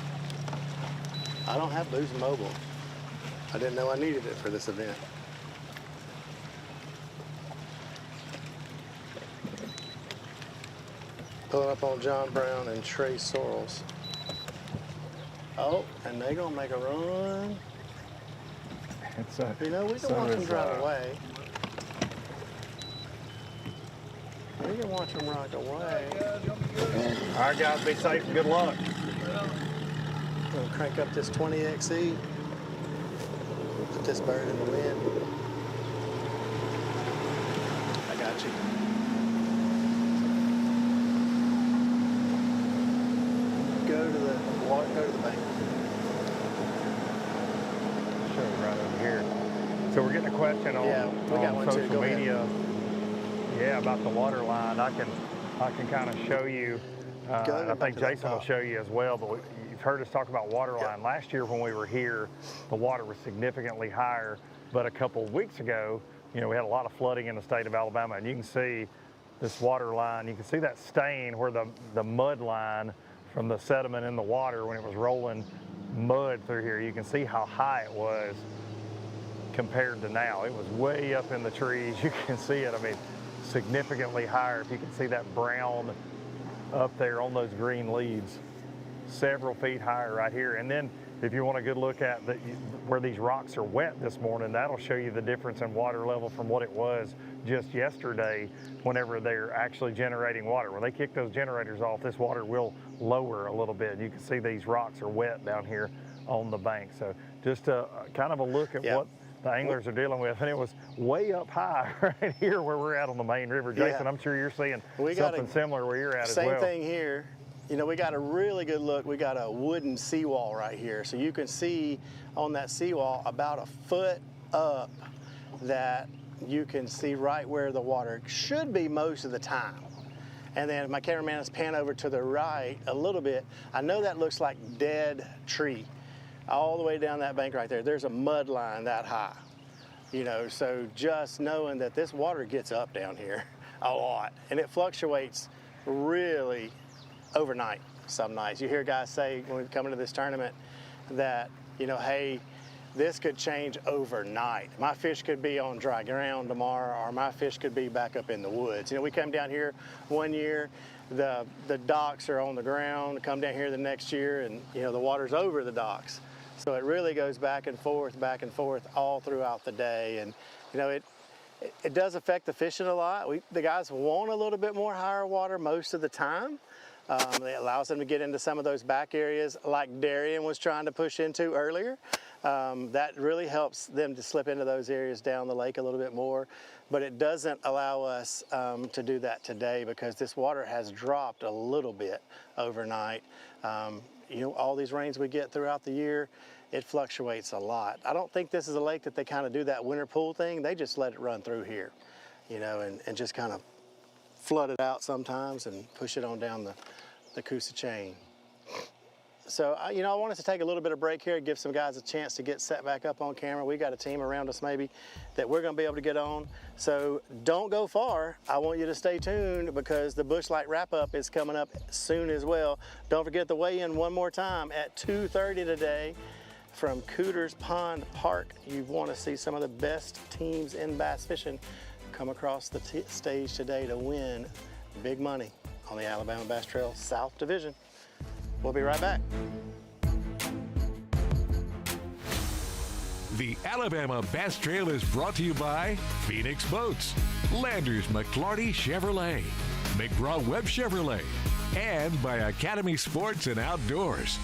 I don't have Boost Mobile. I didn't know I needed it for this event. Pulling up on John Brown and Trey Sorrells. Oh, and they gonna make a run. You know, we can watch them drive away. We can watch them rock away. All right, guys, be safe and good luck. Gonna crank up this 20XE. Put this bird in the wind. I got you. Go to the bank. Show you right over here. So we're getting a question on social media. Yeah, about the water line. I can kind of show you. I think Jason will show you as well. But you've heard us talk about water line. Last year when we were here, the water was significantly higher. But a couple of weeks ago, you know, we had a lot of flooding in the state of Alabama, and you can see this water line. You can see that stain where the mud line from the sediment in the water when it was rolling mud through here. You can see how high it was compared to now. It was way up in the trees. You can see it. I mean, significantly higher. If you can see that brown up there on those green leaves, several feet higher right here. And then if you want a good look at where these rocks are wet this morning, that'll show you the difference in water level from what it was just yesterday whenever they're actually generating water. When they kick those generators off, this water will lower a little bit. You can see these rocks are wet down here on the bank. So just kind of a look at what the anglers are dealing with. And it was way up high right here where we're at on the main river. Jason, I'm sure you're seeing something similar where you're at as well. Same thing here. You know, we got a really good look. We got a wooden seawall right here. So you can see on that seawall about a foot up that you can see right where the water should be most of the time. And then my cameraman is pan over to the right a little bit. I know that looks like dead tree all the way down that bank right there. There's a mud line that high, you know, so just knowing that this water gets up down here a lot and it fluctuates really overnight some nights. You hear guys say when we come into this tournament that, you know, hey, this could change overnight. My fish could be on dry ground tomorrow, or my fish could be back up in the woods. You know, we come down here one year, the docks are on the ground, come down here the next year, and, you know, the water's over the docks. So it really goes back and forth all throughout the day. And, you know, it does affect the fishing a lot. The guys want a little bit more higher water most of the time. It allows them to get into some of those back areas like Darian was trying to push into earlier. That really helps them to slip into those areas down the lake a little bit more. But it doesn't allow us to do that today because this water has dropped a little bit overnight. You know, all these rains we get throughout the year, it fluctuates a lot. I don't think this is a lake that they kind of do that winter pool thing. They just let it run through here, you know, and just kind of flood it out sometimes and push it on down the Coosa chain. So, you know, I wanted to take a little bit of break here, give some guys a chance to get set back up on camera. We got a team around us maybe that we're going to be able to get on. So don't go far. I want you to stay tuned because the Busch Light wrap-up is coming up soon as well. Don't forget the weigh-in one more time at 2:30 today from Cooters Pond Park. You want to see some of the best teams in bass fishing come across the stage today to win big money on the Alabama Bass Trail South Division. We'll be right back. The Alabama Bass Trail is brought to you by Phoenix Boats, Landers McClarty Chevrolet, McGraw-Webb Chevrolet, and by Academy Sports and Outdoors.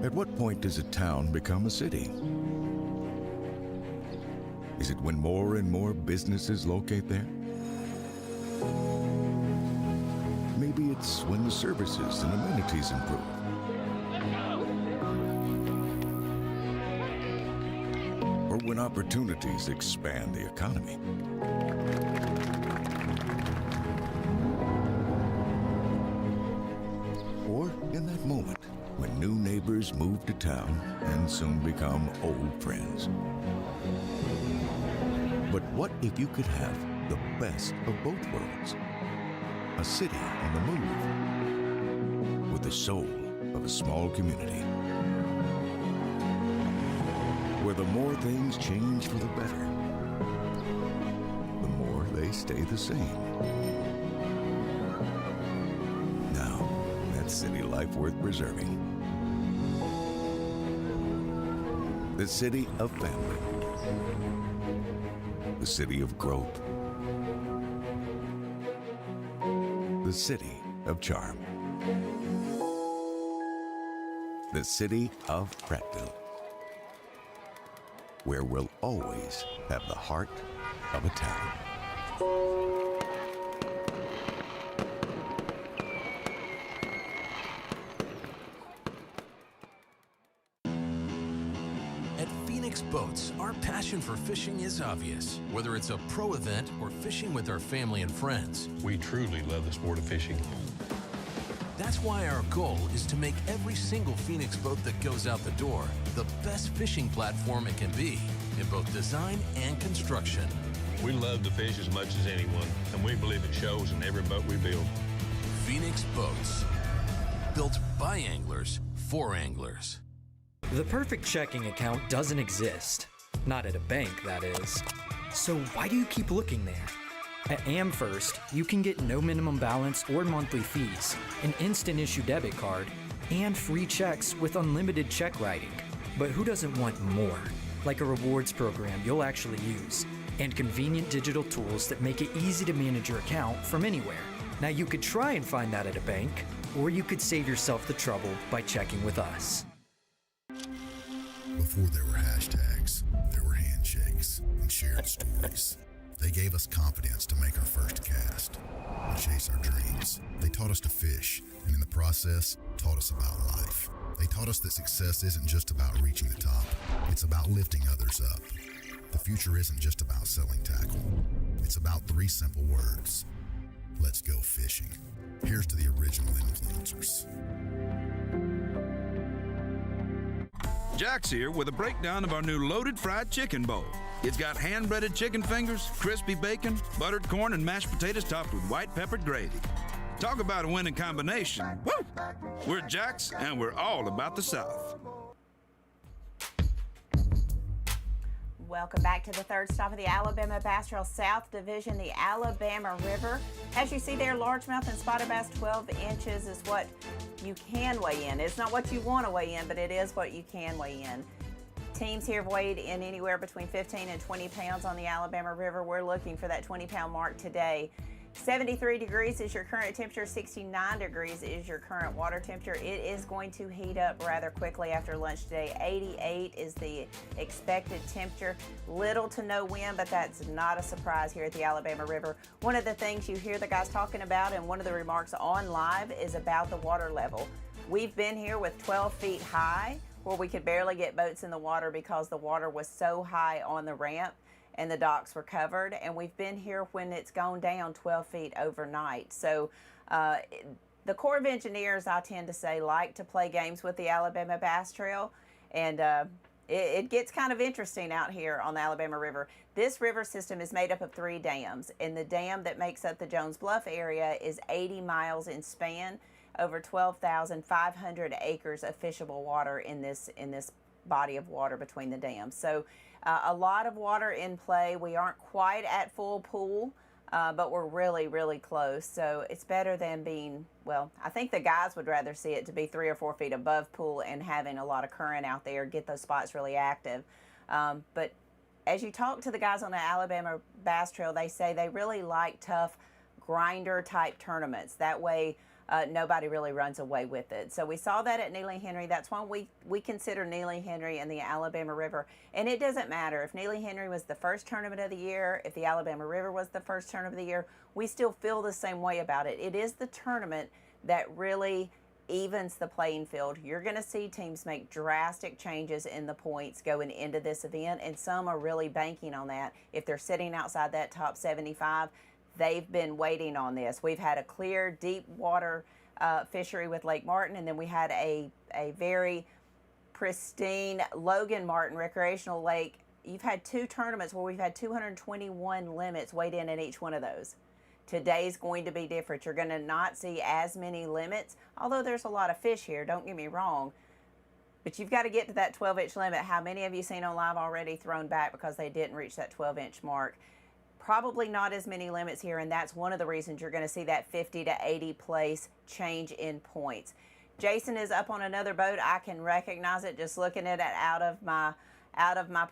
At what point does a town become a city? Is it when more and more businesses locate there? Maybe it's when the services and amenities improve. Or when opportunities expand the economy. Or in that moment when new neighbors move to town and soon become old friends. But what if you could have the best of both worlds? A city on the move with the soul of a small community. Where the more things change for the better, the more they stay the same. Now, that's city life worth preserving. The city of family. The city of growth. The city of charm. The city of Prattville, where we'll always have the heart of a town. At Phoenix Boats, our passion for fishing is obvious. Whether it's a pro event or fishing with our family and friends, We truly love the sport of fishing. that's why our goal is to make every single Phoenix boat that goes out the door the best fishing platform it can be in both design and construction. We love to fish as much as anyone, and we believe it shows in every boat we build. Phoenix Boats, built by anglers for anglers. The perfect checking account doesn't exist. Not at a bank, that is. So why do you keep looking there? At AmFirst, you can get no minimum balance or monthly fees, an instant issue debit card, and free checks with unlimited check writing. But who doesn't want more? Like a rewards program you'll actually use, and convenient digital tools that make it easy to manage your account from anywhere. Now you could try and find that at a bank, or you could save yourself the trouble by checking with us. Before there were hashtags, there were handshakes and shared stories. They gave us confidence to make our first cast and chase our dreams. They taught us to fish, and in the process, taught us about life. They taught us that success isn't just about reaching the top, it's about lifting others up. The future isn't just about selling tackle. It's about 3 simple words. Let's go fishing. Here's to the original influencers. Jack's here with a breakdown of our new loaded fried chicken bowl. It's got hand-breaded chicken fingers, crispy bacon, buttered corn, and mashed potatoes topped with white peppered gravy. Talk about a winning combination. Woo! We're Jack's, and we're all about the South. Welcome back to the third stop of the Alabama Bass Trail South Division, the Alabama River. As you see there, largemouth and spotted bass 12 inches is what you can weigh in. It's not what you want to weigh in, but it is what you can weigh in. Teams here have weighed in anywhere between 15 and 20 pounds on the Alabama River. We're looking for that 20-pound mark today. 73 degrees is your current temperature, 69 degrees is your current water temperature. It is going to heat up rather quickly after lunch today. 88 is the expected temperature. Little to no wind, but that's not a surprise here at the Alabama River. One of the things you hear the guys talking about, and one of the remarks on live, is about the water level. We've been here with 12 feet high, where we could barely get boats in the water because the water was so high on the ramp. and the docks were covered, and we've been here when it's gone down 12 feet overnight. So the Corps of Engineers, I tend to say, like to play games with the Alabama Bass Trail, and it gets kind of interesting out here on the Alabama River. This river system is made up of 3 dams, and the dam that makes up the Jones Bluff area is 80 miles in span, over 12,500 acres of fishable water in this body of water between the dams. So a lot of water in play. We aren't quite at full pool, but we're really, really close. So it's better than being, well, I think the guys would rather see it to be 3 or 4 feet above pool and having a lot of current out there, get those spots really active. But as you talk to the guys on the Alabama Bass Trail, they say they really like tough grinder type tournaments. That way nobody really runs away with it. So we saw that at Neely Henry. That's why we consider Neely Henry and the Alabama River. And it doesn't matter if Neely Henry was the first tournament of the year, if the Alabama River was the first tournament of the year, we still feel the same way about it. It is the tournament that really evens the playing field. You're going to see teams make drastic changes in the points going into this event, and some are really banking on that. If they're sitting outside that top 75, they've been waiting on this. We've had a clear, deep water fishery with Lake Martin, and then we had a very pristine Logan Martin recreational lake. You've had 2 tournaments where we've had 221 limits weighed in each one of those. Today's going to be different. You're going to not see as many limits, although there's a lot of fish here, don't get me wrong. But you've got to get to that 12-inch limit. How many have you seen on live already thrown back because they didn't reach that 12-inch mark? Probably not as many limits here, and that's one of the reasons you're going to see that 50 to 80 place change in points. Jason is up on another boat. I can recognize it just looking at it out of my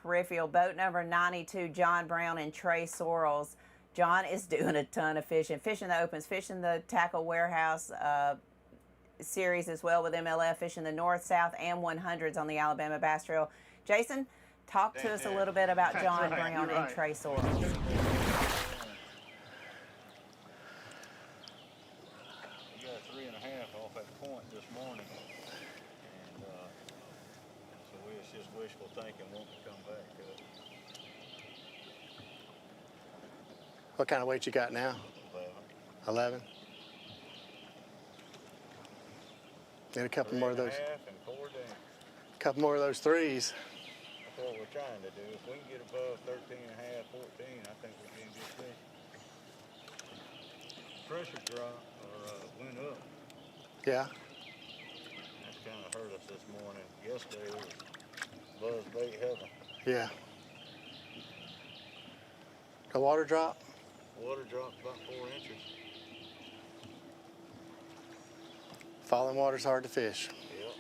peripheral. Boat number 92, John Brown and Trey Sorrells. John is doing a ton of fishing the opens, fishing the Tackle Warehouse series as well with MLF, fishing the North, South, and 100s on the Alabama Bass Trail. Jason, talk to us a little bit about John Brown and Trey Sorrells. We got 3.5 off that point this morning, and so it's just wishful thinking won't come back. What kind of weight you got now? 11. Need a couple more of those. And 4 down. Couple more of those 3s. That's what we're trying to do. If we can get above 13.5, 14, I think we'll be in good shape. Pressure drop or went up. Yeah. That's kind of hurt us this morning. Yesterday it was buzz bait heaven. Yeah. The water drop? Water dropped about 4 inches. Falling water's hard to fish. Yep.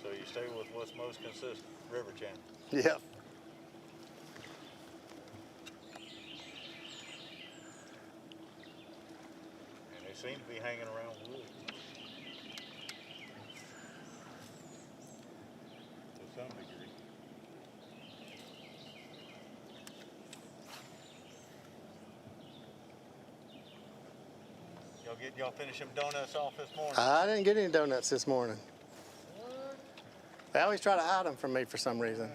So you stay with what's most consistent, river channel. Yep. And they seem to be hanging around wood. To some degree. Y'all finish them donuts off this morning? I didn't get any donuts this morning. What? They always try to hide them from me for some reason. I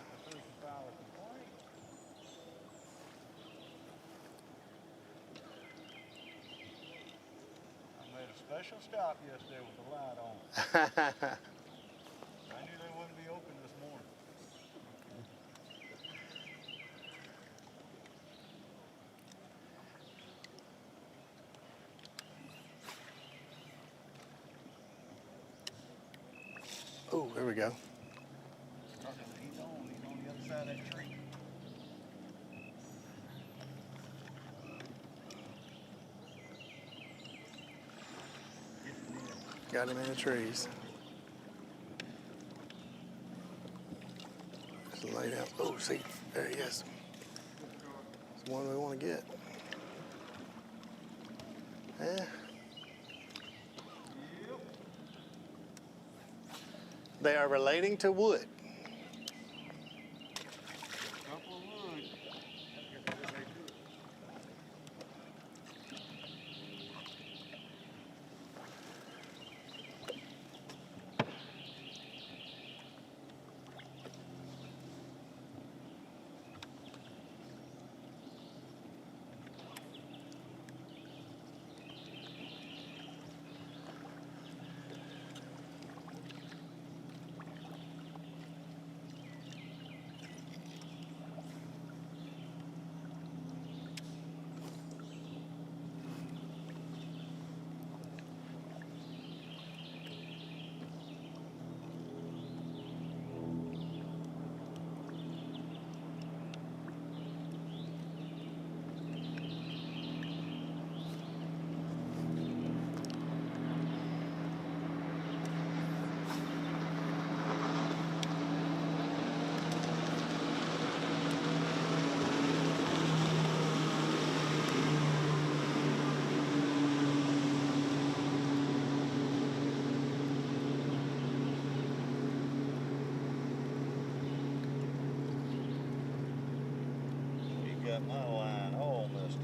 made a special stop yesterday with the light on. I knew they wouldn't be open this morning. Oh, there we go. He's on the other side of that tree. Got him in the trees. Just lay down. Oh, see, there he is. It's the one we want to get. Yeah. They are relating to wood. Couple of wood. got my line all messed up.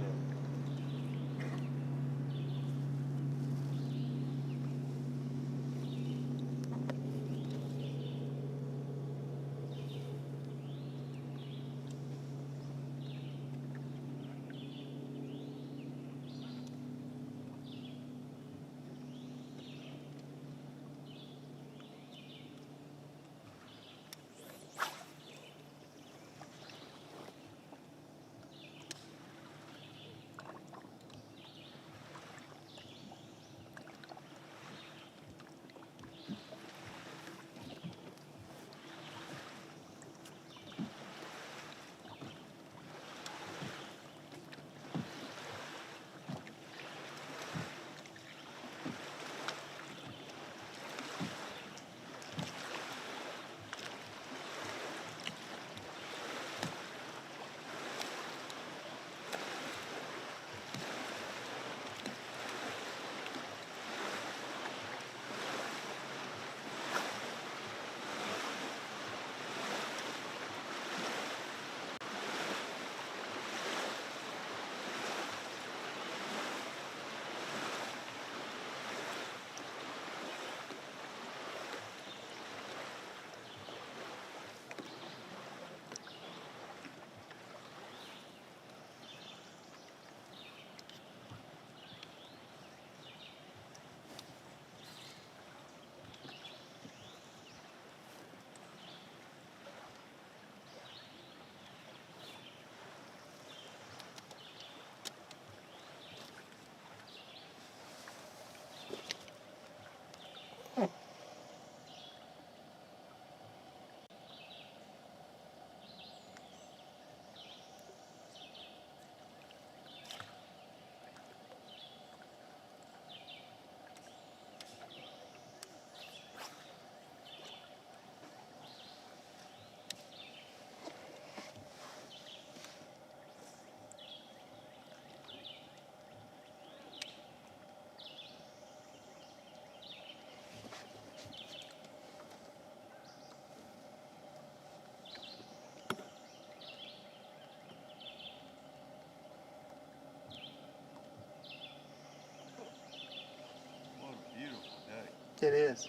It is.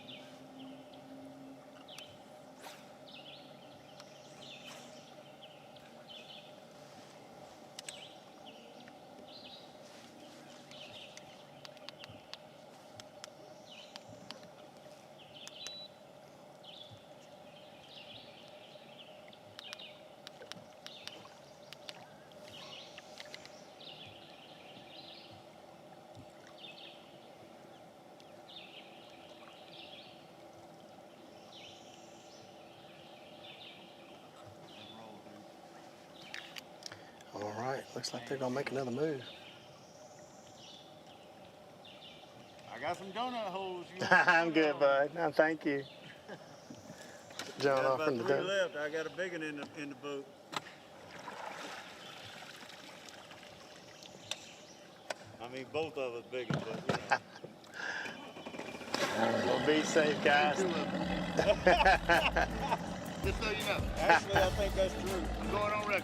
All right, looks like they're gonna make another move. I got some donut holes. I'm good, bud. No, thank you. John off from the three dough. left. I got a big one in the boat. I mean, both of us big ones, but Well, be safe, guys. just so you know. Actually, I think that's true. I'm going on record.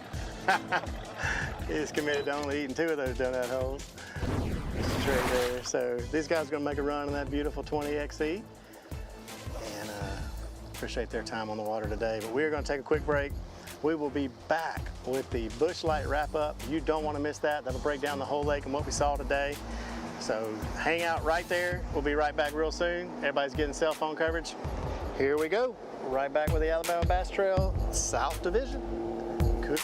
He's committed to only eating 2 of those donut holes. Straight there. So these guys are going to make a run on that beautiful 20XE. And appreciate their time on the water today. But we're going to take a quick break. We will be back with the Bush Light wrap-up. You don't want to miss that. That'll break down the whole lake and what we saw today. So hang out right there. We'll be right back real soon. Everybody's getting cell phone coverage. Here we go. Right back with the Alabama Bass Trail South Division. Good.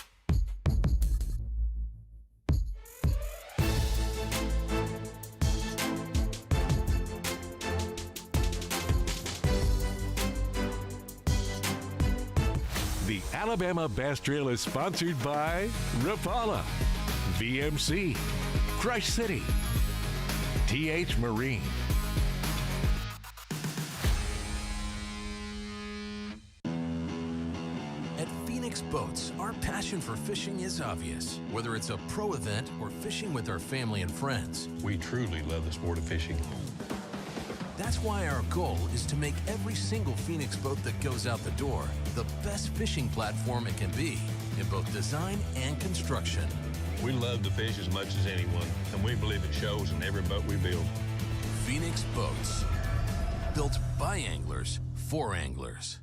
The Alabama Bass Trail is sponsored by Rapala, VMC, Crush City, TH Marine. At Phoenix Boats, our passion for fishing is obvious. Whether it's a pro event or fishing with our family and friends, we truly love the sport of fishing. That's why our goal is to make every single Phoenix boat that goes out the door the best fishing platform it can be in both design and construction. We love to fish as much as anyone, and we believe it shows in every boat we build. Phoenix Boats. Built by anglers for anglers.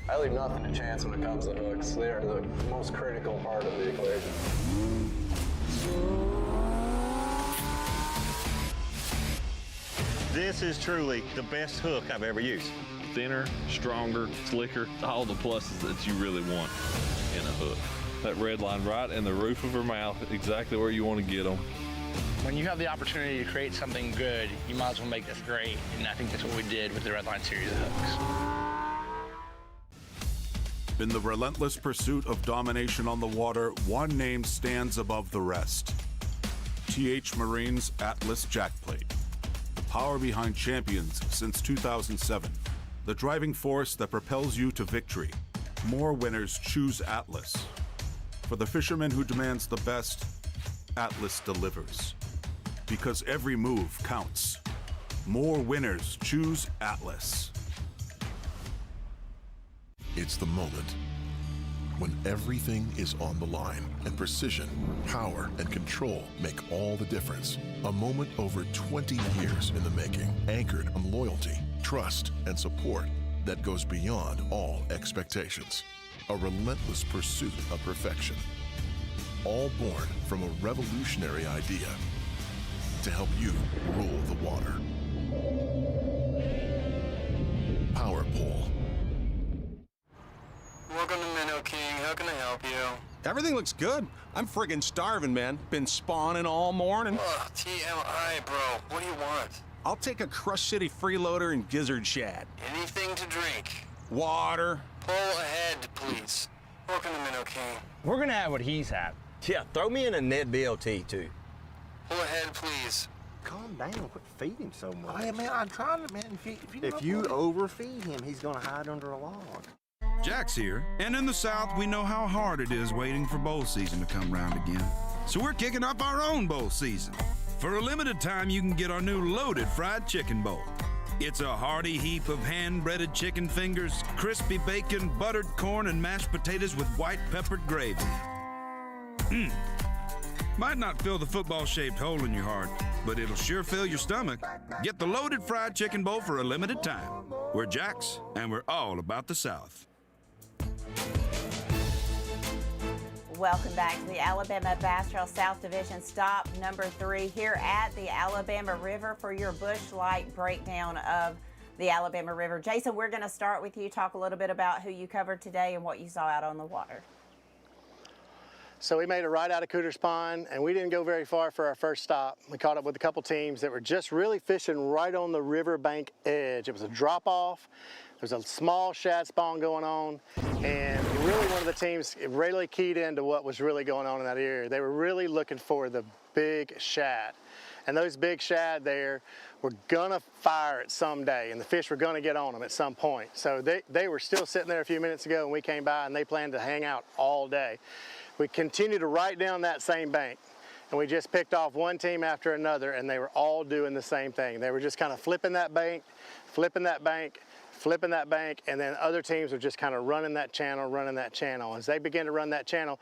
I leave nothing to chance when it comes to hooks. They are the most critical part of the equation. This is truly the best hook I've ever used. Thinner, stronger, slicker, all the pluses that you really want in a hook. That red line right in the roof of her mouth, exactly where you want to get them. When you have the opportunity to create something good, you might as well make this great. And I think that's what we did with the Red Line series of hooks. In the relentless pursuit of domination on the water, one name stands above the rest. TH Marine's Atlas Jackplate. The power behind champions since 2007. The driving force that propels you to victory. More winners choose Atlas. For the fisherman who demands the best, Atlas delivers. Because every move counts. More winners choose Atlas. It's the moment when everything is on the line and precision, power, and control make all the difference. A moment over 20 years in the making, anchored on loyalty, trust, and support that goes beyond all expectations. A relentless pursuit of perfection. All born from a revolutionary idea to help you rule the water. Power Pole. Welcome to Minnow King. How can I help you? Everything looks good. I'm friggin' starving, man. Been spawning all morning. Ugh, TMI, bro. What do you want? I'll take a Crush City freeloader and gizzard shad. Anything to drink. Water. Pull ahead, please. Welcome to Minnow King. We're gonna have what he's had. Yeah, throw me in a Ned BLT, too. Pull ahead, please. Calm down. Quit feeding so much. Oh, yeah, man, I'm trying to, man. If you overfeed him, he's gonna hide under a log. Jack's here, and in the South, we know how hard it is waiting for bowl season to come round again. So we're kicking off our own bowl season. For a limited time, you can get our new loaded fried chicken bowl. It's a hearty heap of hand-breaded chicken fingers, crispy bacon, buttered corn, and mashed potatoes with white peppered gravy. Might not fill the football-shaped hole in your heart, but it'll sure fill your stomach. Get the loaded fried chicken bowl for a limited time. We're Jack's, and we're all about the South. Welcome back to the Alabama Bass Trail South Division stop number 3 here at the Alabama River for your Busch Light breakdown of the Alabama River. Jason, we're going to start with you. Talk a little bit about who you covered today and what you saw out on the water. So we made a right out of Cooter's Pond, and we didn't go very far for our first stop. We caught up with a couple teams that were just really fishing right on the riverbank edge. It was a drop-off. There's a small shad spawn going on, and really one of the teams really keyed into what was really going on in that area. They were really looking for the big shad. And those big shad there were gonna fire it someday, and the fish were gonna get on them at some point. So they were still sitting there a few minutes ago, and we came by, and they planned to hang out all day. We continued to right down that same bank, and we just picked off one team after another, and they were all doing the same thing. They were just kind of flipping that bank, flipping that bank, flipping that bank, and then other teams were just kind of running that channel. As they began to run that channel,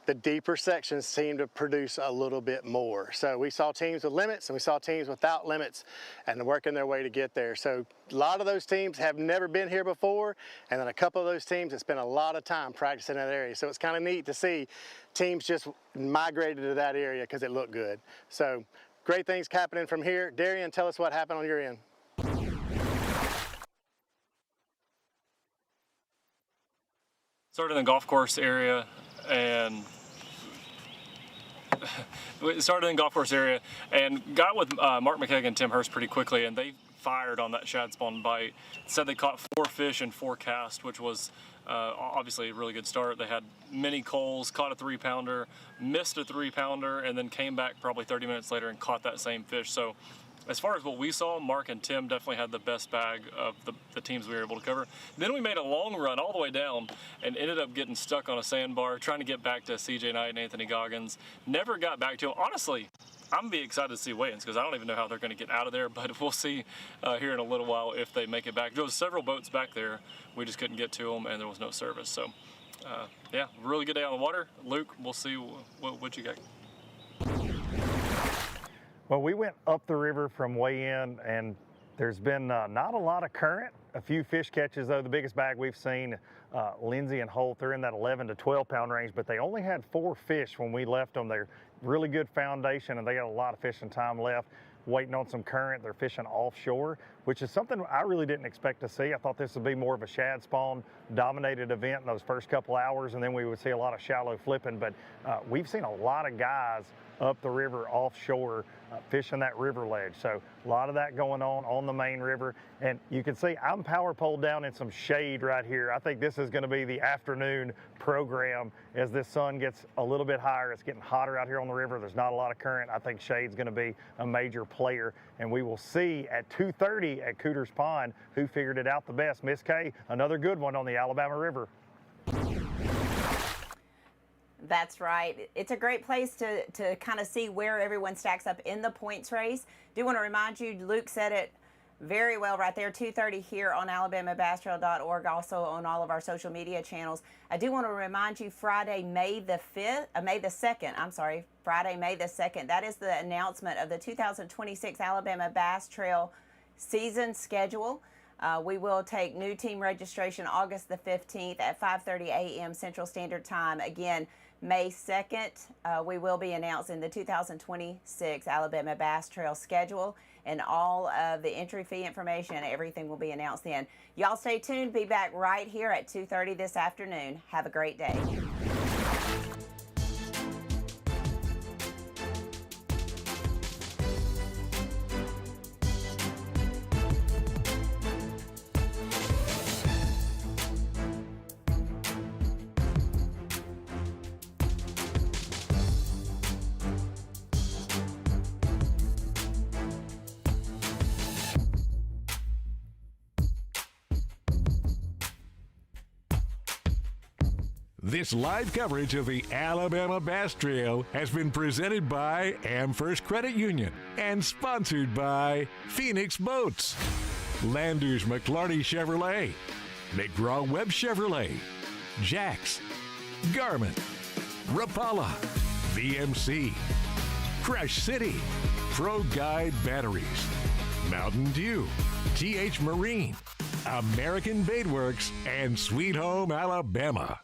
the deeper sections seemed to produce a little bit more. So we saw teams with limits and we saw teams without limits and working their way to get there. So a lot of those teams have never been here before, and then a couple of those teams have spent a lot of time practicing that area. So it's kind of neat to see teams just migrated to that area because it looked good. So great things happening from here. Darian, tell us what happened on your end. Started in the golf course area and got with Mark McKagan and Tim Hurst pretty quickly, and they fired on that shad spawn bite. Said they caught 4 fish in 4 casts, which was obviously a really good start. They had many coals, caught a 3-pounder, missed a 3-pounder, and then came back probably 30 minutes later and caught that same fish. So as far as what we saw, Mark and Tim definitely had the best bag of the teams we were able to cover. Then we made a long run all the way down and ended up getting stuck on a sandbar, trying to get back to CJ Knight and Anthony Goggins. Never got back to them. Honestly, I'm going to be excited to see weigh-ins because I don't even know how they're going to get out of there, but we'll see here in a little while if they make it back. There was several boats back there. We just couldn't get to them, and there was no service. So, yeah, really good day on the water. Luke, we'll see what you got. Well, we went up the river from way in, and there's been not a lot of current. A few fish catches, though. The biggest bag we've seen, Lindsay and Holt, they're in that 11 to 12 pound range, but they only had 4 fish when we left them. They're really good foundation, and they got a lot of fishing time left, waiting on some current. They're fishing offshore, which is something I really didn't expect to see. I thought this would be more of a shad spawn dominated event in those first couple hours, and then we would see a lot of shallow flipping, but we've seen a lot of guys up the river offshore fishing that river ledge. So a lot of that going on the main river. And you can see I'm power poled down in some shade right here. I think this is going to be the afternoon program as this sun gets a little bit higher. It's getting hotter out here on the river. There's not a lot of current. I think shade's going to be a major player. And we will see at 2:30 at Cooter's Pond who figured it out the best. Miss Kay, another good one on the Alabama River. That's right. It's a great place to kind of see where everyone stacks up in the points race. Do want to remind you, Luke said it very well right there, 2:30 here on alabamabastrail.org, also on all of our social media channels. I do want to remind you, Friday, May the 2nd, Friday, May the 2nd, that is the announcement of the 2026 Alabama Bass Trail season schedule. We will take new team registration August the 15th at 5:30 a.m. Central Standard Time. Again, May 2nd, we will be announcing the 2026 Alabama Bass Trail schedule, and all of the entry fee information, everything will be announced then. Y'all stay tuned. Be back right here at 2:30 this afternoon. Have a great day. This live coverage of the Alabama Bass Trail has been presented by AmFirst Credit Union and sponsored by Phoenix Boats, Landers McLarty Chevrolet, McGraw-Webb Chevrolet, Jax, Garmin, Rapala, VMC, Crush City, Pro Guide Batteries, Mountain Dew, TH Marine, American Baitworks, and Sweet Home Alabama.